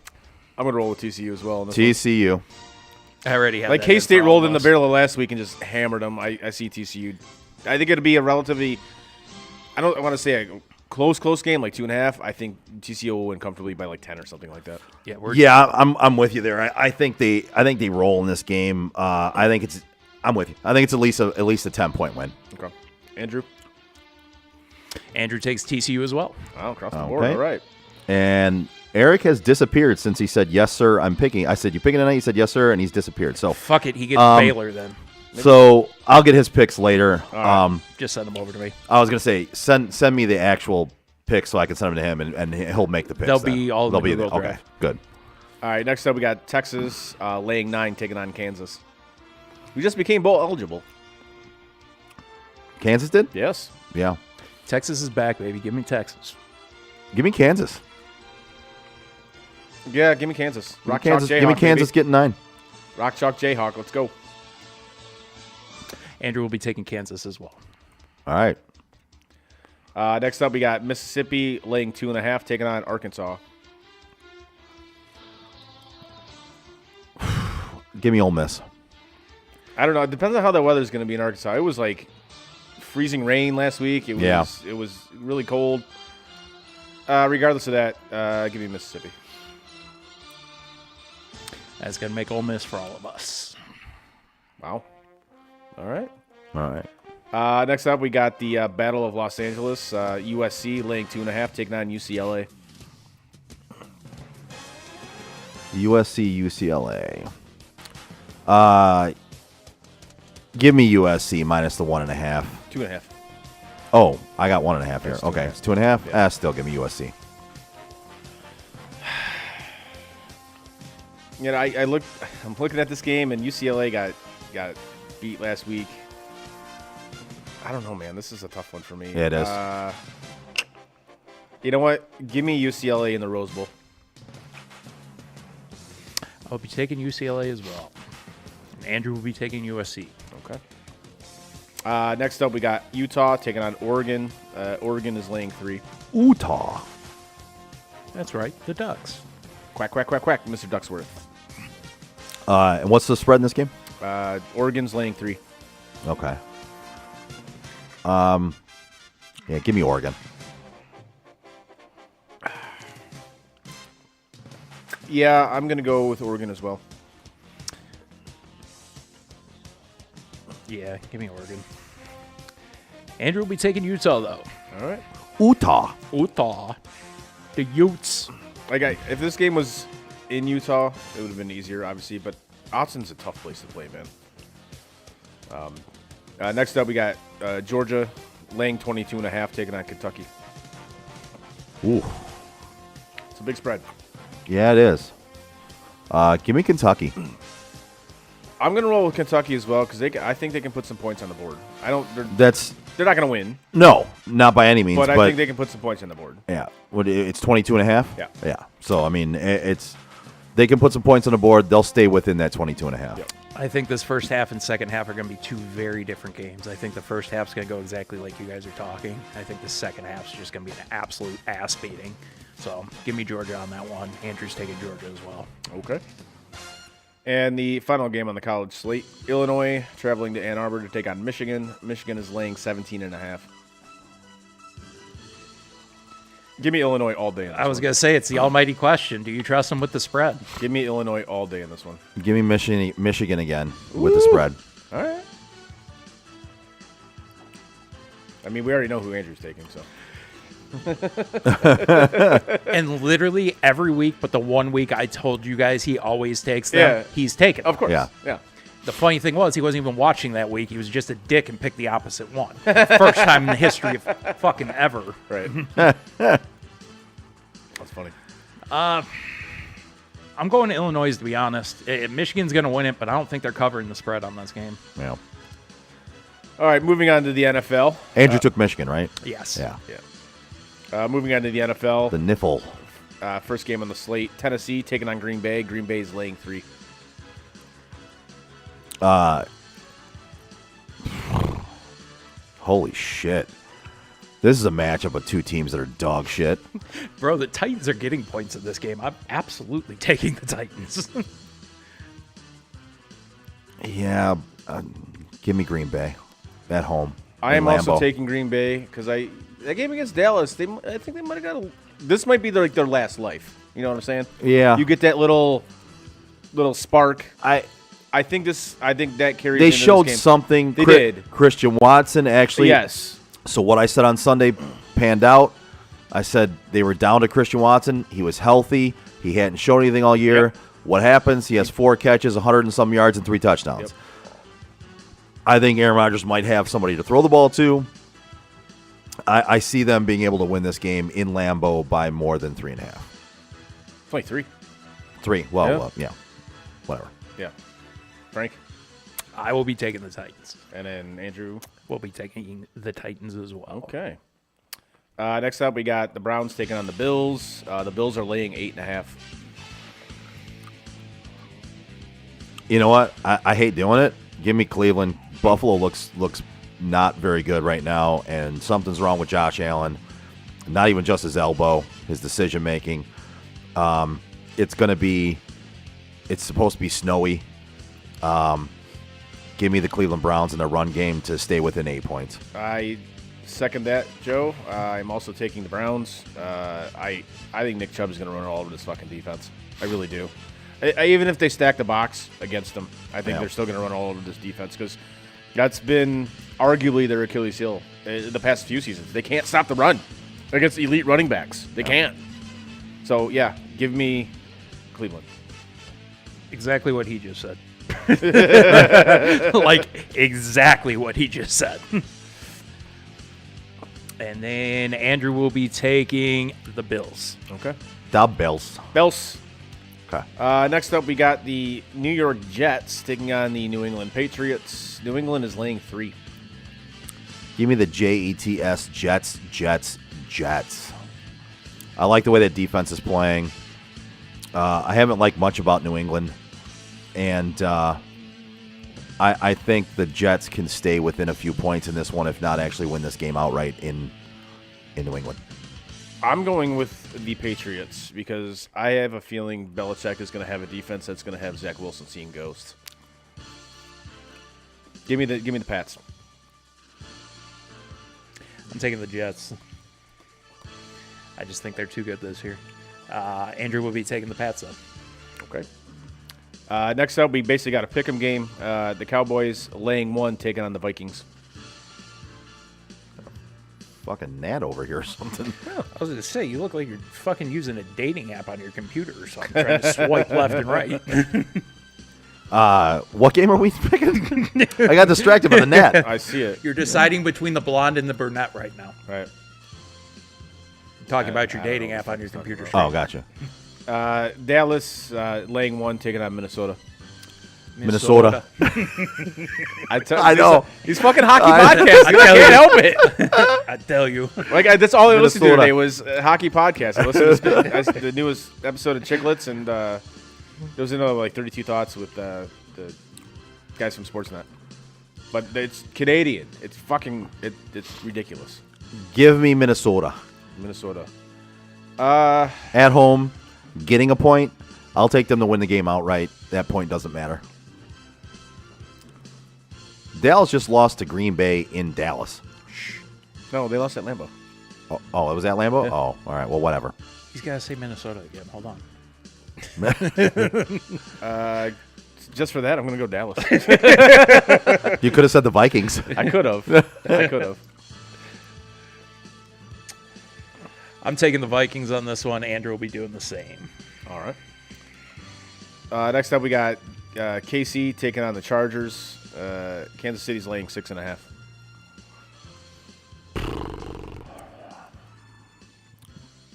[SPEAKER 9] I'm gonna roll with TCU as well. In this one.
[SPEAKER 10] TCU.
[SPEAKER 11] I already have
[SPEAKER 9] Like
[SPEAKER 11] that
[SPEAKER 9] K-State
[SPEAKER 11] in
[SPEAKER 9] rolled
[SPEAKER 11] front
[SPEAKER 9] in
[SPEAKER 11] of
[SPEAKER 9] the
[SPEAKER 11] us.
[SPEAKER 9] barrel last week and just hammered them. I see TCU. I think it'll be a relatively. I want to say a close game, like 2.5. I think TCU will win comfortably by like 10 or something like that.
[SPEAKER 11] Yeah,
[SPEAKER 10] I'm with you there. I think they roll in this game. I'm with you. I think it's at least a 10-point win.
[SPEAKER 9] Okay, Andrew.
[SPEAKER 11] Andrew takes TCU as well.
[SPEAKER 9] Wow, across the board.
[SPEAKER 10] Okay.
[SPEAKER 9] All right.
[SPEAKER 10] And Eric has disappeared since he said, yes, sir, I'm picking. I said, you picking tonight? He said, yes, sir, and he's disappeared. So
[SPEAKER 11] Fuck it, he gets Baylor then.
[SPEAKER 10] So I'll get his picks later.
[SPEAKER 9] right.
[SPEAKER 11] Just send them over to me.
[SPEAKER 10] I was going to say, send me the actual picks so I can send them to him, and he'll make the picks.
[SPEAKER 11] They'll
[SPEAKER 10] then.
[SPEAKER 11] be all in
[SPEAKER 10] They'll
[SPEAKER 11] the
[SPEAKER 10] be
[SPEAKER 11] Google
[SPEAKER 10] okay,
[SPEAKER 11] Drive.
[SPEAKER 10] good.
[SPEAKER 9] All right. Next up, we got Texas laying 9, taking on Kansas. We just became bowl eligible.
[SPEAKER 10] Kansas did?
[SPEAKER 9] Yes.
[SPEAKER 10] Yeah.
[SPEAKER 11] Texas is back, baby. Give me Texas.
[SPEAKER 10] Give me Kansas.
[SPEAKER 9] Yeah, give me Kansas. Rock
[SPEAKER 10] Kansas.
[SPEAKER 9] Chalk
[SPEAKER 10] Give me
[SPEAKER 9] Jayhawk,
[SPEAKER 10] Kansas
[SPEAKER 9] baby.
[SPEAKER 10] getting 9.
[SPEAKER 9] Rock Chalk Jayhawk. Let's go.
[SPEAKER 11] Andrew will be taking Kansas as well.
[SPEAKER 10] All right.
[SPEAKER 9] Next up, we got Mississippi laying 2.5, taking on Arkansas.
[SPEAKER 10] Give me Ole Miss.
[SPEAKER 9] I don't know. It depends on how the weather's going to be in Arkansas. It was like freezing rain last week. It was really cold. Regardless of that, give me Mississippi.
[SPEAKER 11] That's going to make Ole Miss for all of us.
[SPEAKER 9] Wow. All right.
[SPEAKER 10] All right.
[SPEAKER 9] Next up, we got the Battle of Los Angeles. USC laying 2.5, taking on UCLA.
[SPEAKER 10] USC, UCLA. Give me USC minus the 1.5.
[SPEAKER 9] 2.5.
[SPEAKER 10] Oh, I got 1.5 here.
[SPEAKER 9] It's
[SPEAKER 10] Okay,
[SPEAKER 9] 2.5.
[SPEAKER 10] it's 2.5.
[SPEAKER 9] Yeah.
[SPEAKER 10] Still give me USC.
[SPEAKER 9] You know, I'm looking at this game, and UCLA got beat last week. I don't know, man. This is a tough one for me.
[SPEAKER 10] Yeah, it is.
[SPEAKER 9] You know what? Give me UCLA in the Rose Bowl.
[SPEAKER 11] I'll be taking UCLA as well. And Andrew will be taking USC.
[SPEAKER 9] Okay. Next up, we got Utah taking on Oregon. Oregon is laying 3.
[SPEAKER 10] Utah.
[SPEAKER 11] That's right, the Ducks.
[SPEAKER 9] Quack, quack, quack, quack, Mr. Ducksworth.
[SPEAKER 10] And what's the spread in this game?
[SPEAKER 9] Oregon's laying 3.
[SPEAKER 10] Okay. Yeah, give me Oregon.
[SPEAKER 9] Yeah, I'm going to go with Oregon as well.
[SPEAKER 11] Yeah, give me Oregon. Andrew will be taking Utah, though.
[SPEAKER 9] All right.
[SPEAKER 10] Utah.
[SPEAKER 11] Utah. The Utes.
[SPEAKER 9] If this game was in Utah, it would have been easier, obviously. But Austin's a tough place to play, man. Next up, we got Georgia laying 22.5, taking on Kentucky.
[SPEAKER 10] Ooh.
[SPEAKER 9] It's a big spread.
[SPEAKER 10] Yeah, it is. Give me Kentucky.
[SPEAKER 9] I'm going to roll with Kentucky as well because I think they can put some points on the board. They're not going to win.
[SPEAKER 10] No, not by any means.
[SPEAKER 9] But I think they can put some points on the board.
[SPEAKER 10] Yeah. It's 22.5?
[SPEAKER 9] Yeah.
[SPEAKER 10] Yeah. So, I mean, they can put some points on the board. They'll stay within that 22.5.
[SPEAKER 9] Yep.
[SPEAKER 11] I think this first half and second half are going to be two very different games. I think the first half's going to go exactly like you guys are talking. I think the second half's just going to be an absolute ass beating. So give me Georgia on that one. Andrew's taking Georgia as well.
[SPEAKER 9] Okay. And the final game on the college slate, Illinois traveling to Ann Arbor to take on Michigan. Michigan is laying 17.5. Give me Illinois all day.
[SPEAKER 11] I was going to say, it's the almighty question. Do you trust them with the spread?
[SPEAKER 9] Give me Illinois all day in this one.
[SPEAKER 10] Give me Michigan again with the spread.
[SPEAKER 9] All right. I mean, we already know who Andrew's taking, so.
[SPEAKER 11] And literally every week, but the 1 week I told you guys he always takes them, he's taken them.
[SPEAKER 9] Of course.
[SPEAKER 10] Yeah.
[SPEAKER 11] The funny thing was, he wasn't even watching that week. He was just a dick and picked the opposite one. First time in the history of fucking ever.
[SPEAKER 9] Right. That's funny.
[SPEAKER 11] I'm going to Illinois, to be honest. Michigan's going to win it, but I don't think they're covering the spread on this game.
[SPEAKER 10] Yeah.
[SPEAKER 9] All right, moving on to the NFL.
[SPEAKER 10] Andrew took Michigan, right?
[SPEAKER 11] Yes.
[SPEAKER 10] Yeah.
[SPEAKER 9] Moving on to the NFL.
[SPEAKER 10] The Niffle.
[SPEAKER 9] First game on the slate. Tennessee taking on Green Bay. Green Bay is laying 3.
[SPEAKER 10] Holy shit. This is a matchup of two teams that are dog shit.
[SPEAKER 11] Bro, the Titans are getting points in this game. I'm absolutely taking the Titans.
[SPEAKER 10] Yeah. Give me Green Bay at home.
[SPEAKER 9] I am
[SPEAKER 10] in
[SPEAKER 9] also
[SPEAKER 10] Lambeau.
[SPEAKER 9] taking Green Bay because that game against Dallas, I think they might have got this might be their last life. You know what I'm saying?
[SPEAKER 10] Yeah.
[SPEAKER 9] You get that little spark. I think that carries.
[SPEAKER 10] They
[SPEAKER 9] into
[SPEAKER 10] showed
[SPEAKER 9] this game.
[SPEAKER 10] something.
[SPEAKER 9] They did.
[SPEAKER 10] Christian Watson actually.
[SPEAKER 9] Yes.
[SPEAKER 10] So what I said on Sunday panned out. I said they were down to Christian Watson. He was healthy. He hadn't shown anything all year.
[SPEAKER 9] Yep.
[SPEAKER 10] What happens? He has 4 catches, 100 and some yards, and 3 touchdowns.
[SPEAKER 9] Yep.
[SPEAKER 10] I think Aaron Rodgers might have somebody to throw the ball to. I see them being able to win this game in Lambeau by more than 3.5.
[SPEAKER 9] It's only 3.
[SPEAKER 10] 3. Well, yeah. Whatever.
[SPEAKER 9] Yeah. Frank?
[SPEAKER 11] I will be taking the Titans.
[SPEAKER 9] And then Andrew?
[SPEAKER 11] Will be taking the Titans as well.
[SPEAKER 9] Okay. Next up, we got the Browns taking on the Bills. The Bills are laying 8.5.
[SPEAKER 10] You know what? I hate doing it. Give me Cleveland. Buffalo looks not very good right now, and something's wrong with Josh Allen. Not even just his elbow, his decision making. It's supposed to be snowy. Give me the Cleveland Browns in their run game to stay within 8 points.
[SPEAKER 9] I second that, Joe. I'm also taking the Browns. I think Nick Chubb is going to run all over this fucking defense. I really do. Even if they stack the box against them, I think they're still going to run all over this defense because that's been arguably their Achilles heel the past few seasons. They can't stop the run against elite running backs. They can't. So, yeah, give me Cleveland.
[SPEAKER 11] Exactly what he just said. Like, exactly what he just said. And then Andrew will be taking the Bills.
[SPEAKER 9] Okay.
[SPEAKER 10] The Bills.
[SPEAKER 9] Bills.
[SPEAKER 10] Okay.
[SPEAKER 9] Next up, we got the New York Jets taking on the New England Patriots. New England is laying 3.
[SPEAKER 10] Give me the Jets, Jets. I like the way that defense is playing. I haven't liked much about New England. And I think the Jets can stay within a few points in this one, if not actually win this game outright in New England.
[SPEAKER 9] I'm going with the Patriots because I have a feeling Belichick is going to have a defense that's going to have Zach Wilson seeing ghosts. Give me the Pats.
[SPEAKER 11] I'm taking the Jets. I just think they're too good this year. Andrew will be taking the Pats up.
[SPEAKER 9] Okay. Next up, we basically got a pick'em game. The Cowboys laying 1, taking on the Vikings.
[SPEAKER 10] Fucking Nat over here or something.
[SPEAKER 11] I was going to say, you look like you're fucking using a dating app on your computer or something, trying to swipe left and right.
[SPEAKER 10] What game are we picking? I got distracted by the net.
[SPEAKER 9] I see it.
[SPEAKER 11] You're deciding between the blonde and the brunette right now.
[SPEAKER 9] Right.
[SPEAKER 11] Talking about your dating app on your computer screen.
[SPEAKER 10] Oh, gotcha.
[SPEAKER 9] Dallas laying 1, taking on Minnesota.
[SPEAKER 10] Minnesota.
[SPEAKER 9] I
[SPEAKER 10] know.
[SPEAKER 9] These fucking hockey podcasts. I can't help it.
[SPEAKER 11] I tell you.
[SPEAKER 9] Like that's all I listened to
[SPEAKER 10] Minnesota.
[SPEAKER 9] today was hockey podcast. I listened to the newest episode of Chicklets, and there was another like 32 Thoughts with the guys from Sportsnet. But it's Canadian. It's fucking it's ridiculous.
[SPEAKER 10] Give me Minnesota.
[SPEAKER 9] Minnesota.
[SPEAKER 10] At home, getting a point. I'll take them to win the game outright. That point doesn't matter. Dallas just lost to Green Bay in Dallas.
[SPEAKER 9] No, they lost at Lambeau.
[SPEAKER 10] Oh, it was at Lambeau?
[SPEAKER 9] Yeah.
[SPEAKER 10] Oh, all right. Well, whatever.
[SPEAKER 11] He's got to say Minnesota again. Hold on.
[SPEAKER 9] Just for that, I'm going to go Dallas.
[SPEAKER 10] You could have said the Vikings.
[SPEAKER 9] I could have.
[SPEAKER 11] I'm taking the Vikings on this one. Andrew will be doing the same.
[SPEAKER 9] All right. Next up, we got KC taking on the Chargers. Kansas City's laying 6.5.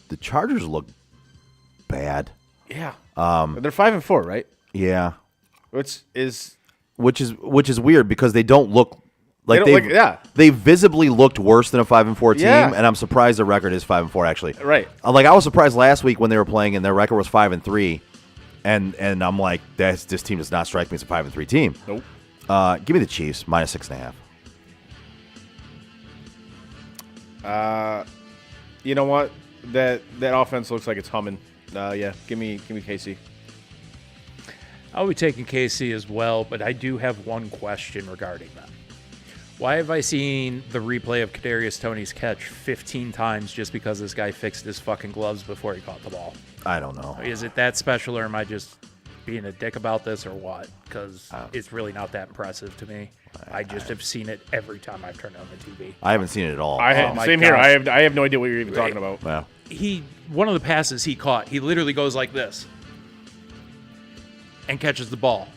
[SPEAKER 10] The Chargers look bad.
[SPEAKER 9] Yeah. They're 5-4, right?
[SPEAKER 10] Yeah.
[SPEAKER 9] Which is
[SPEAKER 10] weird because they don't look like
[SPEAKER 9] they
[SPEAKER 10] they visibly looked worse than a 5-4 team,
[SPEAKER 9] Yeah.
[SPEAKER 10] and I'm surprised their record is 5-4 actually.
[SPEAKER 9] Right.
[SPEAKER 10] Like I was surprised last week when they were playing and their record was 5-3, and I'm like, this team does not strike me as a 5-3 team.
[SPEAKER 9] Nope.
[SPEAKER 10] Give me the Chiefs minus 6.5.
[SPEAKER 9] You know what? That offense looks like it's humming. Yeah, give me KC.
[SPEAKER 11] I'll be taking KC as well, but I do have one question regarding them. Why have I seen the replay of Kadarius Toney's catch 15 times just because this guy fixed his fucking gloves before he caught the ball?
[SPEAKER 10] I don't know.
[SPEAKER 11] Is it that special, or am I just being a dick about this, or what? Because it's really not that impressive to me. I just have seen it every time I've turned on the TV.
[SPEAKER 10] I haven't seen it at all.
[SPEAKER 9] Same here. I have no idea what you're even talking about.
[SPEAKER 10] Wow.
[SPEAKER 11] One of the passes he caught, he literally goes like this and catches the ball.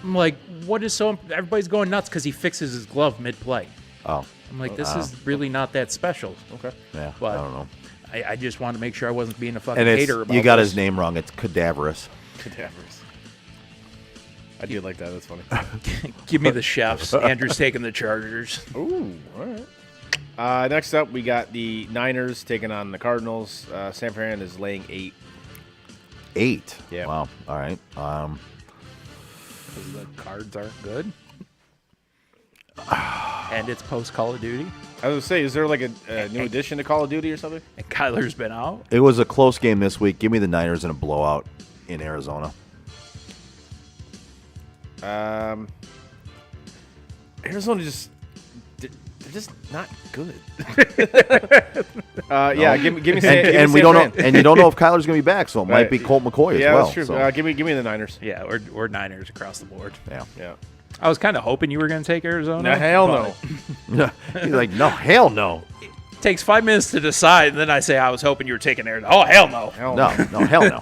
[SPEAKER 11] I'm like, what is so? Everybody's going nuts because he fixes his glove mid-play.
[SPEAKER 10] Oh.
[SPEAKER 11] I'm like, this is really not that special.
[SPEAKER 9] Okay.
[SPEAKER 10] Yeah.
[SPEAKER 11] But
[SPEAKER 10] I don't know.
[SPEAKER 11] I just wanted to make sure I wasn't being a fucking
[SPEAKER 10] And
[SPEAKER 11] hater about
[SPEAKER 10] you got
[SPEAKER 11] this.
[SPEAKER 10] his name wrong. It's Cadaverous.
[SPEAKER 9] Cadaverous. I did like that. That's funny.
[SPEAKER 11] Give me the chefs. Andrew's taking the Chargers.
[SPEAKER 9] Ooh, all right. Next up, we got the Niners taking on the Cardinals. San Fran is laying 8.
[SPEAKER 10] 8?
[SPEAKER 9] Yeah.
[SPEAKER 10] Wow. All right.
[SPEAKER 11] Because the cards aren't good. And it's post Call of Duty.
[SPEAKER 9] I was going to say, is there like a new addition to Call of Duty or something?
[SPEAKER 11] And Kyler's been out.
[SPEAKER 10] It was a close game this week. Give me the Niners in a blowout in Arizona.
[SPEAKER 9] Arizona they're just not good. Yeah, give me
[SPEAKER 10] and we don't know, and you don't know if Kyler's going to be back, so it might be Colt McCoy as
[SPEAKER 9] yeah,
[SPEAKER 10] well.
[SPEAKER 9] that's true.
[SPEAKER 10] So.
[SPEAKER 9] Give me the Niners.
[SPEAKER 11] Yeah, we're Niners across the board.
[SPEAKER 10] Yeah.
[SPEAKER 11] I was kind of hoping you were going to take Arizona.
[SPEAKER 9] No, hell no.
[SPEAKER 10] He's like, no, hell no.
[SPEAKER 11] It takes 5 minutes to decide, and then I say I was hoping you were taking Arizona. Oh, hell no.
[SPEAKER 10] No, hell no.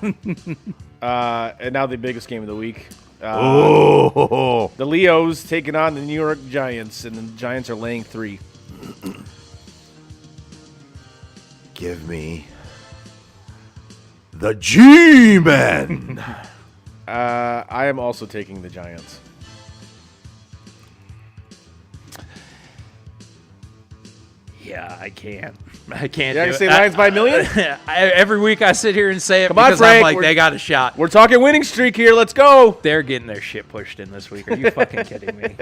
[SPEAKER 9] And now the biggest game of the week.
[SPEAKER 10] Oh.
[SPEAKER 9] The Leos taking on the New York Giants, and the Giants are laying 3.
[SPEAKER 10] Give me the G-Men.
[SPEAKER 9] I am also taking the Giants.
[SPEAKER 11] Yeah, I can't.
[SPEAKER 9] You can say Lions by a million?
[SPEAKER 11] Every week I sit here and say it
[SPEAKER 9] Come on,
[SPEAKER 11] because
[SPEAKER 9] Frank,
[SPEAKER 11] I'm like, they got a shot.
[SPEAKER 9] We're talking winning streak here. Let's go.
[SPEAKER 11] They're getting their shit pushed in this week. Are you fucking kidding me?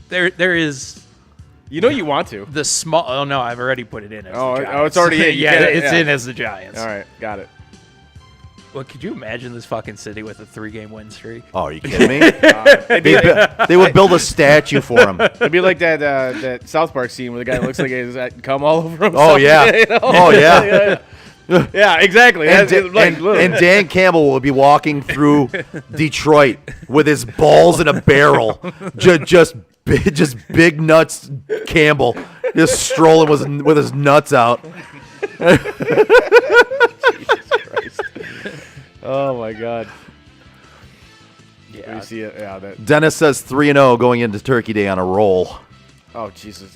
[SPEAKER 11] There is.
[SPEAKER 9] You know you want to.
[SPEAKER 11] The small. Oh no, I've already put it in. As the Giants.
[SPEAKER 9] It's already in.
[SPEAKER 11] Yeah, it's in as the Giants.
[SPEAKER 9] All right, got it.
[SPEAKER 11] Well, could you imagine this fucking city with a 3-game win streak?
[SPEAKER 10] Oh, are you kidding me? They would build a statue for him.
[SPEAKER 9] It'd be like that South Park scene where the guy looks like he's cum all over himself.
[SPEAKER 10] Oh, yeah.
[SPEAKER 9] You know?
[SPEAKER 10] Oh, yeah.
[SPEAKER 9] Yeah, exactly.
[SPEAKER 10] And Dan Campbell will be walking through Detroit with his balls in a barrel. Just big nuts Campbell. Just strolling with his nuts out.
[SPEAKER 9] Oh my God. You
[SPEAKER 11] God.
[SPEAKER 9] see it? Yeah. That.
[SPEAKER 10] Dennis says 3-0 going into Turkey Day on a roll.
[SPEAKER 9] Oh Jesus.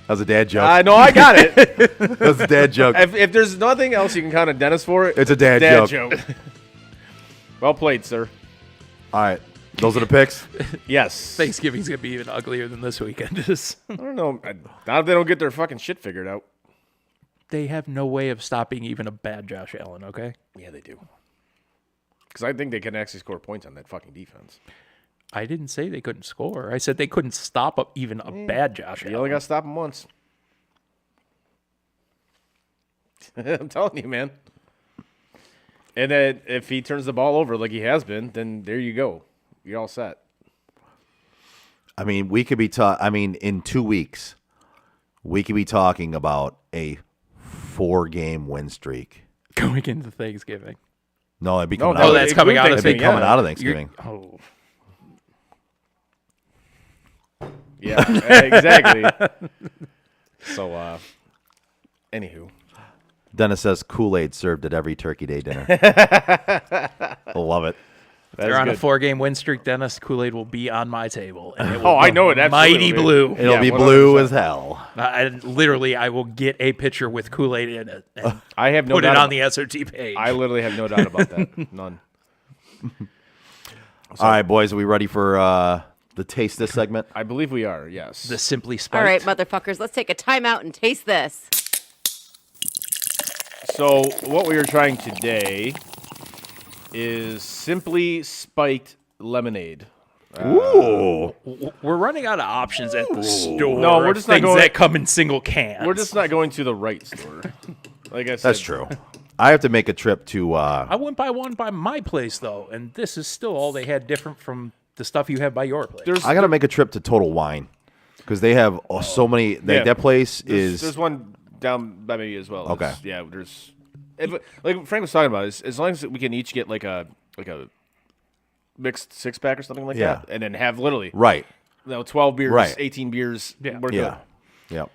[SPEAKER 10] That was a dad joke.
[SPEAKER 9] I know. I got it.
[SPEAKER 10] That was a dad joke.
[SPEAKER 9] If there's nothing else you can count on Dennis for,
[SPEAKER 10] It's a dad
[SPEAKER 9] joke. Well played, sir.
[SPEAKER 10] All right. Those are the picks.
[SPEAKER 9] Yes.
[SPEAKER 11] Thanksgiving's going to be even uglier than this weekend is.
[SPEAKER 9] I don't know. Not if they don't get their fucking shit figured out.
[SPEAKER 11] They have no way of stopping even a bad Josh Allen, okay?
[SPEAKER 9] Yeah, they do. Because I think they can actually score points on that fucking defense.
[SPEAKER 11] I didn't say they couldn't score. I said they couldn't stop even a bad Josh Allen.
[SPEAKER 9] You only got to stop him once. I'm telling you, man. And then if he turns the ball over like he has been, then there you go. You're all set.
[SPEAKER 10] I mean, we could be in 2 weeks, we could be talking about a 4-game win streak.
[SPEAKER 11] Going into Thanksgiving.
[SPEAKER 10] No, that'd be
[SPEAKER 9] No,
[SPEAKER 10] coming out.
[SPEAKER 11] that's coming out of
[SPEAKER 10] It'd be
[SPEAKER 11] Thanksgiving.
[SPEAKER 10] coming out of Thanksgiving.
[SPEAKER 11] Oh.
[SPEAKER 9] Yeah, exactly. So, anywho.
[SPEAKER 10] Dennis says Kool-Aid served at every Turkey Day dinner. I love it.
[SPEAKER 11] They're on a 4-game win streak, Dennis. Kool-Aid will be on my table. And it will
[SPEAKER 9] Oh, I
[SPEAKER 11] be
[SPEAKER 9] know it. Absolutely.
[SPEAKER 11] Mighty blue.
[SPEAKER 10] It'll
[SPEAKER 9] Yeah,
[SPEAKER 10] be
[SPEAKER 9] 100%.
[SPEAKER 10] blue as hell.
[SPEAKER 11] Literally, I will get a picture with Kool-Aid in it and
[SPEAKER 9] I have no
[SPEAKER 11] put
[SPEAKER 9] doubt
[SPEAKER 11] it on
[SPEAKER 9] about-
[SPEAKER 11] the SOT page.
[SPEAKER 9] I literally have no doubt about that. None.
[SPEAKER 10] All right, boys, are we ready for the Taste This segment?
[SPEAKER 9] I believe we are, yes.
[SPEAKER 11] The Simply Spiked.
[SPEAKER 1] All right, motherfuckers, let's take a timeout and taste this.
[SPEAKER 9] So what we are trying today is Simply Spiked Lemonade.
[SPEAKER 10] Ooh.
[SPEAKER 11] We're running out of options at the store.
[SPEAKER 9] No, we're
[SPEAKER 11] of
[SPEAKER 9] just not
[SPEAKER 11] things
[SPEAKER 9] going-
[SPEAKER 11] that come in single cans.
[SPEAKER 9] We're just not going to the right store. Like I said.
[SPEAKER 10] That's true. I have to make a trip to
[SPEAKER 11] I went by one by my place, though, and this is still all they had different from the stuff you have by your place.
[SPEAKER 10] I got to make a trip to Total Wine because they have so many.
[SPEAKER 9] Yeah.
[SPEAKER 10] That place
[SPEAKER 9] There's
[SPEAKER 10] is.
[SPEAKER 9] one down by me as well.
[SPEAKER 10] Okay.
[SPEAKER 9] Yeah, there's like Frank was talking about. As long as we can each get like a mixed 6-pack or something like
[SPEAKER 10] Yeah.
[SPEAKER 9] that, and then have literally
[SPEAKER 10] Right.
[SPEAKER 9] 12 beers,
[SPEAKER 10] Right.
[SPEAKER 9] 18 beers.
[SPEAKER 11] Yeah.
[SPEAKER 9] We're
[SPEAKER 10] Yeah.
[SPEAKER 9] good.
[SPEAKER 10] Yep.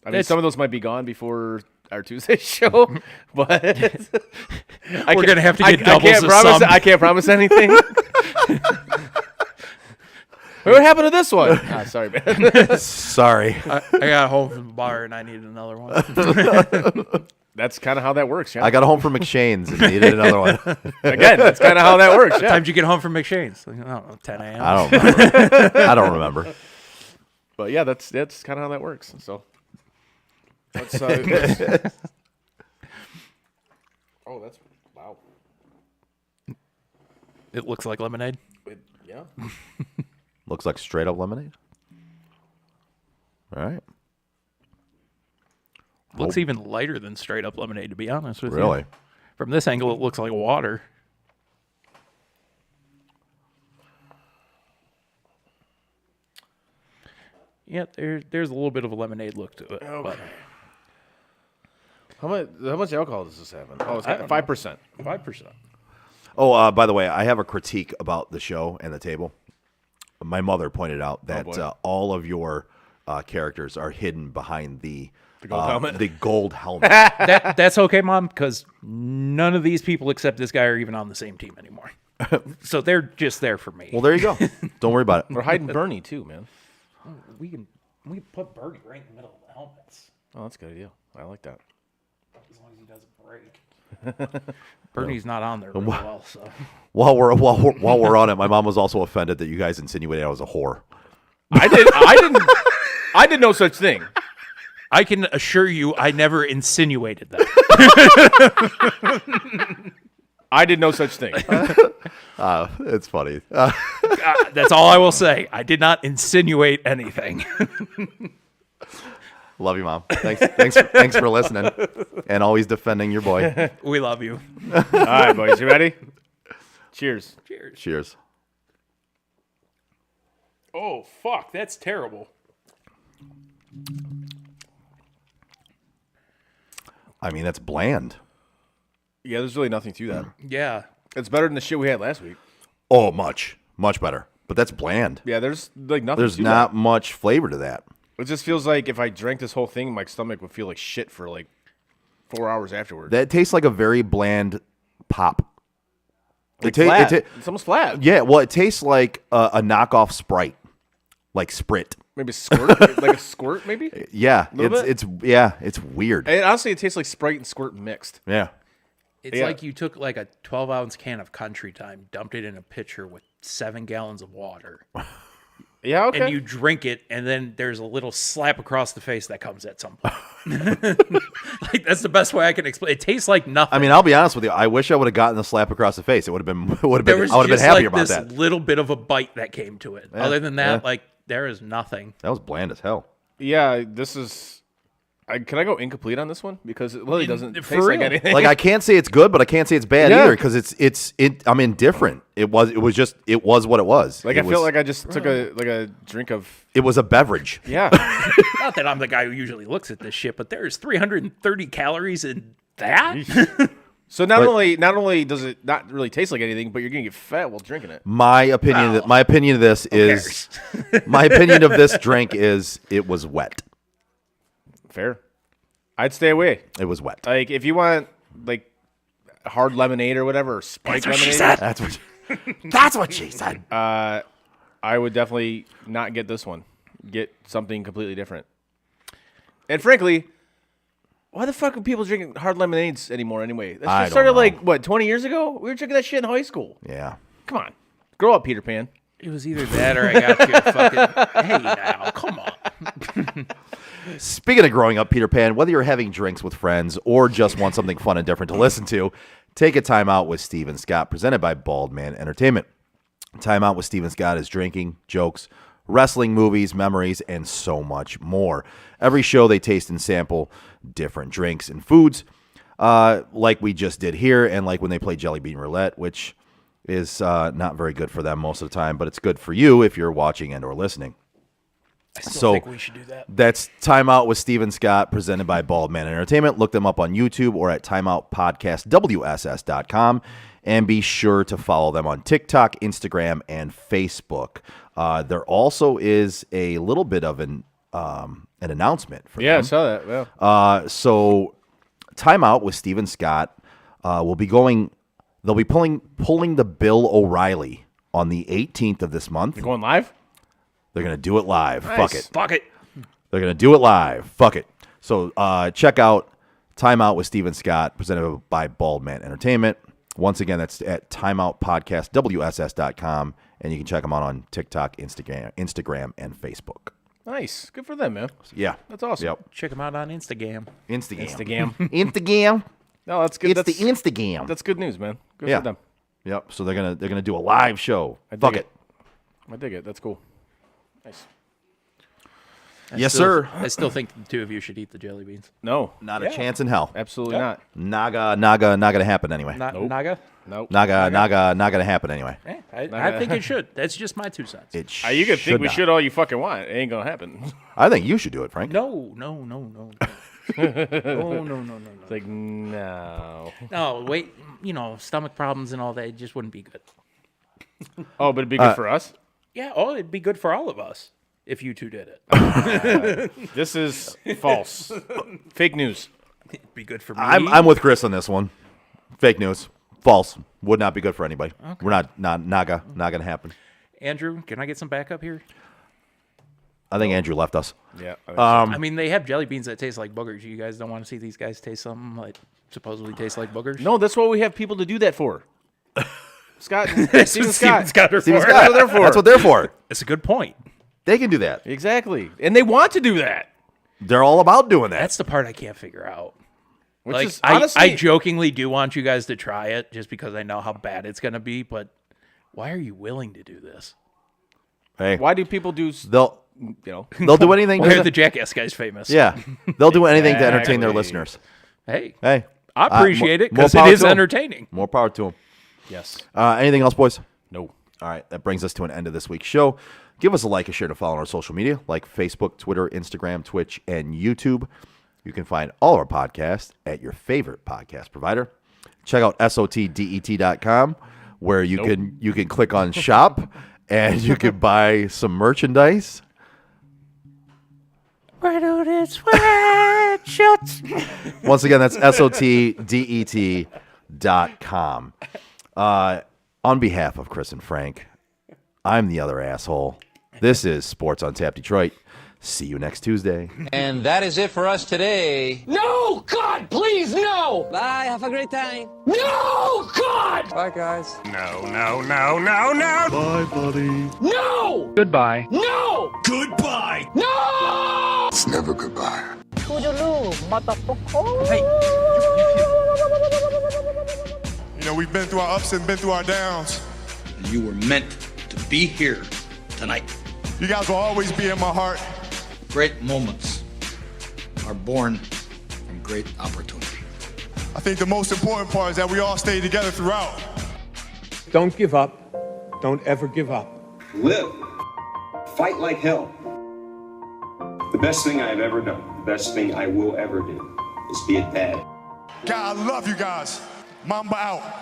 [SPEAKER 9] I mean, some of those might be gone before our Tuesday show, but
[SPEAKER 11] We're gonna have to get doubles
[SPEAKER 9] I can't
[SPEAKER 11] of
[SPEAKER 9] promise.
[SPEAKER 11] some.
[SPEAKER 9] I can't promise anything. What happened to this one? Sorry, man.
[SPEAKER 10] Sorry.
[SPEAKER 11] I got home from the bar and I needed another one.
[SPEAKER 9] That's kind of how that works. Yeah.
[SPEAKER 10] I got home from McShane's and needed another one.
[SPEAKER 9] Again, that's kind of how that works.
[SPEAKER 11] What
[SPEAKER 9] Yeah.
[SPEAKER 11] time did you get home from McShane's? Like, I don't know, 10 a.m.
[SPEAKER 10] I don't remember. I don't remember.
[SPEAKER 9] But yeah, that's kind of how that works. So let's. Oh, that's wow.
[SPEAKER 11] It looks like lemonade.
[SPEAKER 9] Yeah.
[SPEAKER 10] Looks like straight up lemonade. All right.
[SPEAKER 11] Looks even lighter than straight up lemonade, to be honest with you.
[SPEAKER 10] Really?
[SPEAKER 11] From this angle, it looks like water. Yeah, there's a little bit of a lemonade look to it.
[SPEAKER 9] Okay.
[SPEAKER 11] But
[SPEAKER 9] How much alcohol does this have? Oh, it's
[SPEAKER 11] I
[SPEAKER 9] got
[SPEAKER 11] don't know.
[SPEAKER 9] 5%.
[SPEAKER 11] 5%.
[SPEAKER 10] Oh, by the way, I have a critique about the show and the table. My mother pointed out that
[SPEAKER 9] boy.
[SPEAKER 10] all of your characters are hidden behind the
[SPEAKER 9] gold helmet?
[SPEAKER 10] The gold helmet.
[SPEAKER 11] That's okay, Mom, because none of these people except this guy are even on the same team anymore. So they're just there for me.
[SPEAKER 10] Well, there you go. Don't worry about it.
[SPEAKER 9] We're hiding Bernie too, man.
[SPEAKER 11] we can put Bernie right in the middle of the helmets
[SPEAKER 9] Oh, that's a good idea. I like that.
[SPEAKER 11] as long as he doesn't break. Bernie's not on there very well, so
[SPEAKER 10] While we're on it, my mom was also offended that you guys insinuated I was a whore.
[SPEAKER 9] I did no such thing.
[SPEAKER 11] I can assure you, I never insinuated that.
[SPEAKER 9] I did no such thing.
[SPEAKER 10] It's funny.
[SPEAKER 11] That's all I will say. I did not insinuate anything.
[SPEAKER 10] Love you, Mom. Thanks for listening and always defending your boy.
[SPEAKER 11] We love you.
[SPEAKER 9] All right, boys, you ready? Cheers.
[SPEAKER 11] Cheers.
[SPEAKER 10] Cheers.
[SPEAKER 11] Oh, fuck. That's terrible.
[SPEAKER 10] I mean, that's bland.
[SPEAKER 9] Yeah, there's really nothing to that.
[SPEAKER 11] Yeah.
[SPEAKER 9] It's better than the shit we had last week.
[SPEAKER 10] Oh, much better. But that's bland.
[SPEAKER 9] Yeah, there's like nothing.
[SPEAKER 10] There's
[SPEAKER 9] to
[SPEAKER 10] not much flavor to that.
[SPEAKER 9] That. It just feels like if I drank this whole thing, my stomach would feel like shit for like 4 hours afterwards.
[SPEAKER 10] That tastes like a very bland pop.
[SPEAKER 9] Like
[SPEAKER 10] ta-
[SPEAKER 9] flat.
[SPEAKER 10] it ta-
[SPEAKER 9] It's almost flat.
[SPEAKER 10] Yeah, well, it tastes like a knockoff Sprite, like Sprit.
[SPEAKER 9] Maybe squirt, like a squirt, maybe.
[SPEAKER 10] Yeah,
[SPEAKER 9] Little
[SPEAKER 10] it's
[SPEAKER 9] bit?
[SPEAKER 10] it's weird.
[SPEAKER 9] And honestly, it tastes like Sprite and squirt mixed.
[SPEAKER 10] Yeah.
[SPEAKER 11] It's
[SPEAKER 9] Yeah.
[SPEAKER 11] like you took like a 12-ounce can of Country Time, dumped it in a pitcher with 7 gallons of water,
[SPEAKER 9] Yeah, okay.
[SPEAKER 11] and you drink it, and then there's a little slap across the face that comes at some point. Like that's the best way I can explain. It tastes like nothing.
[SPEAKER 10] I mean, I'll be honest with you. I wish I would have gotten the slap across the face. It would have been. I would
[SPEAKER 11] there
[SPEAKER 10] have
[SPEAKER 11] was
[SPEAKER 10] been
[SPEAKER 11] just
[SPEAKER 10] happier
[SPEAKER 11] like
[SPEAKER 10] about
[SPEAKER 11] this
[SPEAKER 10] that.
[SPEAKER 11] little bit of a bite that came to it.
[SPEAKER 10] Yeah,
[SPEAKER 11] Other than that,
[SPEAKER 10] yeah.
[SPEAKER 11] like there is nothing.
[SPEAKER 10] That was bland as hell.
[SPEAKER 9] Yeah, this is. Can I go incomplete on this one because it really doesn't
[SPEAKER 11] for
[SPEAKER 9] taste like
[SPEAKER 11] real.
[SPEAKER 9] anything.
[SPEAKER 10] Like I can't say it's good, but I can't say it's bad
[SPEAKER 9] Yeah.
[SPEAKER 10] either because it's. I'm indifferent. It was what it was.
[SPEAKER 9] Like
[SPEAKER 10] it
[SPEAKER 9] I feel
[SPEAKER 10] was-
[SPEAKER 9] like I just took a drink of.
[SPEAKER 10] it was a beverage.
[SPEAKER 9] Yeah.
[SPEAKER 11] Not that I'm the guy who usually looks at this shit, but there's 330 calories in that.
[SPEAKER 9] So not only does it not really taste like anything, but you're gonna get fat while drinking it.
[SPEAKER 10] My opinion.
[SPEAKER 11] Well,
[SPEAKER 10] My opinion of this is. My opinion of this drink is it was wet.
[SPEAKER 9] Fair. I'd stay away.
[SPEAKER 10] It was wet.
[SPEAKER 9] Like if you want like hard lemonade or whatever, or spiked lemonade.
[SPEAKER 10] That's what. That's what she said.
[SPEAKER 9] I would definitely not get this one. Get something completely different. And frankly, why the fuck are people drinking hard lemonades anymore anyway? That
[SPEAKER 10] I
[SPEAKER 9] shit
[SPEAKER 10] don't
[SPEAKER 9] started
[SPEAKER 10] know.
[SPEAKER 9] like, what, 20 years ago? We were drinking that shit in high school.
[SPEAKER 10] Yeah.
[SPEAKER 9] Come on. Grow up, Peter Pan.
[SPEAKER 11] It was either that or I got you a fucking. Hey now, come on.
[SPEAKER 10] Speaking of growing up, Peter Pan, whether you're having drinks with friends or just want something fun and different to listen to, take a time out with Steven Scott, presented by Bald Man Entertainment. Time out with Steven Scott is drinking, jokes, wrestling, movies, memories, and so much more. Every show they taste and sample different drinks and foods, like we just did here, and like when they play Jelly Bean Roulette, which is not very good for them most of the time, but it's good for you if you're watching and or listening.
[SPEAKER 11] I still
[SPEAKER 10] So
[SPEAKER 11] think we should do that.
[SPEAKER 10] that's Time Out with Steven Scott, presented by Bald Man Entertainment. Look them up on YouTube or at timeoutpodcastwss.com. And be sure to follow them on TikTok, Instagram, and Facebook. There also is a little bit of an announcement for
[SPEAKER 9] Yeah, I
[SPEAKER 10] them.
[SPEAKER 9] saw that. Yeah.
[SPEAKER 10] So Time Out with Steven Scott will be going. They'll be pulling the Bill O'Reilly on the 18th of this month.
[SPEAKER 9] You're going live?
[SPEAKER 10] They're gonna do it live.
[SPEAKER 9] Nice.
[SPEAKER 10] Fuck it.
[SPEAKER 11] Fuck it.
[SPEAKER 10] They're going to do it live. Fuck it. So check out Time Out with Steven Scott, presented by Bald Man Entertainment. Once again, that's at timeoutpodcastwss.com, and you can check them out on TikTok, Instagram, and Facebook.
[SPEAKER 9] Nice. Good for them, man.
[SPEAKER 10] Yeah.
[SPEAKER 9] That's awesome.
[SPEAKER 10] Yep.
[SPEAKER 11] Check them out on Instagram.
[SPEAKER 10] Instagram.
[SPEAKER 9] Instagram.
[SPEAKER 10] Instagram.
[SPEAKER 9] No, that's good.
[SPEAKER 10] It's
[SPEAKER 9] That's,
[SPEAKER 10] the Instagram.
[SPEAKER 9] that's good news, man. Good
[SPEAKER 10] Yeah.
[SPEAKER 9] for them.
[SPEAKER 10] Yep. So they're gonna do a live show.
[SPEAKER 9] dig
[SPEAKER 10] Fuck
[SPEAKER 9] it.
[SPEAKER 10] it.
[SPEAKER 9] I dig it. That's cool. Nice.
[SPEAKER 10] Yes, sir.
[SPEAKER 11] I still think the two of you should eat the jelly beans.
[SPEAKER 9] No.
[SPEAKER 10] Not a chance in hell.
[SPEAKER 9] Absolutely not.
[SPEAKER 10] Naga, not gonna happen anyway.
[SPEAKER 11] Not
[SPEAKER 9] Nope.
[SPEAKER 11] Naga?
[SPEAKER 9] Nope.
[SPEAKER 10] Naga, not gonna happen anyway.
[SPEAKER 11] I think it should. That's just my 2 cents.
[SPEAKER 10] It
[SPEAKER 9] You can think we
[SPEAKER 10] not.
[SPEAKER 9] should all you fucking want. It ain't gonna happen.
[SPEAKER 10] I think you should do it, Frank.
[SPEAKER 11] No. No.
[SPEAKER 9] It's like no.
[SPEAKER 11] No, wait. Stomach problems and all that. It just wouldn't be good.
[SPEAKER 9] Oh, but it'd be good for us.
[SPEAKER 11] Yeah. Oh, it'd be good for all of us if you two did it.
[SPEAKER 9] This is false. Fake news.
[SPEAKER 11] It'd be good for me.
[SPEAKER 10] I'm with Chris on this one. Fake news. False. Would not be good for anybody. We're not Naga. Not gonna happen.
[SPEAKER 11] Andrew, can I get some backup here?
[SPEAKER 10] I think Andrew left us.
[SPEAKER 9] Yeah.
[SPEAKER 11] I mean, they have jelly beans that taste like boogers. You guys don't want to see these guys taste something like supposedly taste like boogers?
[SPEAKER 9] No, that's what we have people to do that for. Scott, Steven
[SPEAKER 11] Steven
[SPEAKER 9] Scott.
[SPEAKER 11] Scott are
[SPEAKER 10] Steven
[SPEAKER 11] for.
[SPEAKER 10] Scott.
[SPEAKER 9] That's what they're for.
[SPEAKER 10] That's what they're for.
[SPEAKER 11] It's a good point.
[SPEAKER 10] They can do that.
[SPEAKER 9] Exactly, and they want to do that.
[SPEAKER 10] They're all about doing that.
[SPEAKER 11] That's the part I can't figure out.
[SPEAKER 9] Which
[SPEAKER 11] Like,
[SPEAKER 9] is
[SPEAKER 11] I
[SPEAKER 9] honestly,
[SPEAKER 11] jokingly do want you guys to try it just because I know how bad it's going to be, but why are you willing to do this?
[SPEAKER 10] Hey,
[SPEAKER 9] why do people do?
[SPEAKER 10] they'll they'll do anything.
[SPEAKER 11] Why are the Jackass guys famous?
[SPEAKER 10] Yeah, they'll do anything to entertain their
[SPEAKER 9] Exactly.
[SPEAKER 10] listeners.
[SPEAKER 11] Hey,
[SPEAKER 10] Hey,
[SPEAKER 11] I appreciate it
[SPEAKER 10] more
[SPEAKER 11] because
[SPEAKER 10] power
[SPEAKER 11] it is
[SPEAKER 10] to 'em.
[SPEAKER 11] entertaining.
[SPEAKER 10] More power to them.
[SPEAKER 9] Yes.
[SPEAKER 10] Anything else, boys?
[SPEAKER 9] No.
[SPEAKER 10] All right, that brings us to an end of this week's show. Give us a like, a share, to follow on our social media like Facebook, Twitter, Instagram, Twitch, and YouTube. You can find all our podcasts at your favorite podcast provider. Check out sotdet.com, where you can click on shop and you can buy some merchandise. Once again, that's sotdet.com. On behalf of Chris and Frank, I'm the other asshole. This is Sports on Tap Detroit. See you next Tuesday.
[SPEAKER 2] And that is it for us today.
[SPEAKER 4] No! God, please, no!
[SPEAKER 2] Bye, have a great time.
[SPEAKER 4] No! God!
[SPEAKER 2] Bye, guys.
[SPEAKER 6] No, no, no, no, no.
[SPEAKER 7] Bye, buddy.
[SPEAKER 4] No!
[SPEAKER 3] Goodbye.
[SPEAKER 4] No!
[SPEAKER 5] Goodbye.
[SPEAKER 4] No!
[SPEAKER 7] It's never goodbye.
[SPEAKER 6] You know, we've been through our ups and been through our downs.
[SPEAKER 12] You were meant to be here tonight.
[SPEAKER 6] You guys will always be in my heart.
[SPEAKER 12] Great moments are born from great opportunity.
[SPEAKER 6] I think the most important part is that we all stay together throughout.
[SPEAKER 5] Don't give up. Don't ever give up.
[SPEAKER 13] Live. Fight like hell. The best thing I have ever done, the best thing I will ever do, is be a dad.
[SPEAKER 6] God, I love you guys. Mamba out.